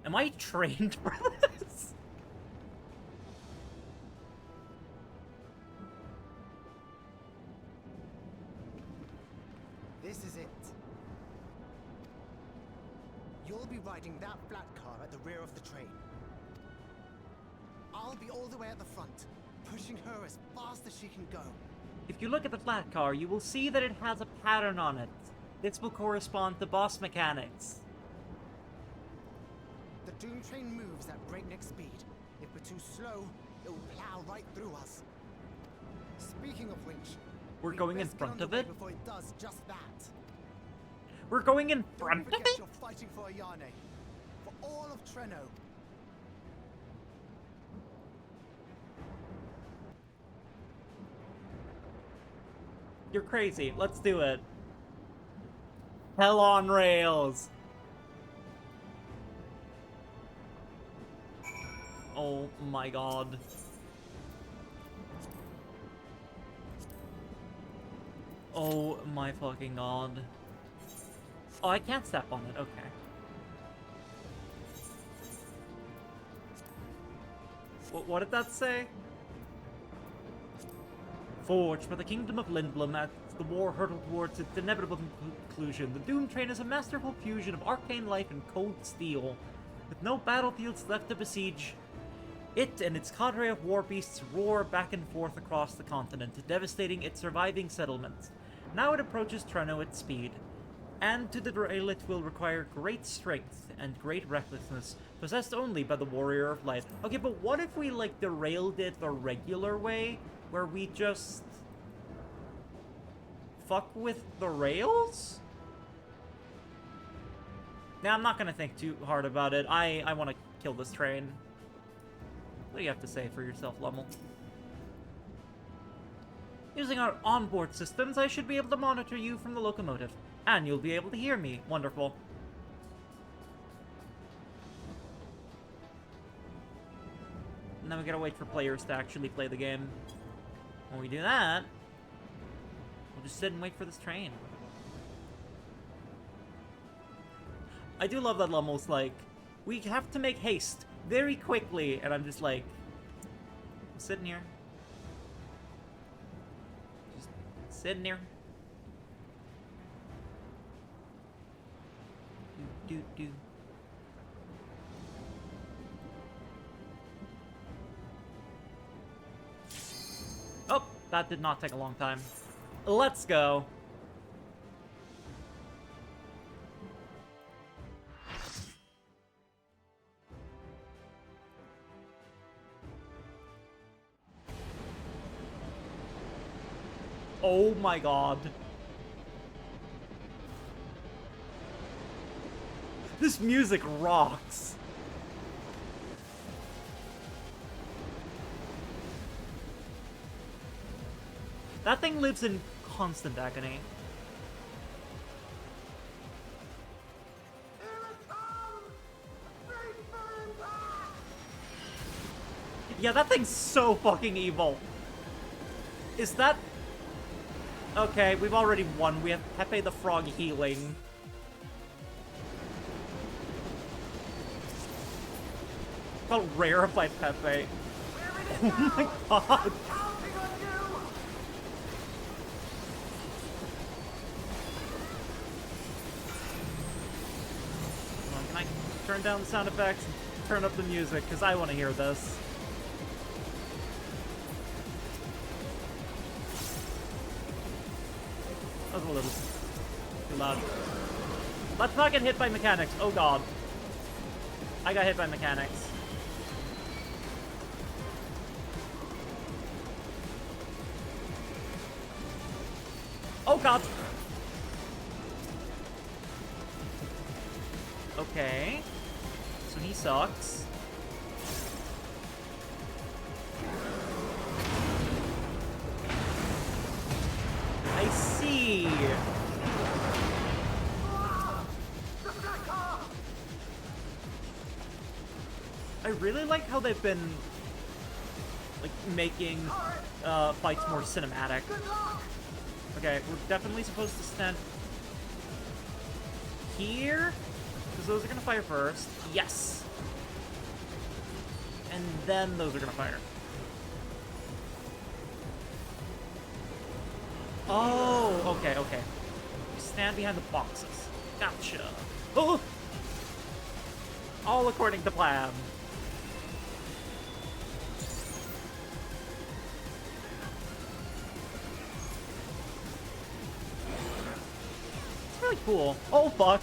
Am I trained for this? This is it. You'll be riding that flat car at the rear of the train. I'll be all the way at the front, pushing her as fast as she can go. If you look at the flat car, you will see that it has a pattern on it. This will correspond to boss mechanics. The Doom train moves at breakneck speed. If we're too slow, it will plow right through us. Speaking of which, we're going in front of it? Before it does just that. We're going in front of it? You're fighting for Ayane. For all of Treno. You're crazy. Let's do it. Hell on rails. Oh my god. Oh my fucking god. Oh, I can't step on it. Okay. What did that say? Forged for the kingdom of Lindblom as the war hurtled towards its inevitable conclusion, the Doom Train is a masterful fusion of arcane life and cold steel. With no battlefields left to besiege, it and its cadre of war beasts roar back and forth across the continent, devastating its surviving settlements. Now it approaches Treno at speed, and to derail it will require great strength and great recklessness, possessed only by the Warrior of Light. Okay, but what if we, like, derailed it the regular way? Where we just fuck with the rails? Now, I'm not gonna think too hard about it. I want to kill this train. What do you have to say for yourself, Lummel? Using our onboard systems, I should be able to monitor you from the locomotive. And you'll be able to hear me. Wonderful. And then we gotta wait for players to actually play the game. When we do that, we'll just sit and wait for this train. I do love that Lummel's like, we have to make haste very quickly, and I'm just like, I'm sitting here. Just sitting here. Do. Oh, that did not take a long time. Let's go. Oh my god. This music rocks. That thing lives in constant agony. Yeah, that thing's so fucking evil. Is that... Okay, we've already won. We have Pepe the Frog healing. Felt rarefied Pepe. Oh my god. Can I turn down the sound effects? turn up the music, because I want to hear this. That was a little too loud. Let's not get hit by mechanics. Oh god. I got hit by mechanics. Oh god. Okay. So he sucks. I see. I really like how they've been like making fights more cinematic. Okay, we're definitely supposed to stand here, because those are gonna fire first. Yes! And then those are gonna fire. Oh, okay, okay. Stand behind the boxes. Gotcha. Oh! All according to plan. It's really cool. Oh, fuck.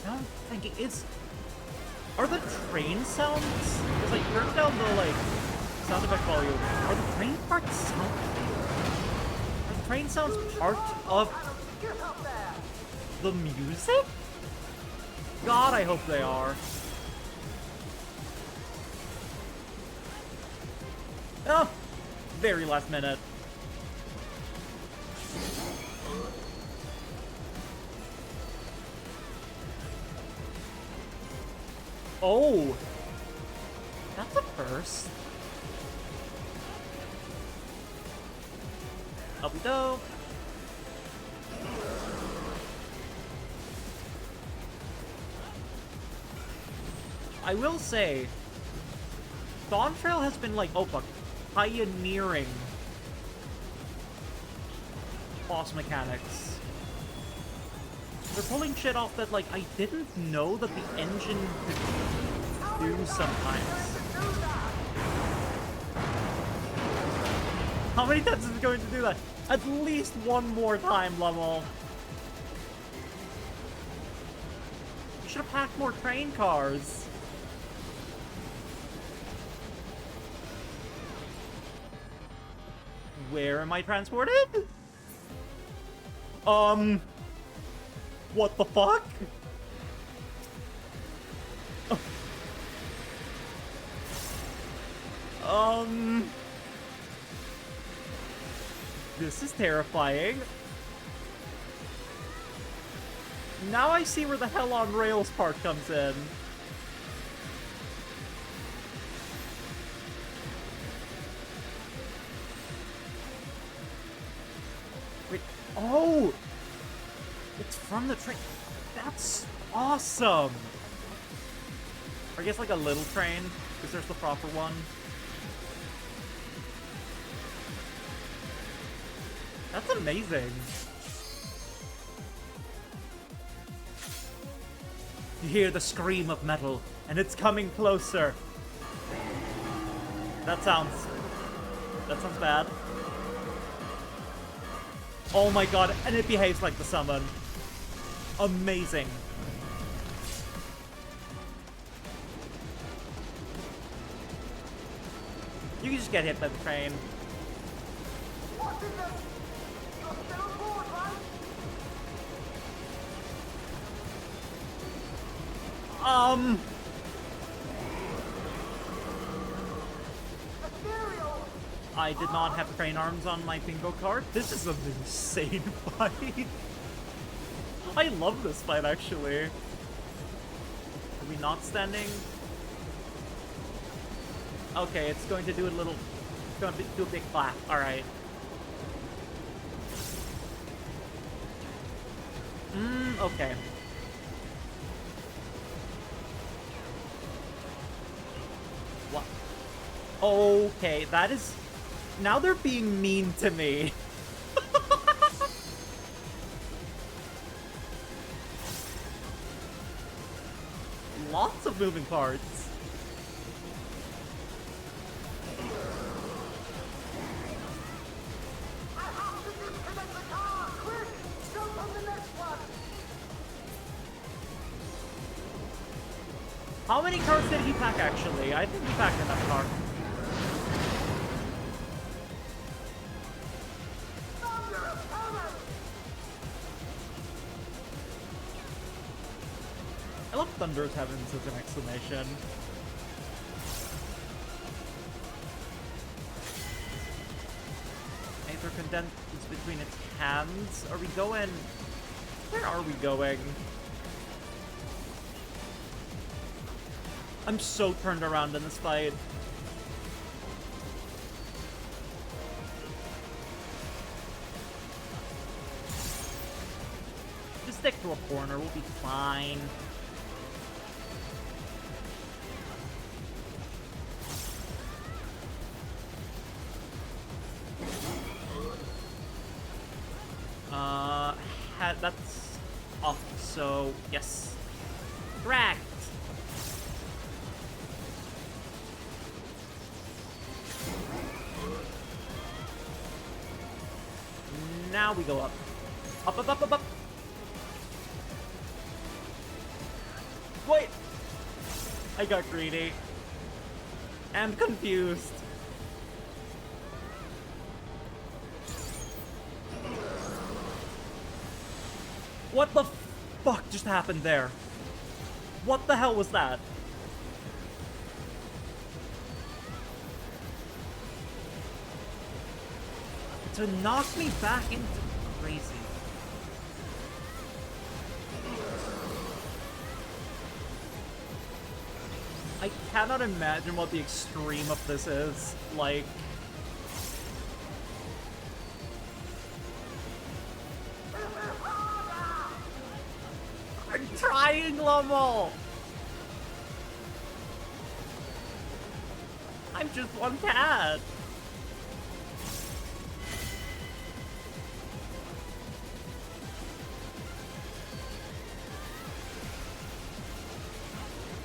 Now I'm thinking, are the train sounds? Because I turned down the, like, sound effect volume. Are the train parts sound? Are the train sounds part of the music? God, I hope they are. Oh, very last minute. Oh, that's a first. Up we go. I will say, Dawn Trail has been like, oh fuck, pioneering boss mechanics. They're pulling shit off that, like, I didn't know that the engine could do sometimes. How many times is it going to do that? At least one more time, Lummel. You should have packed more train cars. Where am I transported? What the fuck? This is terrifying. Now I see where the Hell on Rails part comes in. Wait, oh! It's from the train. That's awesome! Or I guess like a little train, because there's the proper one. That's amazing. You hear the scream of metal, and it's coming closer. That sounds bad. Oh my god, and it behaves like the summon. Amazing. You can just get hit by the train. I did not have train arms on my bingo card. This is an insane fight. I love this fight, actually. Are we not standing? Okay, it's going to do a little... It's going to do a big clap. Alright. Okay. What? Okay, that is... Now they're being mean to me. Lots of moving parts. How many cars did he pack, actually? I think he packed enough cars. I love Thunder's having such an exclamation. Aether condensed between its hands. Are we going... Where are we going? I'm so turned around in this fight. Just stick to a corner, we'll be fine. That's off, so yes. Correct! Now we go up. Up, up, up, up, up! Wait! I got greedy. And confused. What the fuck just happened there? What the hell was that? To knock me back into crazy. I cannot imagine what the extreme of this is. Like... I'm trying, Lommel! I'm just one cat!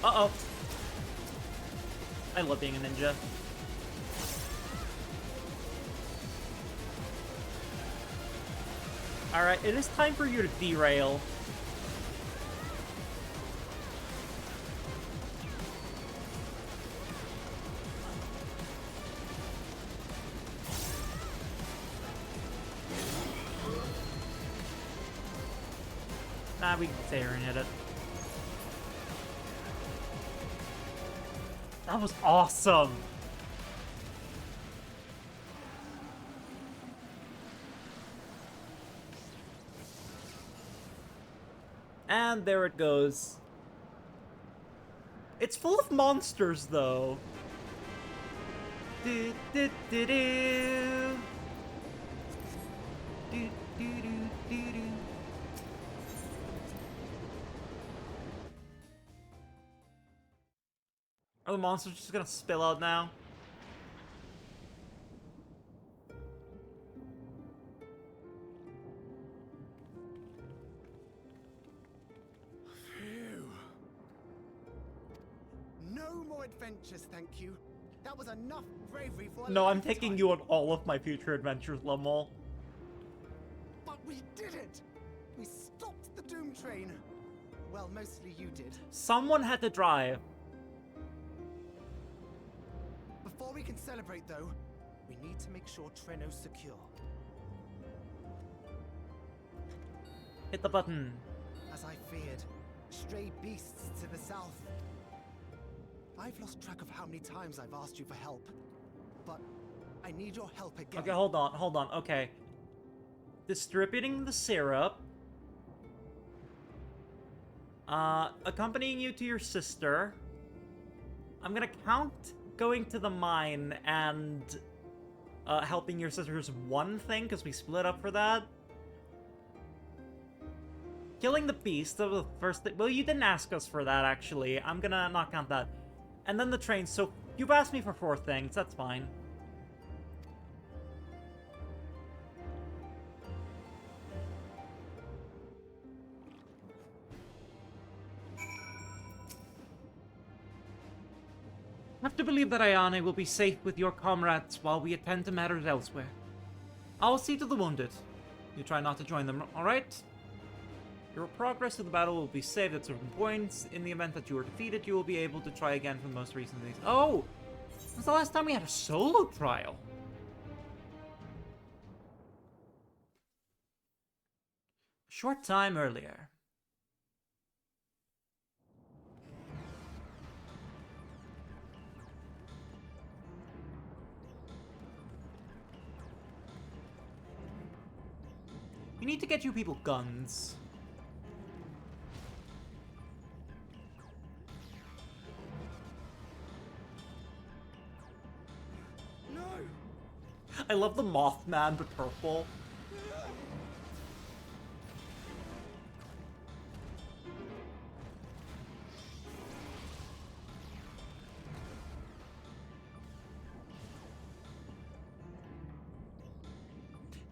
Uh-oh. I love being a ninja. Alright, it is time for you to derail. Nah, we can stare and hit it. That was awesome! And there it goes. It's full of monsters, though. Do, do, do, do. Do, do, do, do, do. Are the monsters just gonna spill out now? Phew. No more adventures, thank you. That was enough bravery for a No, I'm lifetime. taking you on all of my future adventures, Lommel. But we did it! We stopped the Doom Train. Well, mostly you did. Someone had to drive. Before we can celebrate, though, we need to make sure Treno's secure. Hit the button. As I feared, stray beasts to the south. I've lost track of how many times I've asked you for help, but I need your help again. Okay, hold on, okay. Distributing the syrup. Accompanying you to your sister. I'm gonna count going to the mine and helping your sister's one thing, because we split up for that. Killing the beast of the first thing. Well, you didn't ask us for that, actually. I'm gonna not count that. And then the train, so You've asked me for 4 things, that's fine. I have to believe that Ayane will be safe with your comrades while we attend to matters elsewhere. I'll see to the wounded. You try not to join them, alright? Your progress to the battle will be saved at certain points. In the event that you are defeated, you will be able to try again from the most recent days. Oh! When was the last time we had a solo trial? A short time earlier. We need to get you people guns. No! I love the Mothman, but purple.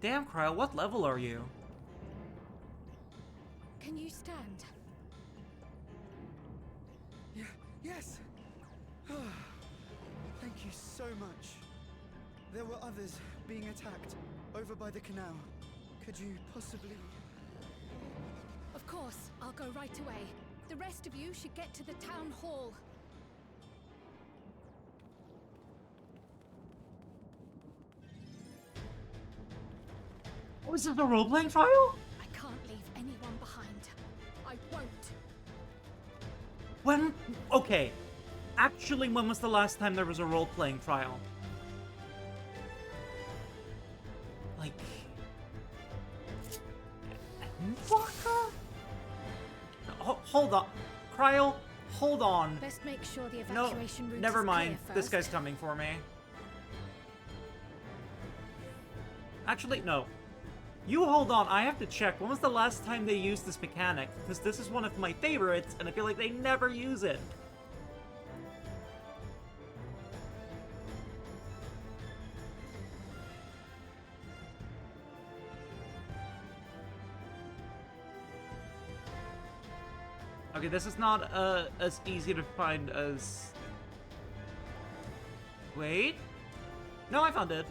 Damn, Krile, what level are you? Can you stand? Yes! Thank you so much. There were others being attacked over by the canal. Could you possibly... Of course, I'll go right away. The rest of you should get to the town hall. Oh, is this a role-playing trial? I can't leave anyone behind. I won't. When? Okay. Actually, when was the last time there was a role-playing trial? Like... Endwalker? Hold on. Krile, hold on. Best make sure the No, evacuation route never is mind. clear This first. guy's coming for me. Actually, no. You hold on, I have to check. When was the last time they used this mechanic? Because this is one of my favorites, and I feel like they never use it. Okay, this is not as easy to find as... Wait? No, I found it.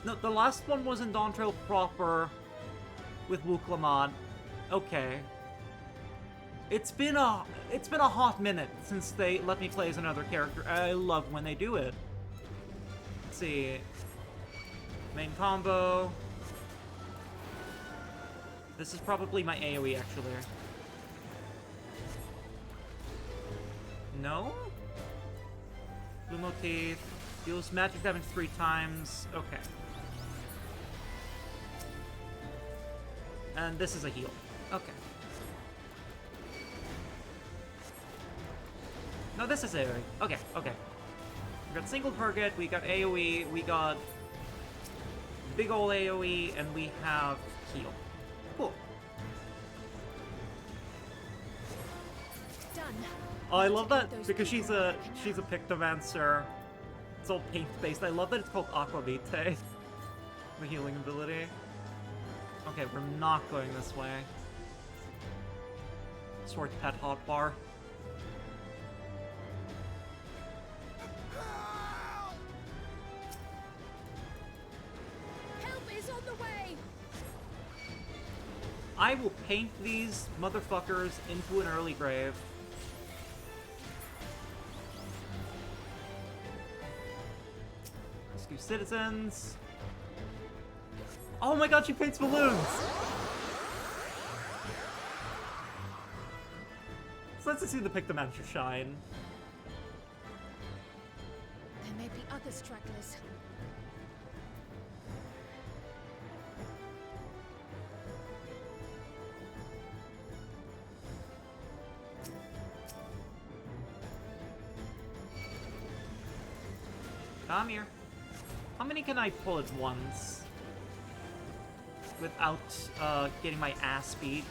No, the last one was in Dawntrail proper with Wuklamad. Okay. It's been a hot minute since they let me play as another character. I love when they do it. Let's see. Main combo. This is probably my AoE actually. No? Blue motif. Deals magic damage 3 times. Okay. And this is a heal. Okay. No, this is AoE. Okay, okay. We got single target, we got AoE, we got big ol' AoE, and we have heal. Cool. Done. Oh, I love that because she's a Pictomancer. It's all paint-based. I love that it's called Aquavite. The healing ability. Okay, we're not going this way. Sword pet hotbar. Help is on the way. I will paint these motherfuckers into an early grave. Rescue citizens. Oh my god, she paints balloons! It's nice to see the Pictomancer shine. There may be other stragglers. Come here. How many can I pull at once? Without getting my ass beat.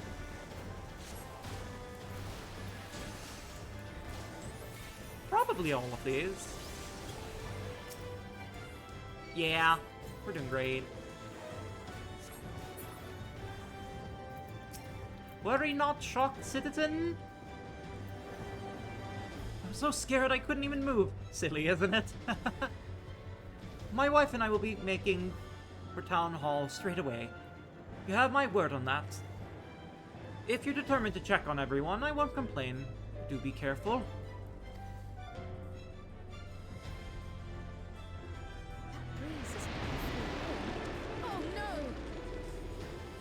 Probably all of these. Yeah, we're doing great. Worry not, shocked citizen. I'm so scared I couldn't even move. Silly, isn't it? My wife and I will be making for town hall straight away. You have my word on that. If you're determined to check on everyone, I won't complain. Do be careful. Oh no!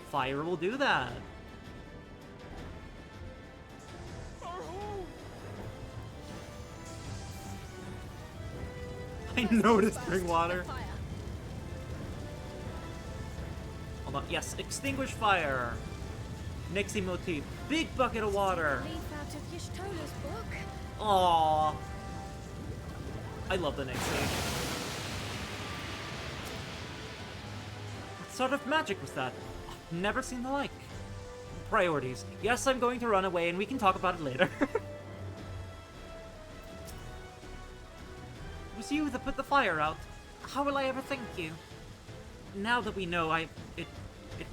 Fire will do that. I noticed spring water. Hold on. Yes, extinguish fire. Nixie motif. Big bucket of water. Leaf out of Y'shtola's book. Aww. I love the Nixie. What sort of magic was that? I've never seen the like. Priorities. Yes, I'm going to run away and we can talk about it later. It was you that put the fire out. How will I ever thank you? Now that we know it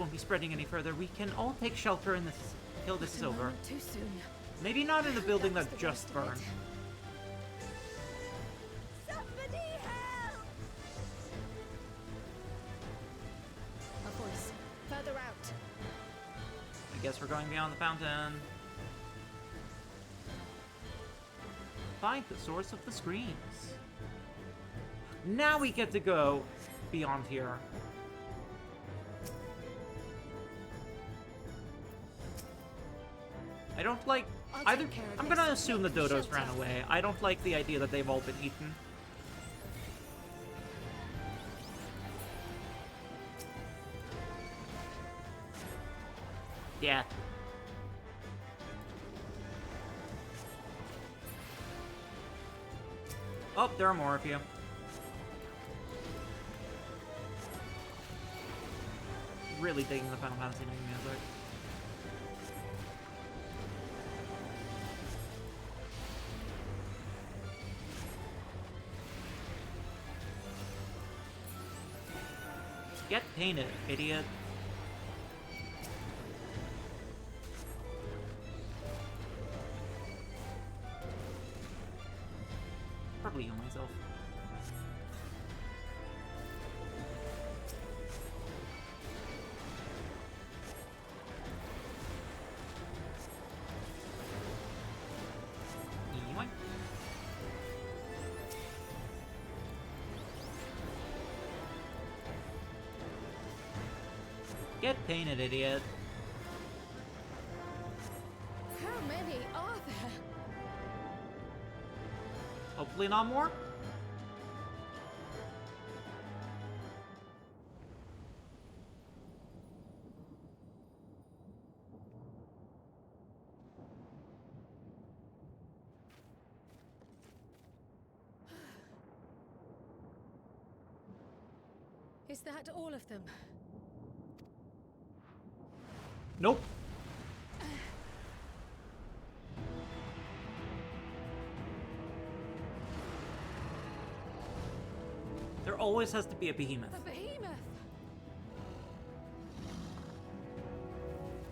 won't be spreading any further, we can all take shelter in this till this is over. Too soon. Maybe not in the building that just burned. Somebody help! A voice. Further out. I guess we're going beyond the fountain. Find the source of the screams. Now we get to go beyond here. I don't like either. I'm gonna assume the dodos ran away. I don't like the idea that they've all been eaten. Yeah. Oh, there are more of you. Really digging the Final Fantasy IX music. Get painted, idiot. Probably heal myself. Yoink. Get painted, idiot. How many are there? Hopefully not more. Is that all of them? Nope. There always has to be a behemoth. A behemoth!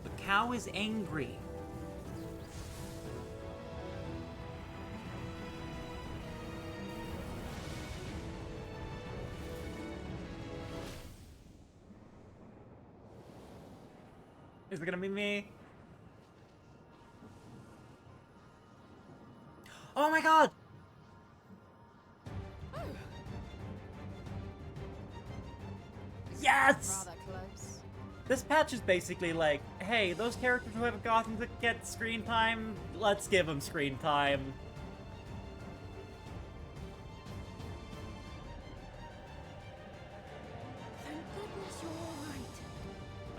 The cow is angry. Is it gonna be me? Oh my god! Yes! Rather close. This patch is basically like, hey, those characters who haven't gotten to get screen time, let's give them screen time. Thank goodness you're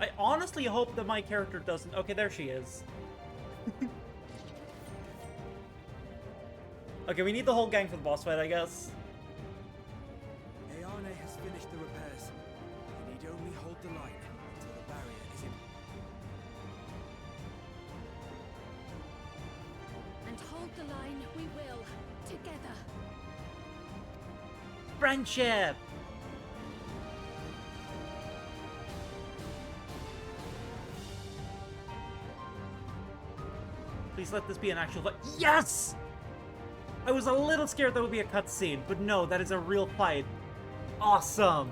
alright. I honestly hope that my character doesn't... Okay, there she is. Okay, we need the whole gang for the boss fight, I guess. Ayane has finished the repairs. We need only hold the line until the barrier is in. And hold Hold the line, we will. Together. Friendship! Please let this be an actual fight. Yes! I was a little scared that would be a cutscene, but no, that is a real fight. Awesome!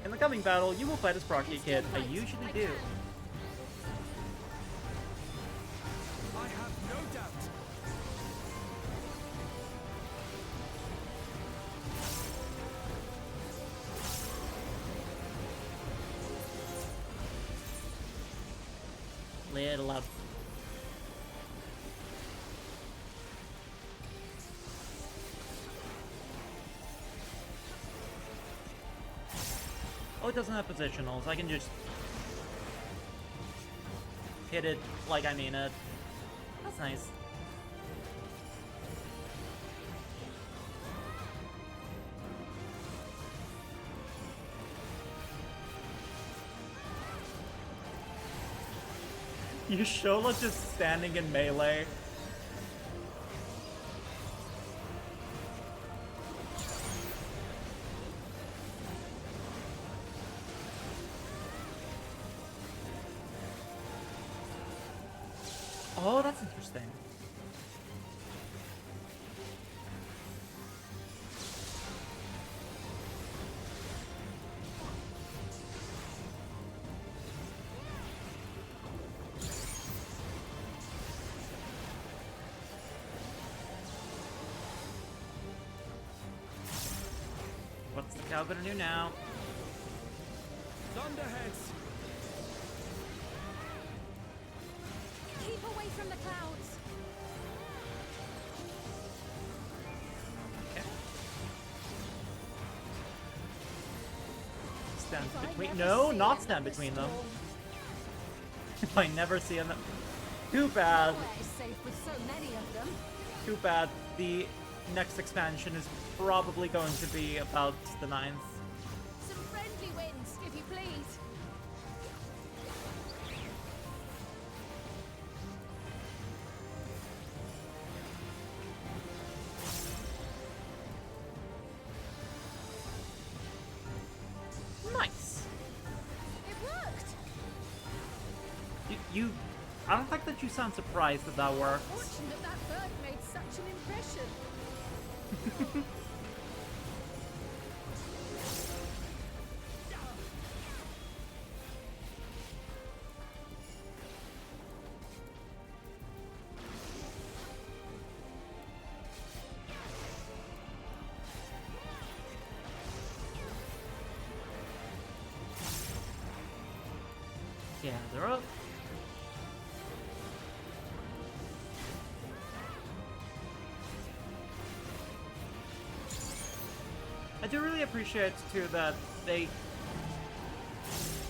In the coming battle, you will fight as Proxy Kid. I usually do. I have no doubt. Little up. Oh, it doesn't have positionals. I can just hit it like I mean it. That's nice. Yashola just standing in melee. Oh, that's interesting. What's the cow gonna do now? Thunderheads! Keep away from the clouds. Okay. Stand between. No, not stand between them. If I never see them. Too bad. Nowhere is safe with so many of them. Too bad. The next expansion is probably going to be about the 9th. Some friendly winds, if you please. Nice. It worked. You I don't think that you sound surprised that that works. Fortunate that bird made such an impression. Yeah, they're up. I do really appreciate, too, that they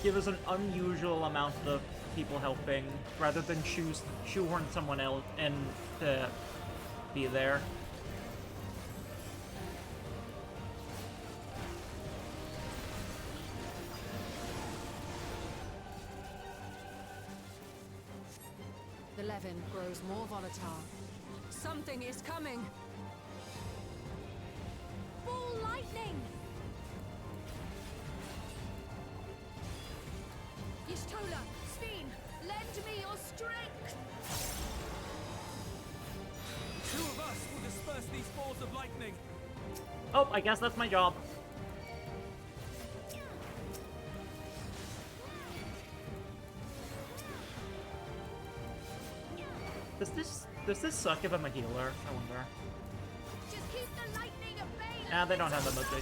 give us an unusual amount of people helping, rather than shoehorn someone else in to be there. The Levin grows more volatile. Something is coming. Ball lightning! Yishtola, Sveen, lend me your strength! Two of us will disperse these balls of lightning. Oh, I guess that's my job. Does this suck if I'm a healer? I wonder. Just keep the lightning at bay! Nah, they don't have that much HP.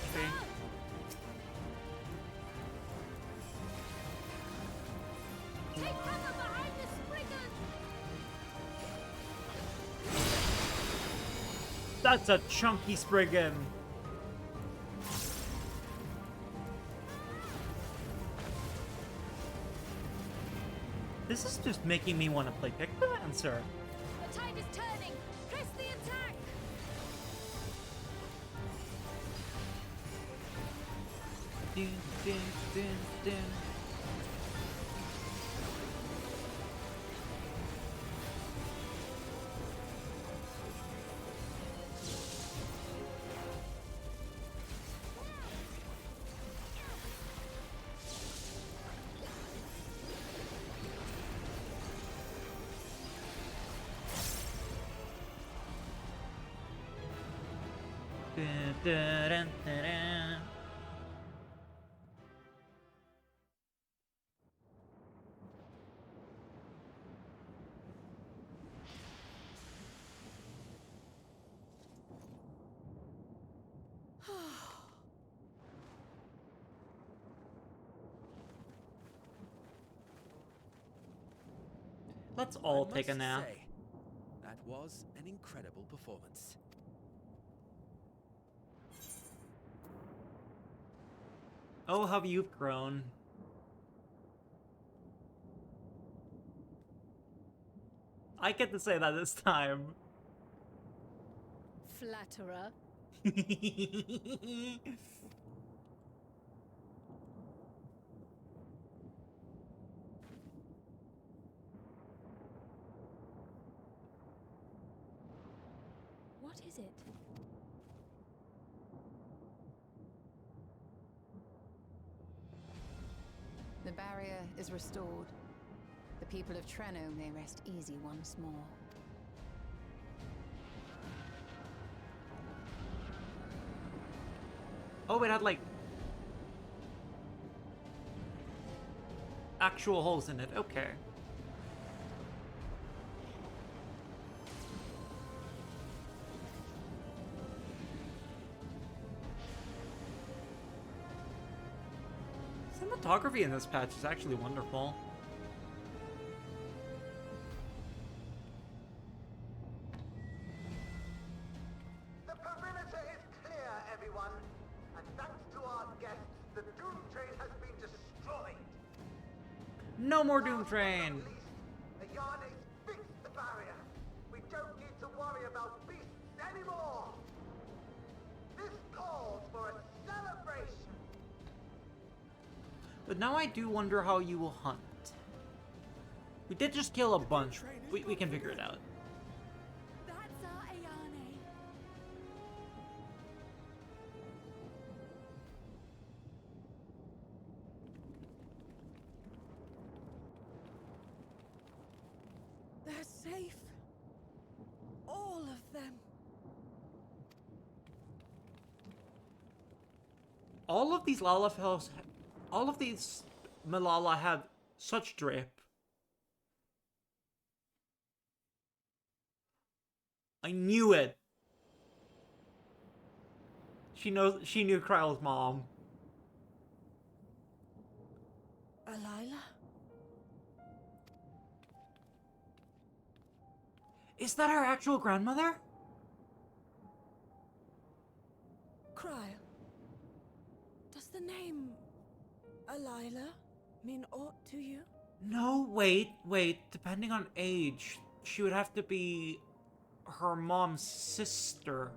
Take cover behind the Spriggers! That's a chunky Spriggan. This is just making me want to play Pictomancer. The tide is turning! Press the attack! Dun, dun, dun, dun. Dun, dun, dun. Let's all take a nap. Say, that was an incredible performance. Oh, how you've grown. I get to say that this time. Flatterer. What is it? The barrier is restored. The people of Treno may rest easy once more. Oh, it had like actual holes in it. Okay. Cinematography in this patch is actually wonderful. The perimeter is clear, everyone. And thanks to our guests, the Doom Train has been destroyed. No more Doom Train. The Yarnes fixed the barrier. We don't need to worry about beasts anymore. This calls for a celebration. But now I do wonder how you will hunt. We did just kill a bunch. We can figure it out. That's our Ayane. They're safe. All of them. All of these Lalafels, all of these Malala have such drip. I knew it. She knew Kryle's mom. Alila? Is that her actual grandmother? Krile. Does the name Alila mean aught to you? No, wait. Depending on age, she would have to be her mom's sister.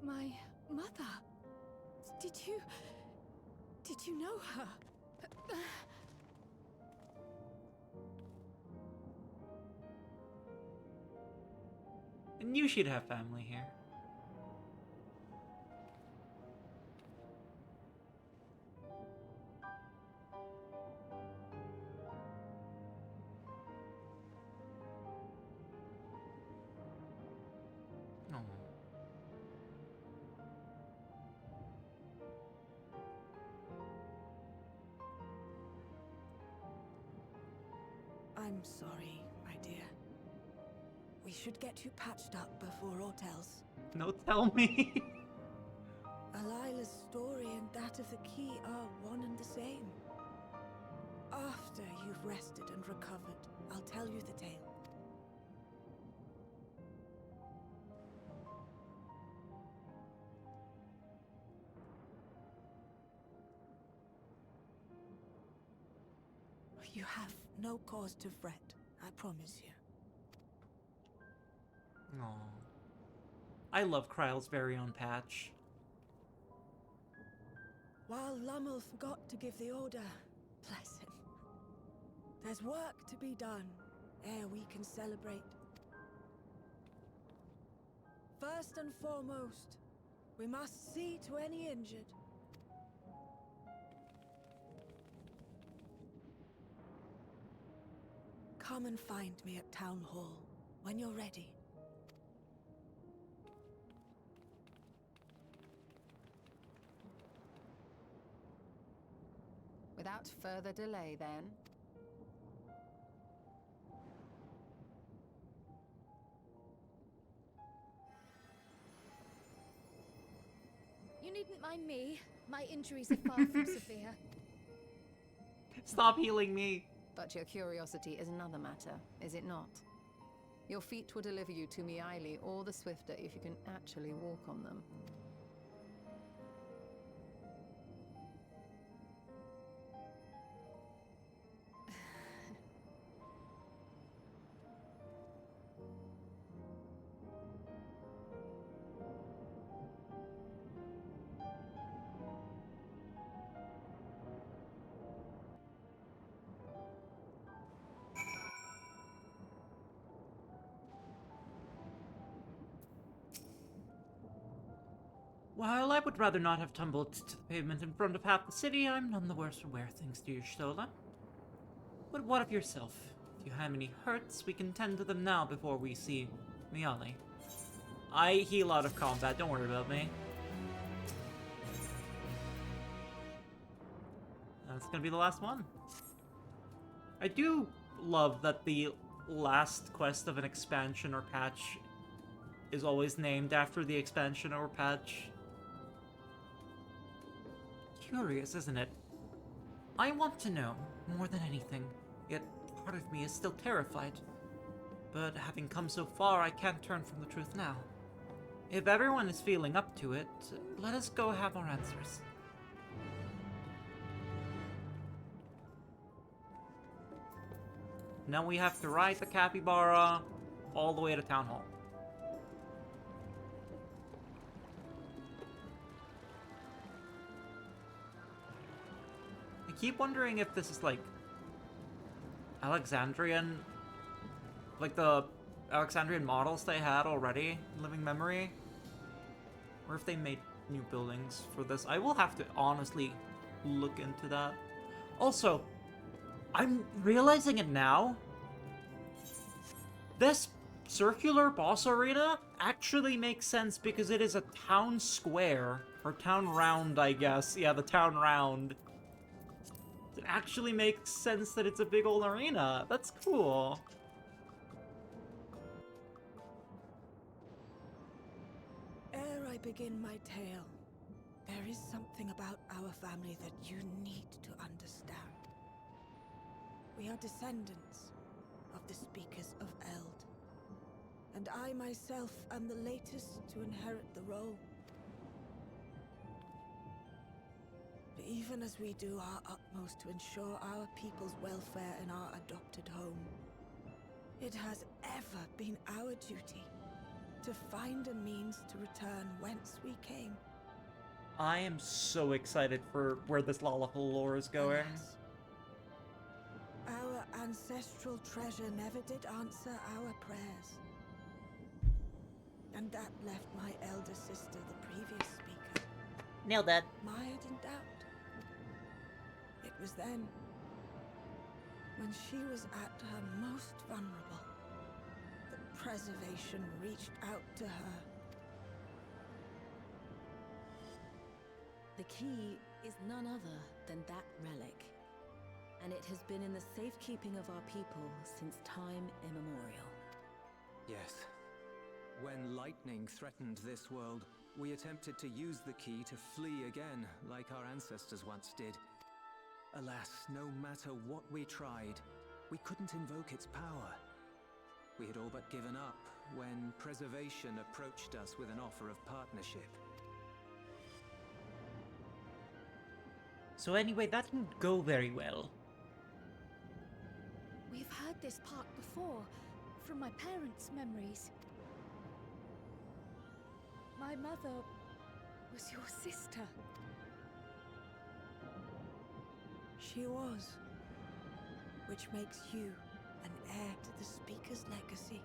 My mother. Did you know her? I knew she'd have family here. Oh. I'm sorry, my dear. We should get you patched up before aught else. No, tell me. Alila's story and that of the key are one and the same. After you've rested and recovered, I'll tell you the tale. You have no cause to fret, I promise you. Aww. I love Kryle's very own patch. While Lummel forgot to give the order, bless him, there's work to be done ere we can celebrate. First and foremost, we must see to any injured. Come and find me at Town Hall when you're ready. Without further delay, then. You needn't mind me. My injuries are far from severe. Stop healing me. But your curiosity is another matter, is it not? Your feet will deliver you to Krile all the swifter if you can actually walk on them. While I would rather not have tumbled to the pavement in front of half the city, I'm none the worse for wear, thanks to your shoulder. But what of yourself? If you have any hurts, we can tend to them now before we see Krile. I heal out of combat, don't worry about me. That's gonna be the last one. I do love that the last quest of an expansion or patch is always named after the expansion or patch. Curious, isn't it? I want to know more than anything, yet part of me is still terrified. But having come so far, I can't turn from the truth now. If everyone is feeling up to it, let us go have our answers. Now we have to ride the capybara all the way to Town Hall. I keep wondering if this is like Alexandrian, like the Alexandrian models they had already in living memory, or if they made new buildings for this. I will have to honestly look into that. Also, I'm realizing it now. This circular boss arena actually makes sense because it is a town square, or town round, I guess. Yeah, the town round. It actually makes sense that it's a big old arena. That's cool. Ere I begin my tale, there is something about our family that you need to understand. We are descendants of the speakers of Eld, and I myself am the latest to inherit the role. But even as we do our utmost to ensure our people's welfare in our adopted home, it has ever been our duty to find a means to return whence we came. I am so excited for where this Lollapalooza lore is going. Alas, our ancestral treasure never did answer our prayers. And that left my elder sister, the previous speaker, Nailed that. mired in doubt. It was then, when she was at her most vulnerable, that preservation reached out to her. The key is none other than that relic, and it has been in the safekeeping of our people since time immemorial. Yes. When lightning threatened this world, we attempted to use the key to flee again, like our ancestors once did. Alas, no matter what we tried, we couldn't invoke its power. We had all but given up when Preservation approached us with an offer of partnership. So anyway, that didn't go very well. We've heard this part before, from my parents' memories. My mother was your sister. She was, which makes you an heir to the Speaker's legacy.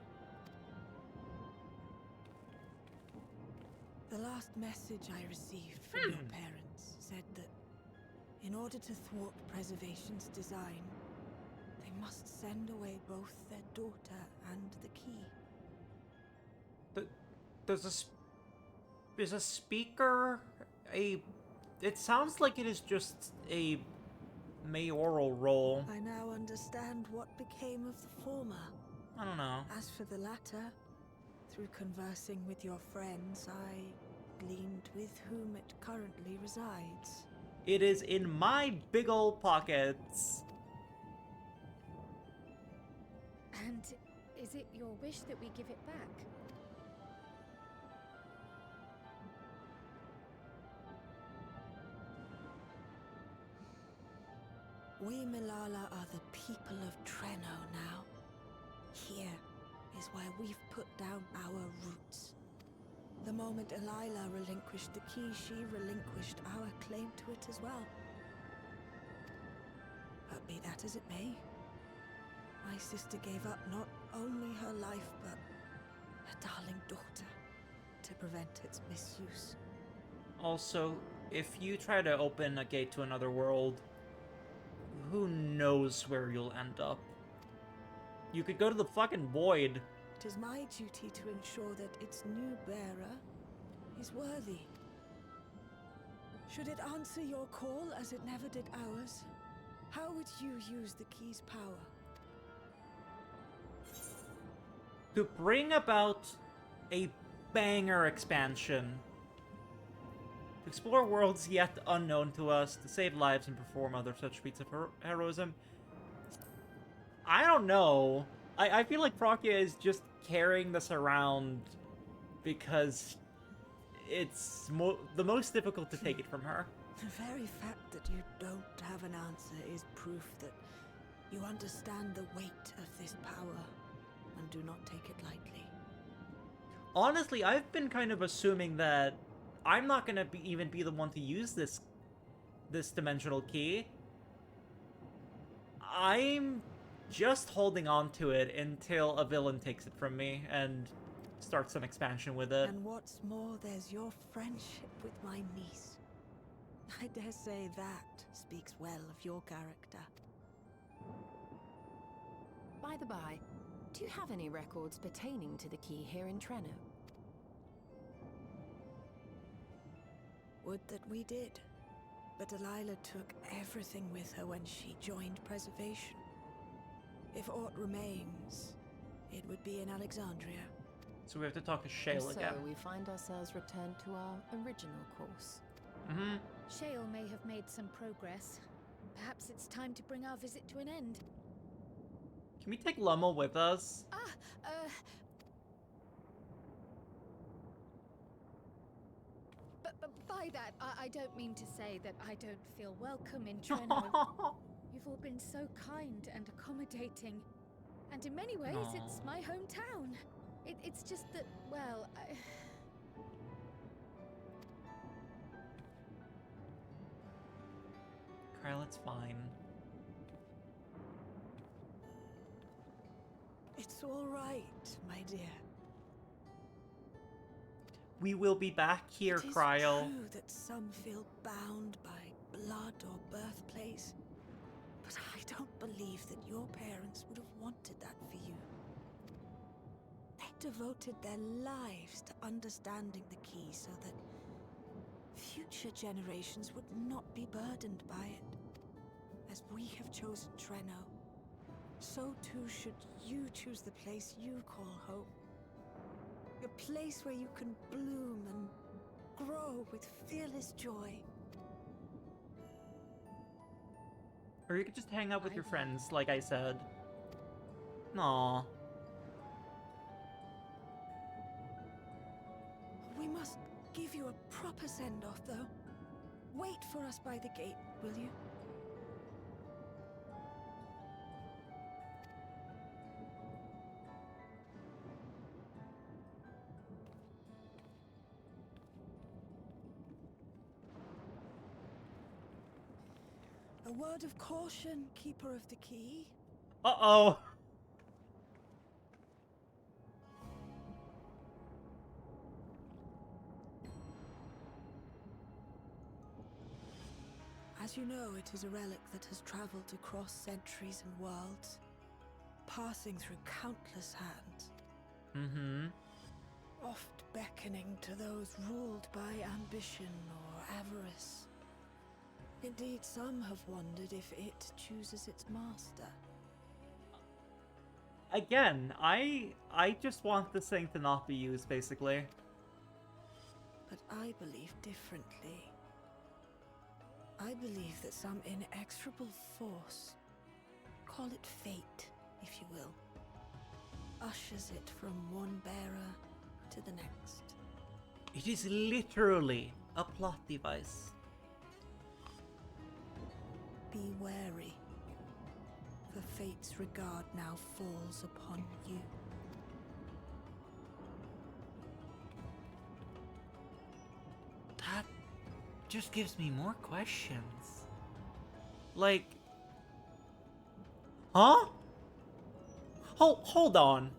The last message I received from your parents said that in order to thwart Preservation's design, they must send away both their daughter and the key. There's a speaker, it sounds like it is just a mayoral role. I now understand what became of the former. I don't know. As for the latter, through conversing with your friends, I gleaned with whom it currently resides. It is in my big ol' pockets. And is it your wish that we give it back? We Milala are the people of Treno now. Here is where we've put down our roots. The moment Elila relinquished the key, she relinquished our claim to it as well. But be that as it may, my sister gave up not only her life, but her darling daughter, to prevent its misuse. Also, if you try to open a gate to another world, who knows where you'll end up. You could go to the fucking void. It is my duty to ensure that its new bearer is worthy. Should it answer your call as it never did ours, how would you use the key's power? To bring about a banger expansion. To explore worlds yet unknown to us, to save lives and perform other such feats of heroism. I don't know. I feel like Prokia is just carrying this around because it's the most difficult to take it from her. The very fact that you don't have an answer is proof that you understand the weight of this power and do not take it lightly. Honestly, I've been kind of assuming that I'm not gonna even be the one to use this dimensional key. I'm just holding on to it until a villain takes it from me and starts some expansion with it. And what's more, there's your friendship with my niece. I dare say that speaks well of your character. By the by, do you have any records pertaining to the key here in Treno? Would that we did. But Delilah took everything with her when she joined Preservation. If aught remains, it would be in Alexandria. So we have to talk to Shale again. So we find ourselves returned to our original course. Mm-hmm. Shale may have made some progress. Perhaps it's time to bring our visit to an end. Can we take Lummel with us? But by that, I don't mean to say that I don't feel welcome in Treno. You've all been so kind and accommodating. And in many ways, it's my hometown. It's just that, well, Krile, it's fine. It's all right, my dear. We will be back here, Krile. It is true that some feel bound by blood or birthplace, but I don't believe that your parents would have wanted that for you. They devoted their lives to understanding the key so that future generations would not be burdened by it. As we have chosen Treno, so too should you choose the place you call home. A place where you can bloom and grow with fearless joy. Or you could just hang out with your friends, like I said. Aww. We must give you a proper send-off, though. Wait for us by the gate, will you? A word of caution, Keeper of the Key. Uh-oh. As you know, it is a relic that has traveled across centuries and worlds, passing through countless hands. Mm-hmm. Oft beckoning to those ruled by ambition or avarice. Indeed, some have wondered if it chooses its master. Again, I just want this thing to not be used, basically. But I believe differently. I believe that some inexorable force, call it fate, if you will, ushers it from one bearer to the next. It is literally a plot device. Be wary, for fate's regard now falls upon you. That just gives me more questions. Like... Huh? Hold on.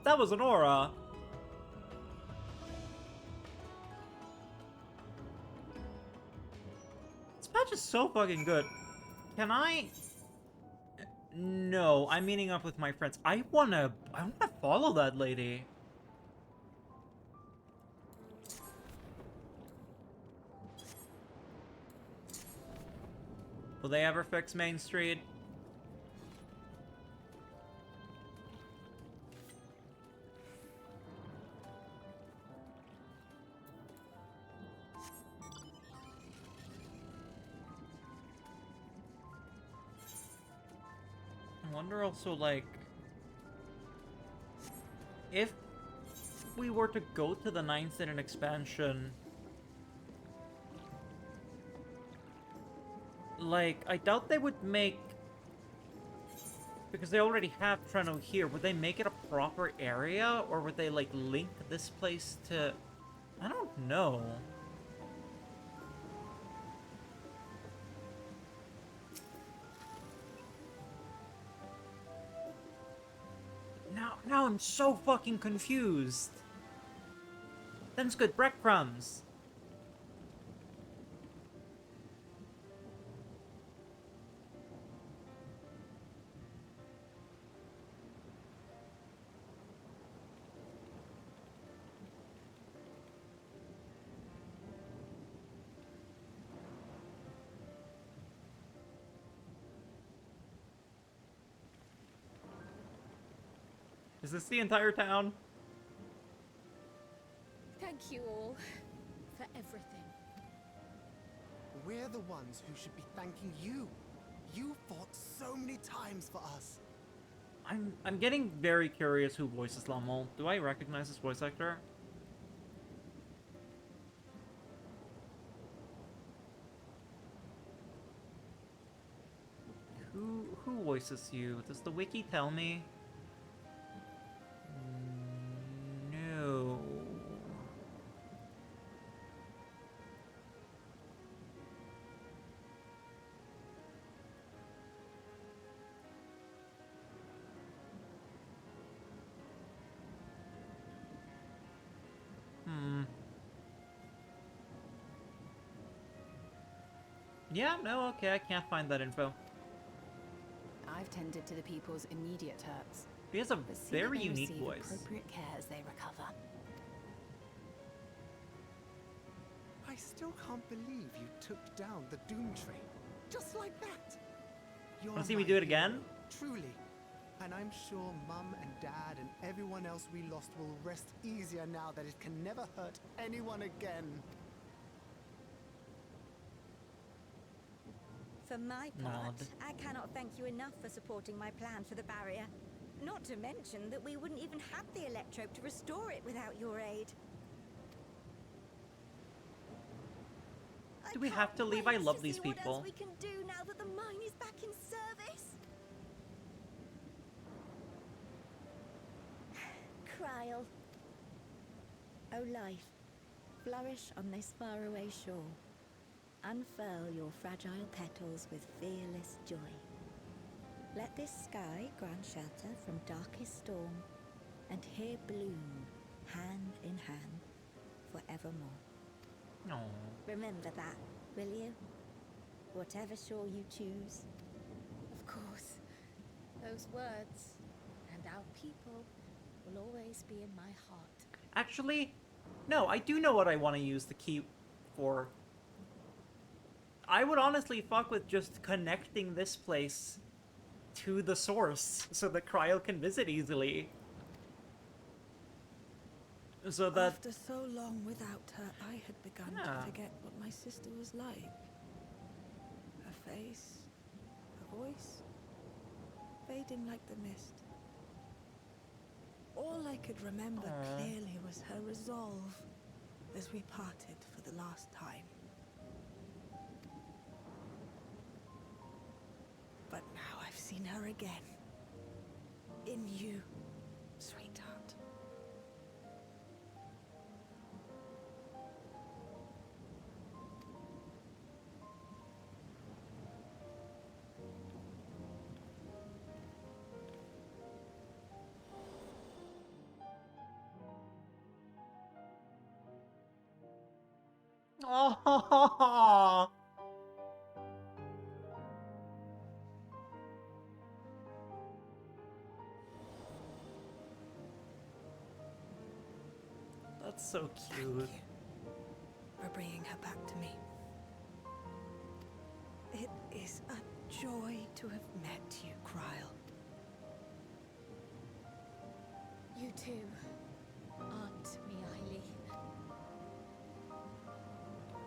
That was an aura. This patch is so fucking good. Can I... No, I'm meeting up with my friends. I wanna follow that lady. Will they ever fix Main Street? I wonder also, like, if we were to go to the 9th in an expansion, like, I doubt they would make, because they already have Treno here, would they make it a proper area, or would they, like, link this place to, I don't know. Now I'm so fucking confused. Them's good breadcrumbs. Is this the entire town? Thank you all for everything. We're the ones who should be thanking you. You fought so many times for us. I'm getting very curious who voices Lamal. Do I recognize this voice actor? Who voices you? Does the wiki tell me? No. Yeah, no, okay, I can't find that info. I've tended to the people's immediate hurts. He has a but see very that they unique receive voice. Appropriate care as they recover. I still can't believe you took down the Doom Tree. Just like that. Wanna see me do it again? hero, truly. And I'm sure Mum and Dad and everyone else we lost will rest easier now that it can never hurt anyone again. For my part, Nod. I cannot thank you enough for supporting my plan for the barrier. Not to mention that we wouldn't even have the electrope to restore it without your aid. Do we have to leave? I love these What people. else we can do now that the mine is back in service? Krile. O life, flourish on this faraway shore. Unfurl your fragile petals with fearless joy. Let this sky grant shelter from darkest storm, and here bloom, hand in hand, forevermore. No. Remember that, will you? Whatever shore you choose. Of course. Those words and our people will always be in my heart. Actually, No, I do know what I want to use the key for. I would honestly fuck with just connecting this place to the source so that Krile can visit easily. So that... After so long without her, I had begun to forget what my sister was like. Her face, her voice, fading like the mist. All I could remember clearly was her resolve as we parted for the last time. But now I've seen her again. In you, sweetheart. Oh, that's so cute. Thank you for bringing her back to me. It is a joy to have met you, Krile. You too, Aunt Mihaly.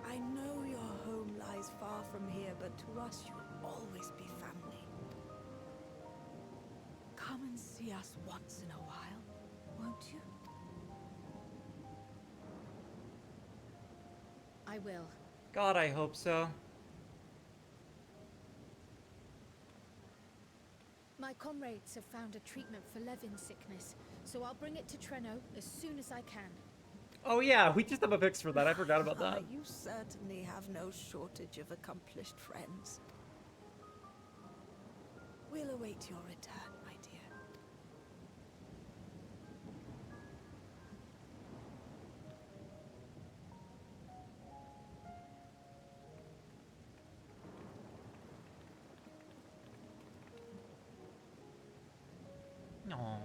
I know your home lies far from here, but to us you'll always be family. Come and see us once in a while, won't you? I will. God, I hope so. My comrades have found a treatment for Levin sickness, so I'll bring it to Treno as soon as I can. Oh yeah, we just have a fix for that. I forgot about that. You certainly have no shortage of accomplished friends. We'll await your return, my dear. Aww.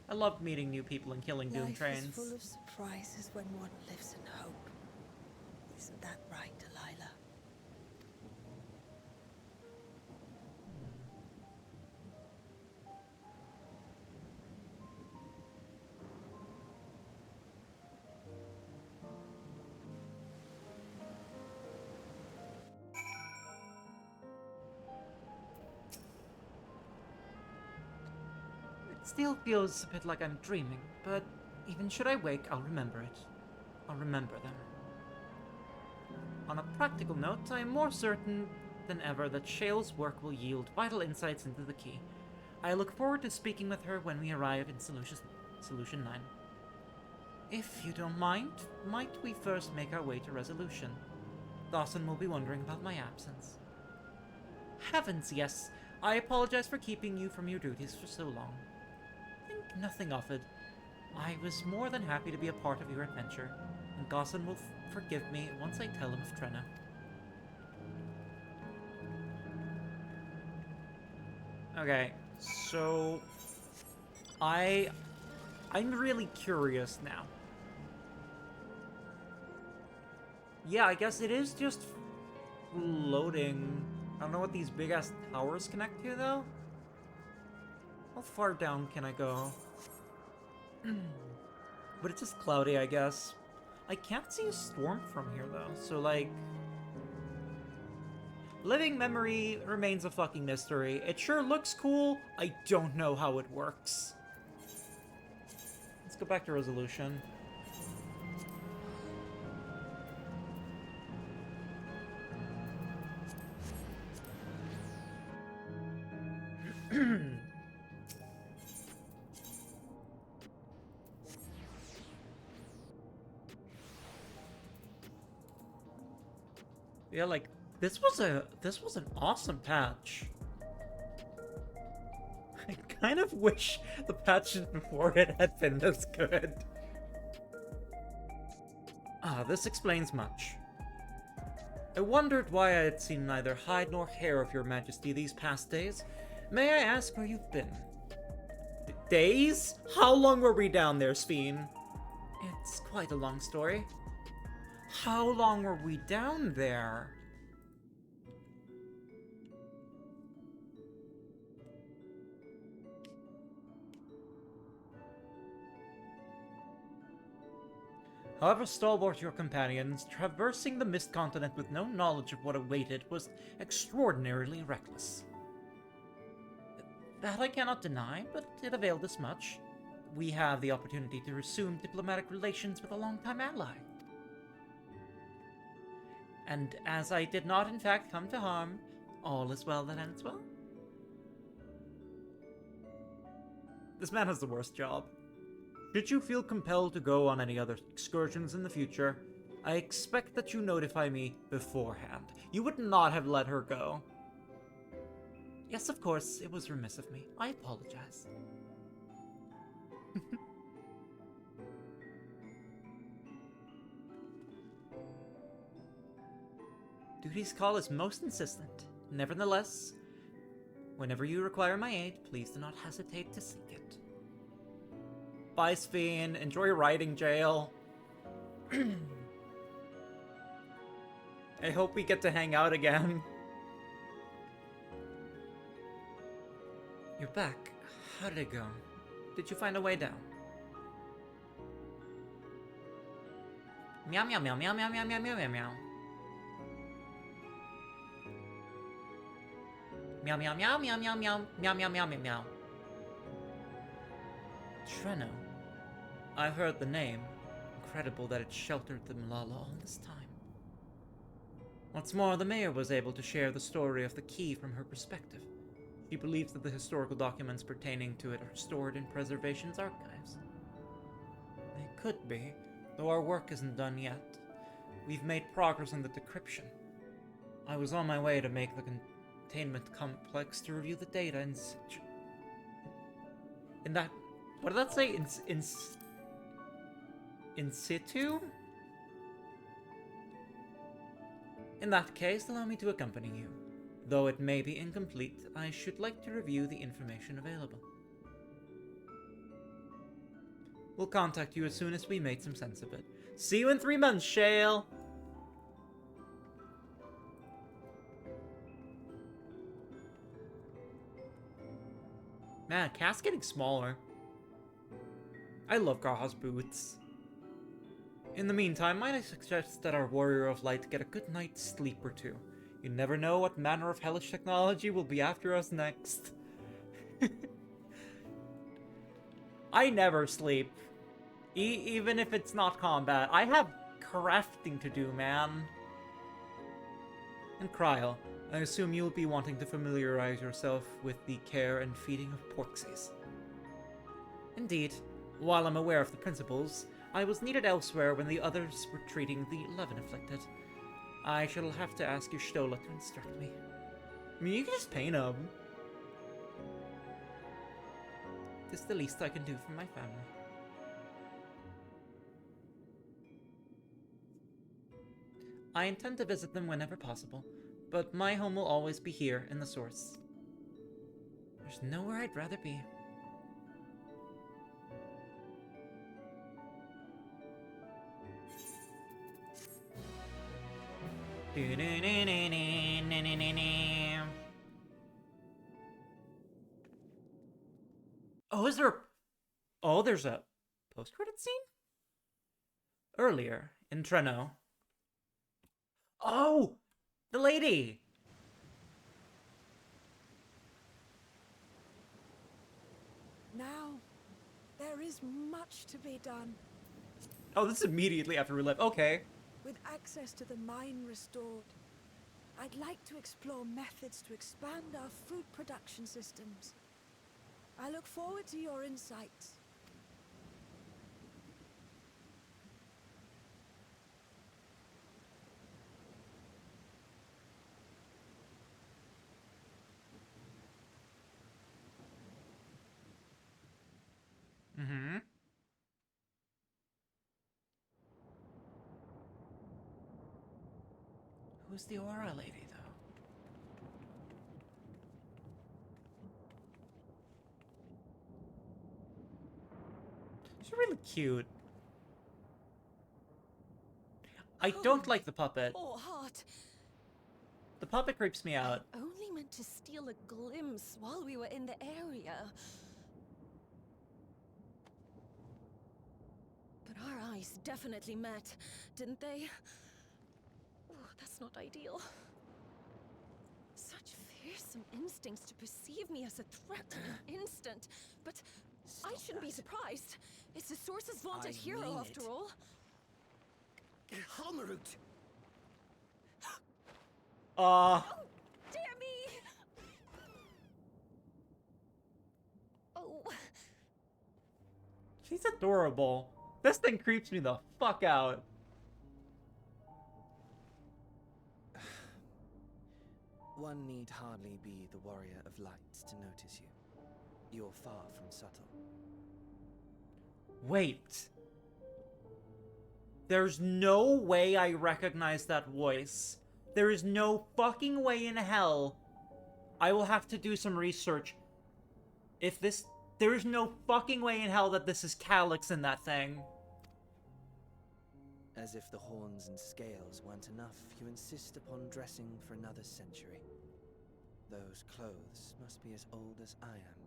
I love meeting new people and killing Doom Life trains. is full of surprises when one lives in hope. Isn't that right, Delilah? It still feels a bit like I'm dreaming, but even should I wake, I'll remember it. I'll remember them. On a practical note, I am more certain than ever that Shale's work will yield vital insights into the key. I look forward to speaking with her when we arrive in Solution 9. If you don't mind, might we first make our way to Resolution? Dawson will be wondering about my absence. Heavens, yes! I apologize for keeping you from your duties for so long. Think nothing of it. I was more than happy to be a part of your adventure, and Dawson will forgive me once I tell him of Trena. Okay, so I'm really curious now. Yeah, I guess it is just loading. I don't know what these big-ass towers connect to, though. How far down can I go? But it's just cloudy, I guess. I can't see a storm from here, though, so, like... Living memory remains a fucking mystery. It sure looks cool. I don't know how it works. Let's go back to Resolution. Yeah, like this was an awesome patch. I kind of wish the patches before it had been this good. Ah, this explains much. I wondered why I had seen neither hide nor hair of your majesty these past days. May I ask where you've been? Days? How long were we down there, Sphene? It's quite a long story. How long were we down there? However stalwart your companions, traversing the Mist Continent with no knowledge of what awaited was extraordinarily reckless. That I cannot deny, but it availed us much. We have the opportunity to resume diplomatic relations with a longtime ally. And as I did not in fact come to harm, all is well that ends well. This man has the worst job. Should you feel compelled to go on any other excursions in the future, I expect that you notify me beforehand. You would not have let her go. Yes, of course, it was remiss of me. I apologize. Duty's call is most insistent. Nevertheless, whenever you require my aid, please do not hesitate to seek it. Bye, Sphene. Enjoy riding jail. I hope we get to hang out again. You're back. How did it go? Did you find a way down? Meow meow meow meow meow meow meow meow meow meow. Meow meow meow meow meow meow meow meow meow meow meow. Treno. I've heard the name. Incredible that it sheltered the Malala all this time. What's more, the mayor was able to share the story of the key from her perspective. She believes that the historical documents pertaining to it are stored in Preservation's archives. They could be, though our work isn't done yet. We've made progress on the decryption. I was on my way to make the containment complex to review the data in that... What did that say? In situ? In that case, allow me to accompany you. Though it may be incomplete, I should like to review the information available. We'll contact you as soon as we made some sense of it. See you in 3 months, Shale! Man, Cat's getting smaller. I love Garha's boots. In the meantime, might I suggest that our Warrior of Light get a good night's sleep or two? You never know what manner of hellish technology will be after us next. I never sleep. Even if it's not combat. I have crafting to do, man. And Krile, I assume you'll be wanting to familiarize yourself with the care and feeding of porksies. Indeed. While I'm aware of the principles, I was needed elsewhere when the others were treating the Levin-afflicted. I shall have to ask your Stola to instruct me. I mean, you can just paint them. This is the least I can do for my family. I intend to visit them whenever possible, but my home will always be here in the Source. There's nowhere I'd rather be. Oh, is there... Oh, there's a post-credit scene? Earlier, in Treno. Oh! The lady! Now, there is much to be done. Oh, this is immediately after we left. Okay. With access to the mine restored, I'd like to explore methods to expand our food production systems. I look forward to your insights. Mm-hmm. Who Who's the aura lady, though? She's really cute. I don't like the puppet. Poor heart. The puppet creeps me out. I only meant to steal a glimpse while we were in the area. But our eyes definitely met, didn't they? Oh, that's not ideal. Such fearsome instincts to perceive me as a threat in an instant. But I shouldn't be surprised. It's the Source's vaunted hero, after all. Halmarut! Oh, dear me! Oh. She's adorable. This thing creeps me the fuck out. One need hardly be the warrior of lights to notice you. You're far from subtle. Wait. There's no way I recognize that voice. There is no fucking way in hell. I will have to do some research. There is no fucking way in hell that this is Calyx in that thing. As if the horns and scales weren't enough, you insist upon dressing for another century. Those clothes must be as old as I am.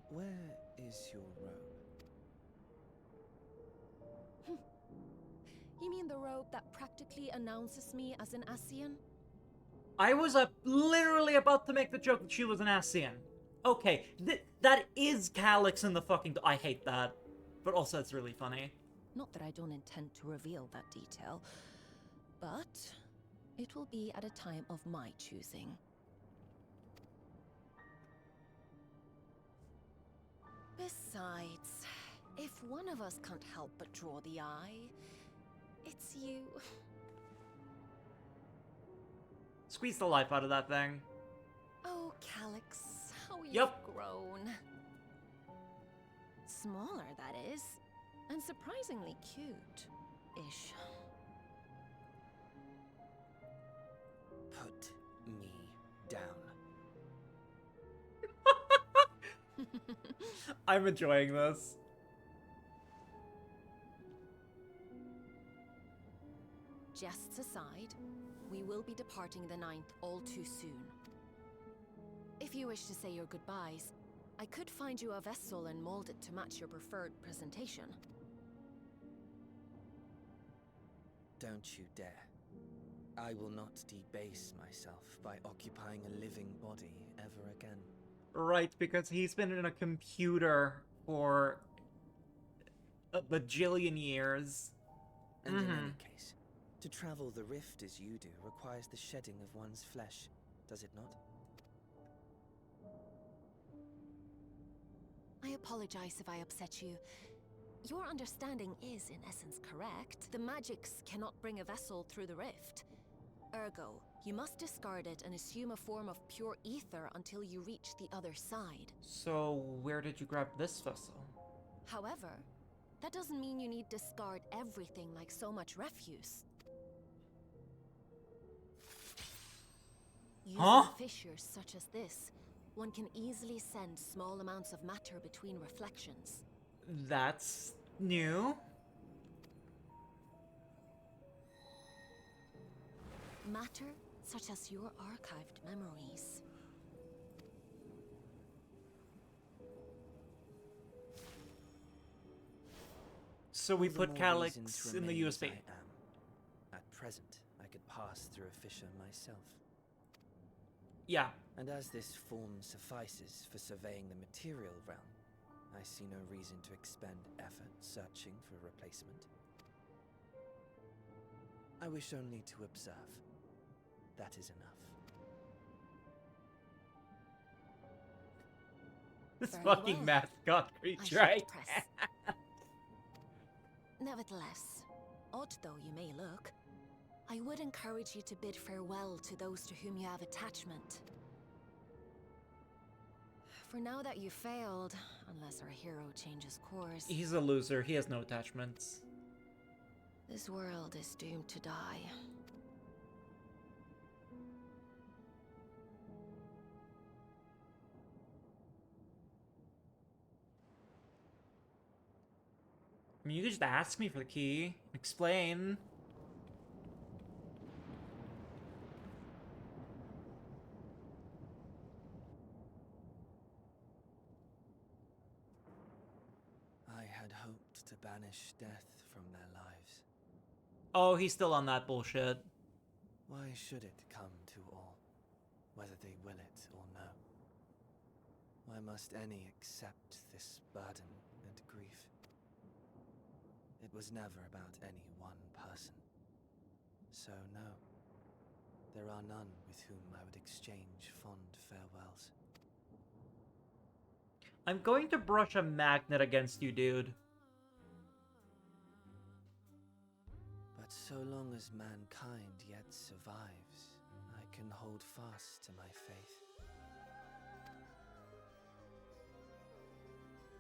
Where is your robe? You mean the robe that practically announces me as an Ascian? I was literally about to make the joke that she was an Ascian. Okay, that is Calyx in the fucking... I hate that. But also it's really funny. Not that I don't intend to reveal that detail, but it will be at a time of my choosing. Besides, if one of us can't help but draw the eye, it's you. Squeeze the life out of that thing. Oh, Calyx, how you've Yep. grown. Smaller, that is. And surprisingly cute-ish. Put me down. I'm enjoying this. Jests aside, we will be departing the 9th all too soon. If you wish to say your goodbyes, I could find you a vessel and mold it to match your preferred presentation. Don't you dare. I will not debase myself by occupying a living body ever again. Right, because he's been in a computer for a bajillion years. And in any case, to travel the rift as you do requires the shedding of one's flesh, does it not? I apologize if I upset you. Your understanding is, in essence, correct. The magics cannot bring a vessel through the rift. Ergo, you must discard it and assume a form of pure ether until you reach the other side. So, where did you grab this vessel? However, that doesn't mean you need discard everything like so much refuse. Using fissures such as this, one can easily send small amounts of matter between reflections. That's new. Matter such as your archived memories. So we All the put more Calyx reason to in the remain as USB. I am. At present, I could pass through a fissure myself. Yeah. And as this form suffices for surveying the material realm, I see no reason to expend effort searching for a replacement. I wish only to observe. That is enough. This Very fucking well. mascot I creature, shan't right? press. Nevertheless, odd though you may look, I would encourage you to bid farewell to those to whom you have attachment. For now that you failed, unless our hero changes course, He's a loser. He has no attachments. this world is doomed to die. I mean, you could just ask me for the key. Explain. I had hoped to banish death from their lives. Oh, he's still on that bullshit. Why should it come to all, whether they will it or no? Why must any accept this burden and grief? It was never about any one person. So no, there are none with whom I would exchange fond farewells. I'm going to brush a magnet against you, dude. But so long as mankind yet survives, I can hold fast to my faith.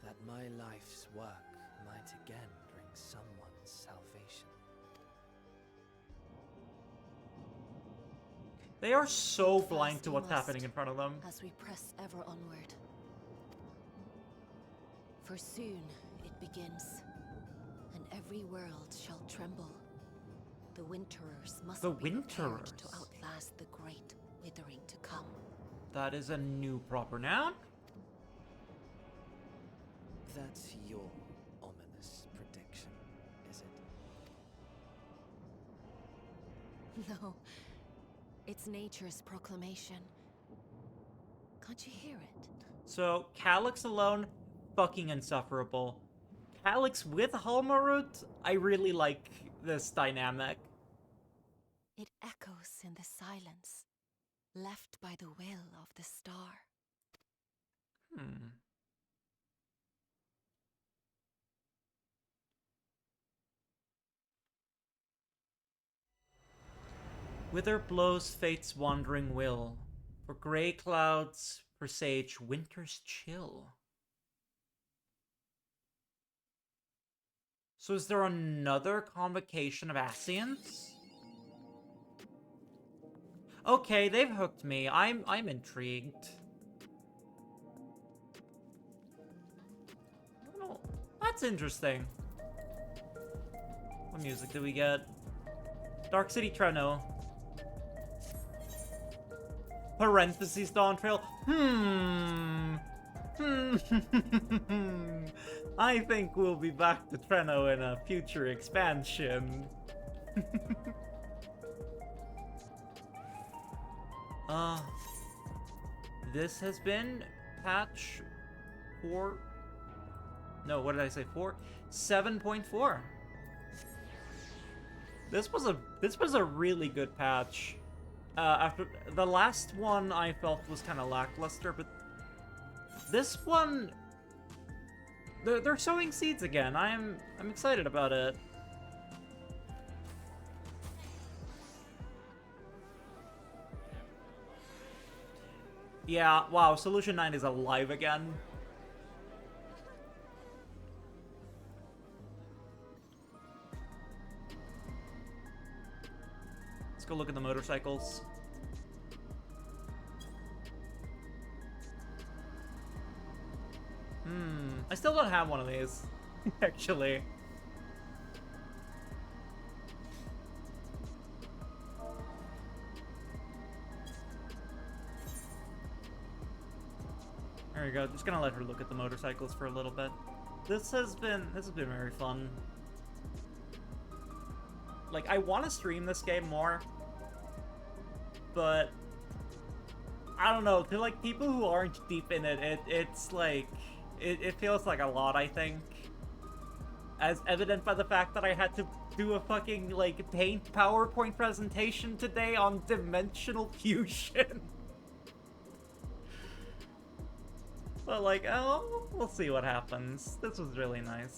That my life's work might again bring someone's salvation. They are so blind to we what's must, happening in front of them. As we press ever onward. For soon it begins, and every world shall tremble. The Winterers must The be prepared Winterers? to outlast the great withering to come. That is a new proper noun. That's your ominous prediction, is it? No, it's nature's proclamation. Can't you hear it? So, Calyx alone, fucking insufferable. Calyx with Halmarut, I really like this dynamic. It echoes in the silence, left by the will of the star. Whither blows fate's wandering will, for grey clouds presage winter's chill. So is there another convocation of Ascians? Okay, they've hooked me. I'm intrigued. Oh, that's interesting. What music do we get? Dark City Treno. Parentheses Dawn Trail. I think we'll be back to Treno in a future expansion. This has been patch 4. No, what did I say? 4? 7.4. This was a really good patch. After the last one, I felt was kind of lackluster, but this one, they're sowing seeds again. I'm excited about it. Yeah, wow, Solution 9 is alive again. Let's go look at the motorcycles. I still don't have one of these, actually. There we go. Just gonna let her look at the motorcycles for a little bit. This has been very fun. Like, I want to stream this game more, but I don't know. To like people who aren't deep in it, it's like it feels like a lot. I think, as evident by the fact that I had to do a fucking like Paint PowerPoint presentation today on dimensional fusion. But like, oh, we'll see what happens. This was really nice.